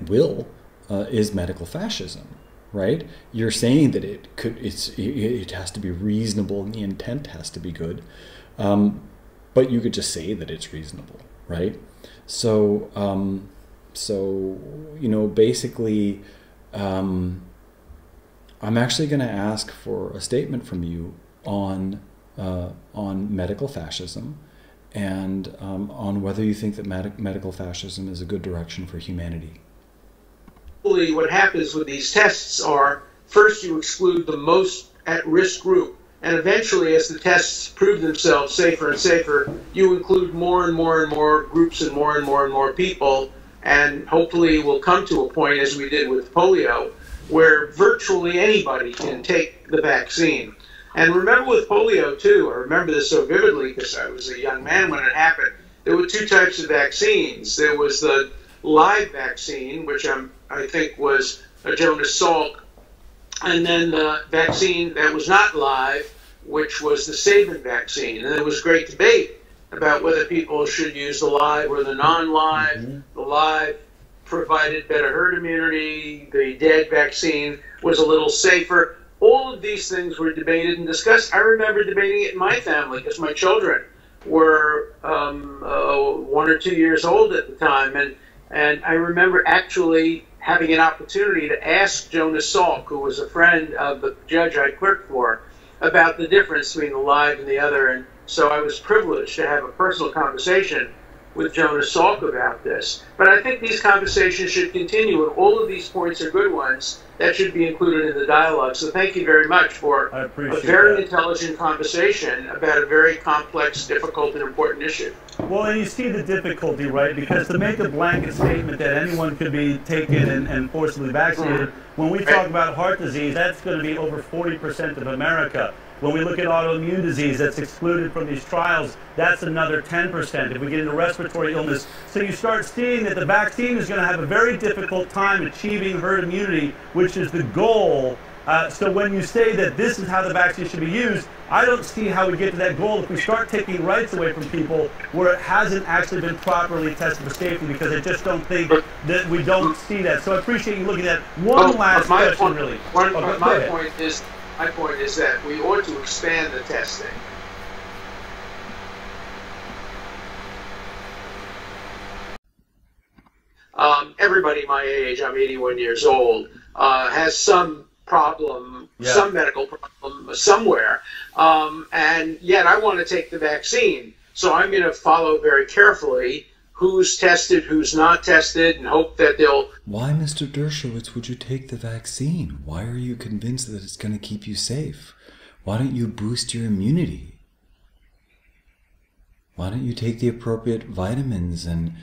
will is medical fascism, right? You're saying that it has to be reasonable and the intent has to be good. But you could just say that it's reasonable, right? So, basically, I'm actually going to ask for a statement from you on medical fascism and on whether you think that medical fascism is a good direction for humanity. What happens with these tests are, first you exclude the most at-risk group, And eventually, as the tests prove themselves safer and safer, you include more and more and more groups and more people, and hopefully we'll come to a point, as we did with polio, where virtually anybody can take the vaccine. And remember with polio, too, I remember this so vividly because I was a young man when it happened, there were two types of vaccines. There was the live vaccine, which I think was a Jonas Salk, and then the vaccine that was not live, which was the Sabin vaccine. And there was great debate about whether people should use the live or the non-live. Mm-hmm. The live provided better herd immunity. The dead vaccine was a little safer. All of these things were debated and discussed. I remember debating it in my family because my children were 1 or 2 years old at the time. And I remember actually having an opportunity to ask Jonas Salk, who was a friend of the judge I clerked for, about the difference between the live and the other. And so I was privileged to have a personal conversation with Jonas Salk about this. But I think these conversations should continue, and all of these points are good ones that should be included in the dialogue. So thank you very much for a very intelligent conversation about a very complex, difficult, and important issue. Well, and you see the difficulty, right? Because to make a blanket statement that anyone could be taken and forcibly vaccinated, when we talk about heart disease, that's going to be over 40% of America. When we look at autoimmune disease that's excluded from these trials, that's another 10%. If we get into respiratory illness, so you start seeing that the vaccine is going to have a very difficult time achieving herd immunity, which is the goal. So when you say that this is how the vaccine should be used, I don't see how we get to that goal if we start taking rights away from people where it hasn't actually been properly tested for safety, because I just don't think that we don't see that. So I appreciate you looking at that. One last question, really. My point is that we ought to expand the testing. Everybody my age, I'm 81 years old, has some problem, some medical problem somewhere, and yet I want to take the vaccine. So I'm going to follow very carefully who's tested, who's not tested, and hope that they'll... Why, Mr. Dershowitz, would you take the vaccine? Why are you convinced that it's going to keep you safe? Why don't you boost your immunity? Why don't you take the appropriate vitamins and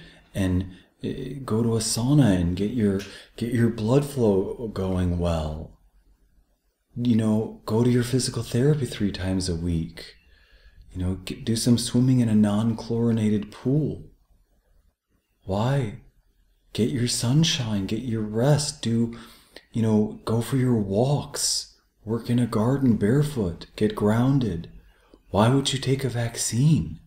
go to a sauna and get your blood flow going well? You know, go to your physical therapy 3 times a week. You know, do some swimming in a non-chlorinated pool. Why? Get your sunshine, get your rest, go for your walks, work in a garden barefoot, get grounded. Why would you take a vaccine?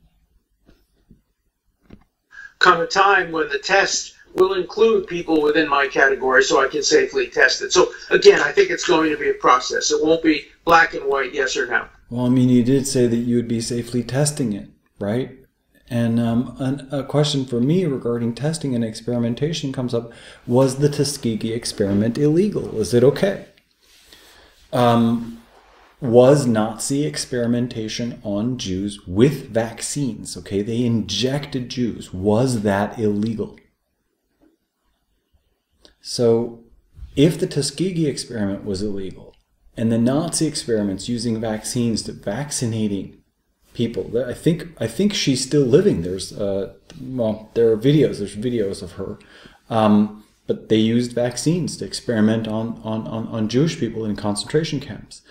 Come a time when the test will include people within my category so I can safely test it. So again, I think it's going to be a process. It won't be black and white, yes or no. Well, I mean, you did say that you would be safely testing it, right? And a question for me regarding testing and experimentation comes up. Was the Tuskegee experiment illegal? Is it okay? Was Nazi experimentation on Jews with vaccines, okay? They injected Jews. Was that illegal? So if the Tuskegee experiment was illegal and the Nazi experiments using vaccines to vaccinating people, I think she's still living. There's there are videos. There's videos of her, but they used vaccines to experiment on Jewish people in concentration camps.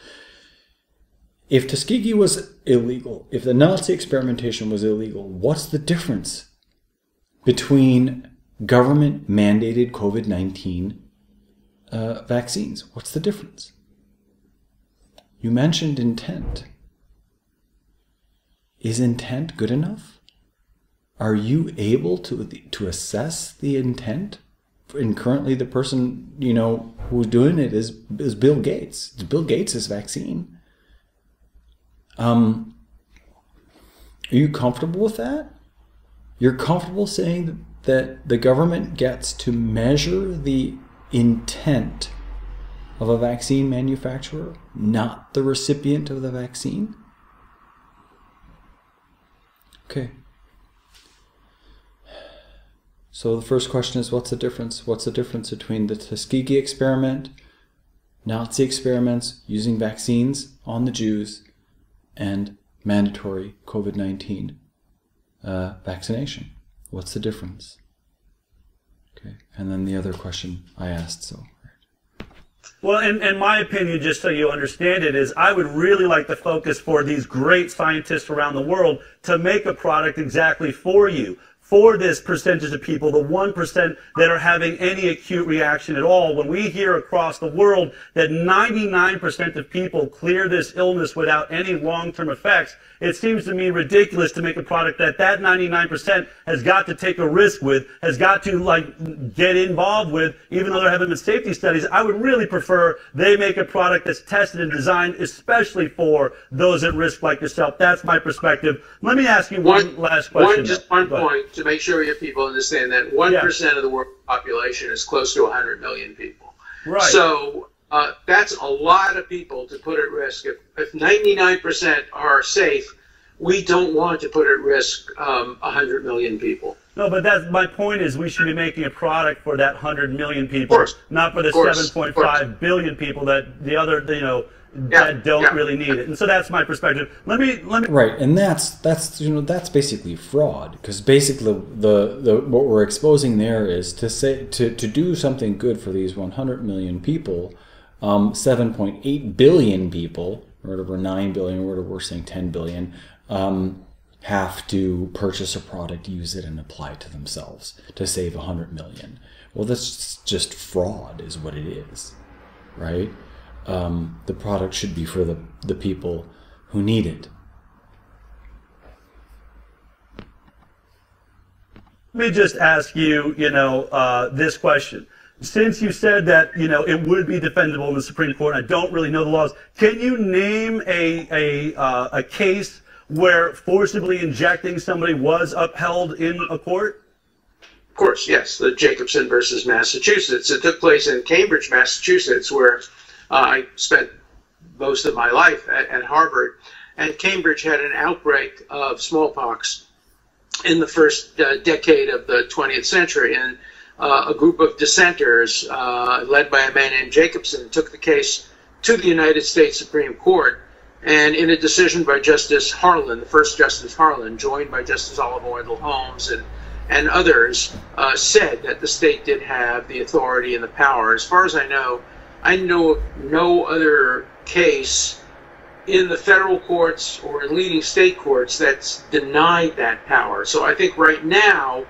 If Tuskegee was illegal, if the Nazi experimentation was illegal, what's the difference between government mandated COVID-19 vaccines? What's the difference? You mentioned intent. Is intent good enough? Are you able to assess the intent? And currently the person, who's doing it is Bill Gates. It's Bill Gates' vaccine. Are you comfortable with that? You're comfortable saying that the government gets to measure the intent of a vaccine manufacturer, not the recipient of the vaccine? Okay. So the first question is, what's the difference? What's the difference between the Tuskegee experiment, Nazi experiments using vaccines on the Jews, and mandatory COVID-19 vaccination? What's the difference? Okay, and then the other question I asked, so. Well, in my opinion, just so you understand it, is I would really like to focus for these great scientists around the world to make a product exactly for you, for this percentage of people, the 1% that are having any acute reaction at all. When we hear across the world that 99% of people clear this illness without any long-term effects, it seems to me ridiculous to make a product that 99% has got to take a risk with, has got to like get involved with, even though there haven't been safety studies. I would really prefer they make a product that's tested and designed especially for those at risk like yourself. That's my perspective. Let me ask you one last question. Just one point to make sure you people understand that 1% of the world population is close to 100 million people. Right. So that's a lot of people to put at risk. If 99% are safe, we don't want to put at risk 100 million people. No, but that's my point is we should be making a product for that 100 million people, not for the 7.5 billion people that the other, that don't really need it. And so that's my perspective. Let me Right, and that's basically fraud, because basically what we're exposing there is to do something good for these 100 million people, 7.8 billion people, or whatever, 9 billion, or whatever we're saying, 10 billion, have to purchase a product, use it, and apply it to themselves to save 100 million. Well, that's just fraud is what it is, right? The product should be for the people who need it. Let me just ask you, this question. Since you said that, it would be defendable in the Supreme Court, I don't really know the laws. Can you name a case where forcibly injecting somebody was upheld in a court? Of course, yes. The Jacobson versus Massachusetts. It took place in Cambridge, Massachusetts, where I spent most of my life at Harvard. And Cambridge had an outbreak of smallpox in the first decade of the 20th century. And a group of dissenters, led by a man named Jacobson, took the case to the United States Supreme Court. And in a decision by Justice Harlan, the first Justice Harlan, joined by Justice Oliver Wendell Holmes and others, said that the state did have the authority and the power. As far as I know of no other case in the federal courts or in leading state courts that's denied that power. So I think right now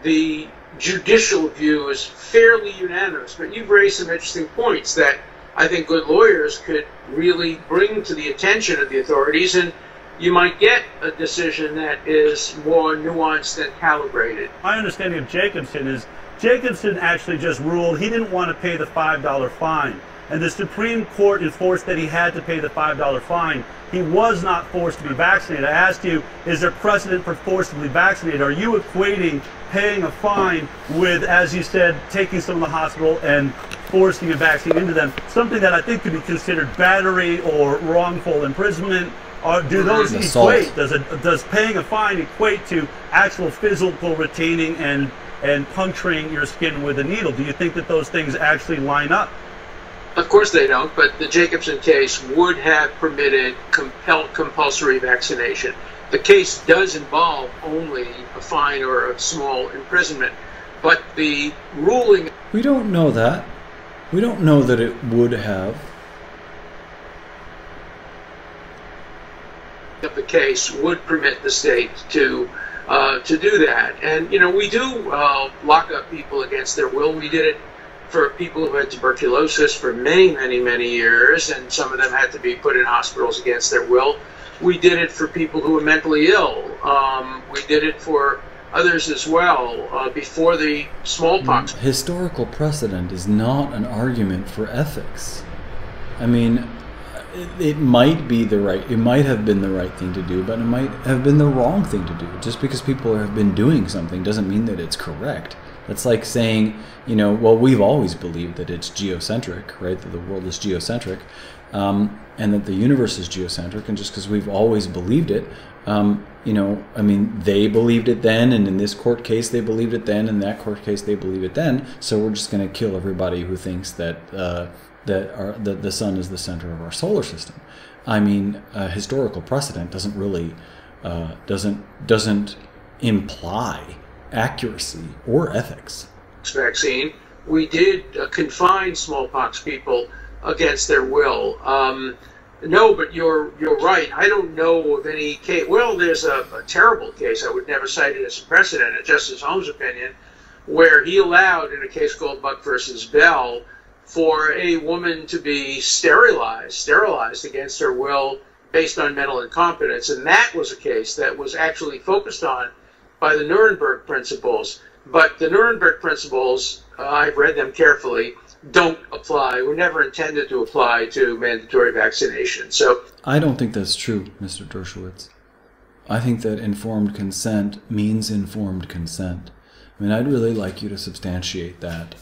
the judicial view is fairly unanimous. But you've raised some interesting points that I think good lawyers could really bring to the attention of the authorities, and you might get a decision that is more nuanced and calibrated. My understanding of Jacobson is Jacobson actually just ruled he didn't want to pay the $5 fine, and the Supreme Court enforced that he had to pay the $5 fine. He was not forced to be vaccinated. I asked you, is there precedent for forcibly vaccinated? Are you equating paying a fine with, as you said, taking someone to the hospital and forcing a vaccine into them, something that I think could be considered battery or wrongful imprisonment? Or do those equate? Does paying a fine equate to actual physical retaining and puncturing your skin with a needle? Do you think that those things actually line up? Of course they don't, but the Jacobson case would have permitted compulsory vaccination. The case does involve only a fine or a small imprisonment, but the ruling... We don't know that. We don't know that it would have. ...of the case would permit the state to do that. And, we do lock up people against their will. We did it for people who had tuberculosis for many, many, many years, and some of them had to be put in hospitals against their will. We did it for people who were mentally ill. We did it for others as well before the smallpox. Historical precedent is not an argument for ethics. I mean, it might be it might have been the right thing to do, but it might have been the wrong thing to do. Just because people have been doing something doesn't mean that it's correct. It's like saying, well, we've always believed that it's geocentric, right? That the world is geocentric, and that the universe is geocentric. And just because we've always believed it, I mean, they believed it then, and in this court case they believed it then, in that court case they believe it then. So we're just going to kill everybody who thinks that the sun is the center of our solar system. I mean, historical precedent doesn't really doesn't imply accuracy or ethics. Vaccine, we did confine smallpox people against their will. No, but you're right. I don't know of any case. Well, there's a terrible case. I would never cite it as a precedent, in Justice Holmes' opinion, where he allowed, in a case called Buck versus Bell, for a woman to be sterilized against her will based on mental incompetence. And that was a case that was actually focused on by the Nuremberg principles. But the Nuremberg principles, I've read them carefully, don't apply, were never intended to apply to mandatory vaccination. So I don't think that's true, Mr. Dershowitz. I think that informed consent means informed consent. I mean, I'd really like you to substantiate that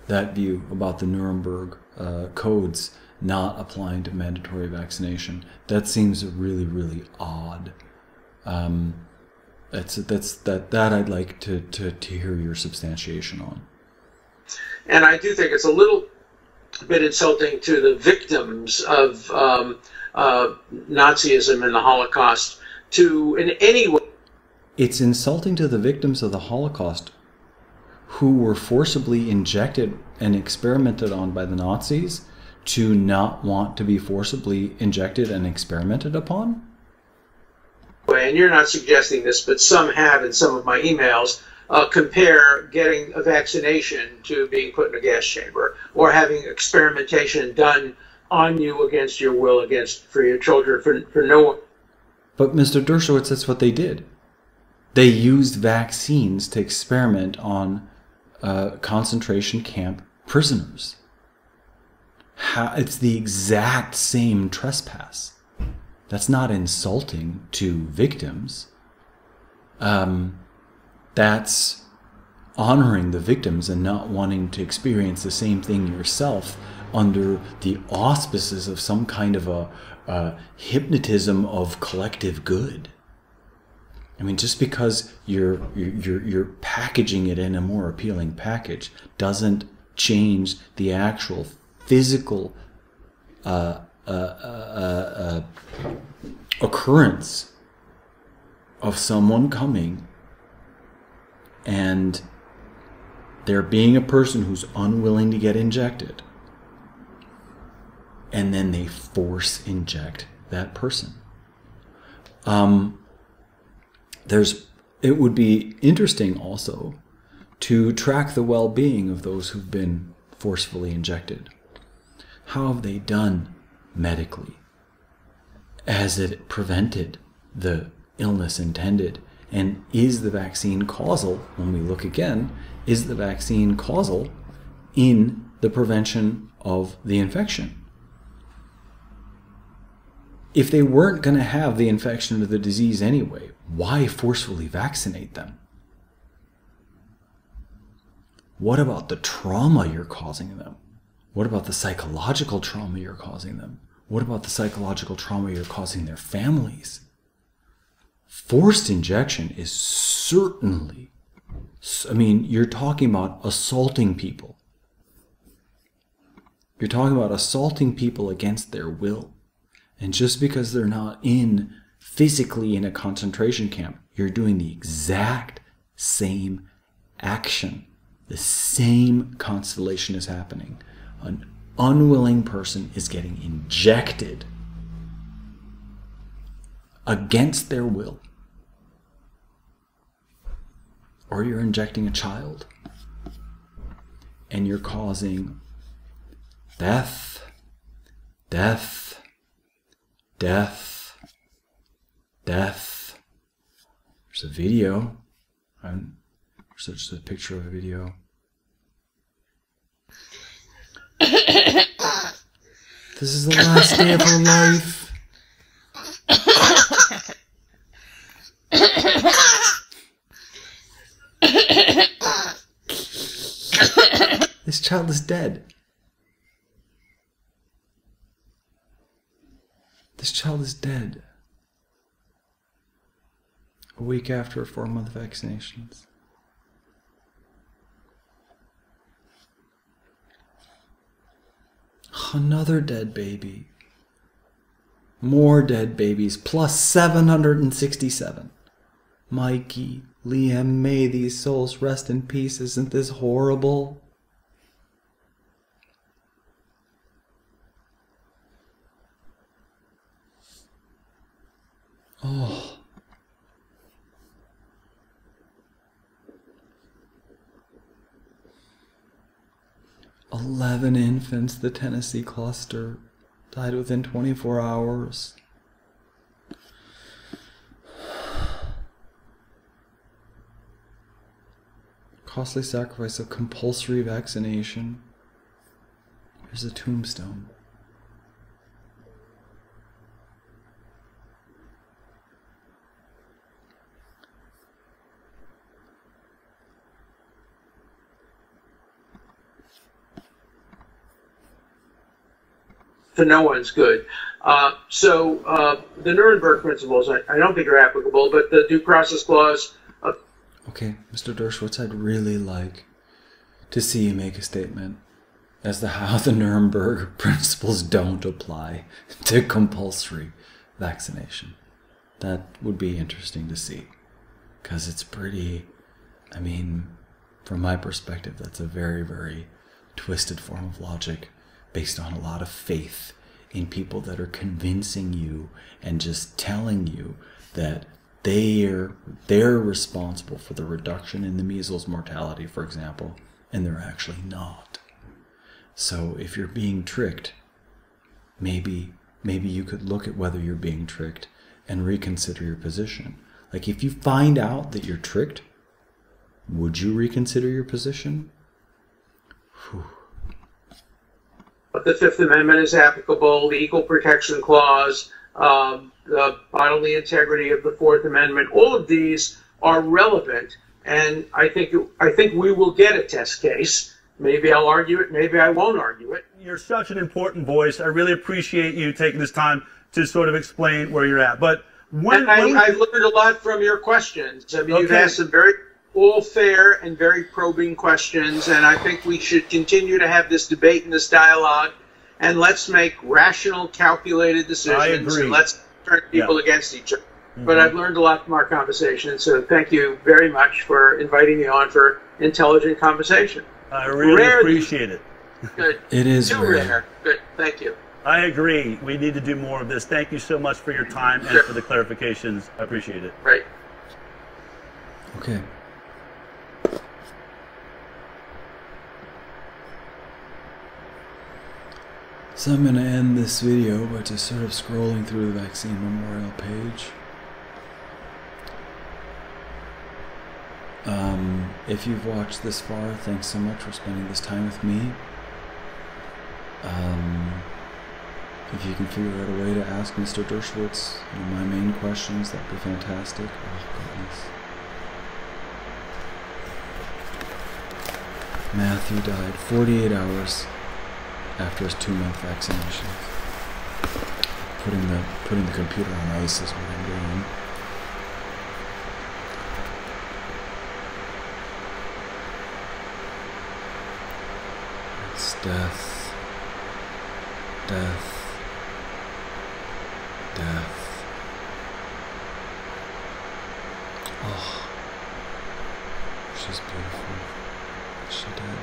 that view about the Nuremberg codes not applying to mandatory vaccination. That seems really, really odd. That I'd like to hear your substantiation on. And I do think it's a little bit insulting to the victims of Nazism and the Holocaust to, in any way... It's insulting to the victims of the Holocaust who were forcibly injected and experimented on by the Nazis to not want to be forcibly injected and experimented upon? And you're not suggesting this, but some have in some of my emails, compare getting a vaccination to being put in a gas chamber or having experimentation done on you against your will, for your children, for no one. But Mr. Dershowitz, that's what they did. They used vaccines to experiment on concentration camp prisoners. It's the exact same trespass. That's not insulting to victims. That's honoring the victims and not wanting to experience the same thing yourself under the auspices of some kind of a hypnotism of collective good. I mean, just because you're packaging it in a more appealing package doesn't change the actual physical occurrence of someone coming and there being a person who's unwilling to get injected, and then they force inject that person. It would be interesting also to track the well-being of those who've been forcefully injected. How have they done medically? Has it prevented the illness intended? And is the vaccine causal, when we look again, is the vaccine causal in the prevention of the infection? If they weren't going to have the infection of the disease anyway, why forcefully vaccinate them? What about the trauma you're causing them? What about the psychological trauma you're causing them? What about the psychological trauma you're causing their families? Forced injection is certainly, I mean, you're talking about assaulting people. You're talking about assaulting people against their will. And just because they're not physically in a concentration camp, you're doing the exact same action. The same constellation is happening. An unwilling person is getting injected against their will. Or you're injecting a child and you're causing death. There's a video. There's a picture of a video. This is the last day of her life. This child is dead. This child is dead. A week after 4-month vaccinations. Another dead baby. More dead babies, plus 767. Mikey, Liam, may these souls rest in peace. Isn't this horrible? Oh. "11 infants, the Tennessee cluster, died within 24 hours. Costly sacrifice of compulsory vaccination." Here's a tombstone. To no one's good. So the Nuremberg principles, I don't think are applicable, but the due process clause. Okay, Mr. Dershowitz, I'd really like to see you make a statement as to how the Nuremberg principles don't apply to compulsory vaccination. That would be interesting to see, because it's pretty, I mean, from my perspective, that's a very, very twisted form of logic based on a lot of faith in people that are convincing you and just telling you that they're responsible for the reduction in the measles mortality, for example, and they're actually not. So if you're being tricked, maybe you could look at whether you're being tricked and reconsider your position. Like, if you find out that you're tricked, would you reconsider your position? Whew. The Fifth Amendment is applicable, the Equal Protection Clause, the bodily integrity of the Fourth Amendment. All of these are relevant, and I think we will get a test case. Maybe I'll argue it, maybe I won't argue it. You're such an important voice. I really appreciate you taking this time to sort of explain where you're at. But I've learned a lot from your questions. I mean, You've asked some very all fair and very probing questions, and I think we should continue to have this debate and this dialogue, and let's make rational, calculated decisions. I agree. And let's turn people against each other. But I've learned a lot from our conversation, so thank you very much for inviting me on for intelligent conversation. I really appreciate it. Good. It is Too rare. Good. Thank you. I agree. We need to do more of this. Thank you so much for your time and for the clarifications. I appreciate it. Right. Okay. So I'm going to end this video by just sort of scrolling through the vaccine memorial page. If you've watched this far, thanks so much for spending this time with me. If you can figure out a way to ask Mr. Dershowitz my main questions, that'd be fantastic. Oh, goodness. Matthew died 48 hours after his 2-month vaccination. Putting the computer on ice is what I'm doing. It's death. Death. Death. Oh. She's beautiful. She did.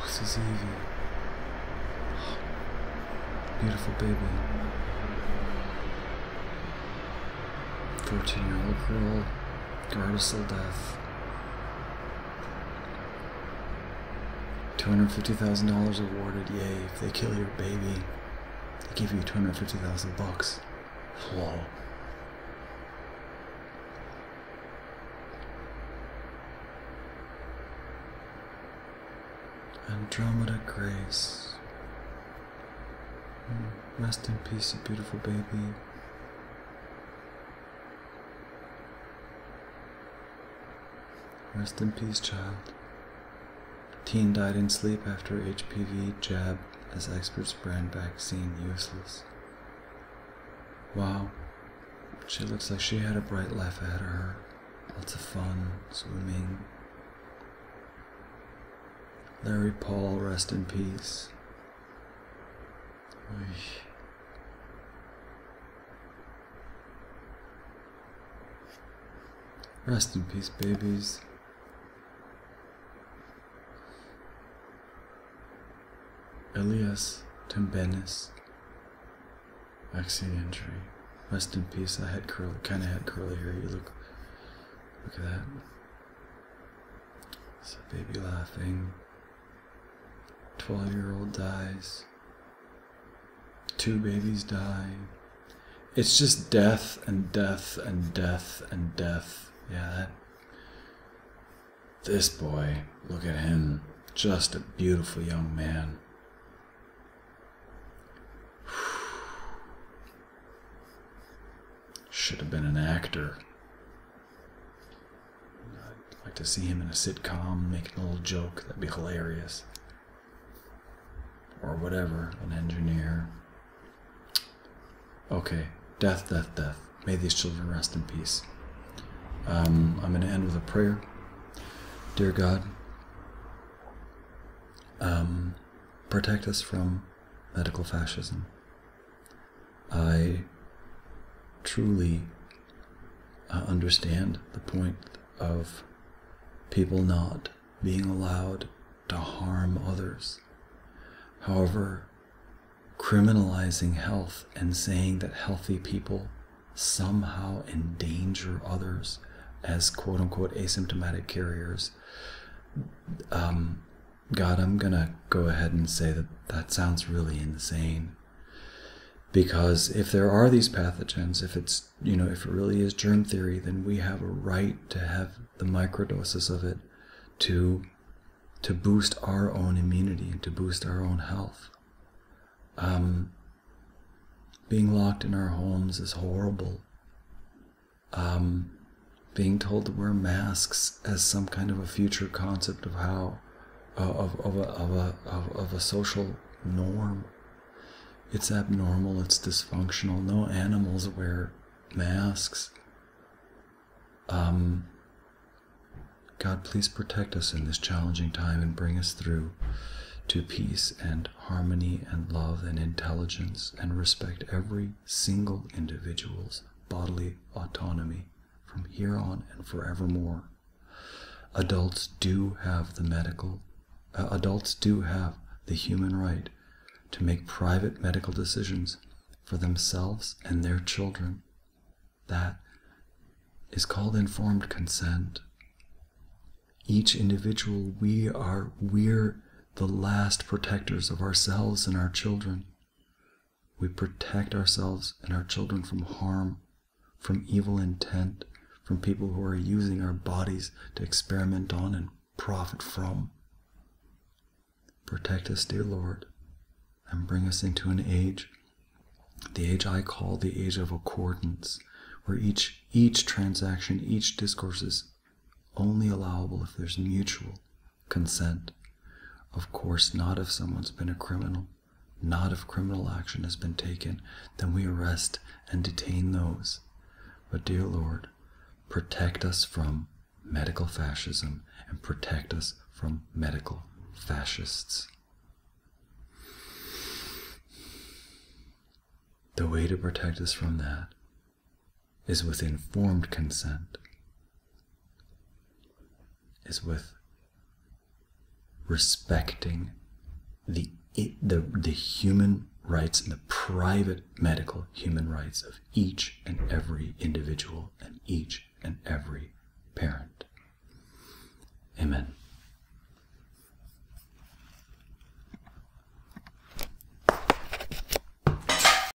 This is Evie. Beautiful baby. 14-year-old girl, Gardasil death. $250,000 awarded, yay. If they kill your baby, they give you $250,000. Whoa. Andromeda Grace. Rest in peace, you beautiful baby. Rest in peace, child. Teen died in sleep after HPV jab as experts brand vaccine useless. Wow. She looks like she had a bright life ahead of her. Lots of fun, swimming. Larry Paul, rest in peace. Oy. Rest in peace, babies. Elias Timbenis, vaccine injury. Rest in peace. I had kind of had curly hair. You look at that. It's a baby laughing. 12-year-old dies. 2 babies die. It's just death and death and death and death. Yeah, this boy, look at him. Just a beautiful young man. Should have been an actor. I'd like to see him in a sitcom making a little joke. That'd be hilarious. Or whatever, an engineer. Okay, death, death, death. May these children rest in peace. I'm going to end with a prayer. Dear God, protect us from medical fascism. I truly understand the point of people not being allowed to harm others. However, criminalizing health and saying that healthy people somehow endanger others as quote-unquote asymptomatic carriers, God, I'm gonna go ahead and say that that sounds really insane. Because if there are these pathogens, if it's, if it really is germ theory, then we have a right to have the microdoses of it to boost our own immunity and to boost our own health. Being locked in our homes is horrible. Being told to wear masks as some kind of a future concept of how of a social norm. It's abnormal, it's dysfunctional. No animals wear masks. God, please protect us in this challenging time and bring us through to peace and harmony and love and intelligence, and respect every single individual's bodily autonomy from here on and forevermore. Adults do have the human right to make private medical decisions for themselves and their children. That is called informed consent. Each individual, we're the last protectors of ourselves and our children. We protect ourselves and our children from harm, from evil intent, from people who are using our bodies to experiment on and profit from. Protect us, dear Lord, and bring us into an age, the age I call the age of accordance, where each transaction, each discourse is only allowable if there's mutual consent. Of course, not if someone's been a criminal, not if criminal action has been taken, then we arrest and detain those. But dear Lord, protect us from medical fascism and protect us from medical fascists. The way to protect us from that is with informed consent, is with respecting the human rights and the private medical human rights of each and every individual and each and every parent. Amen.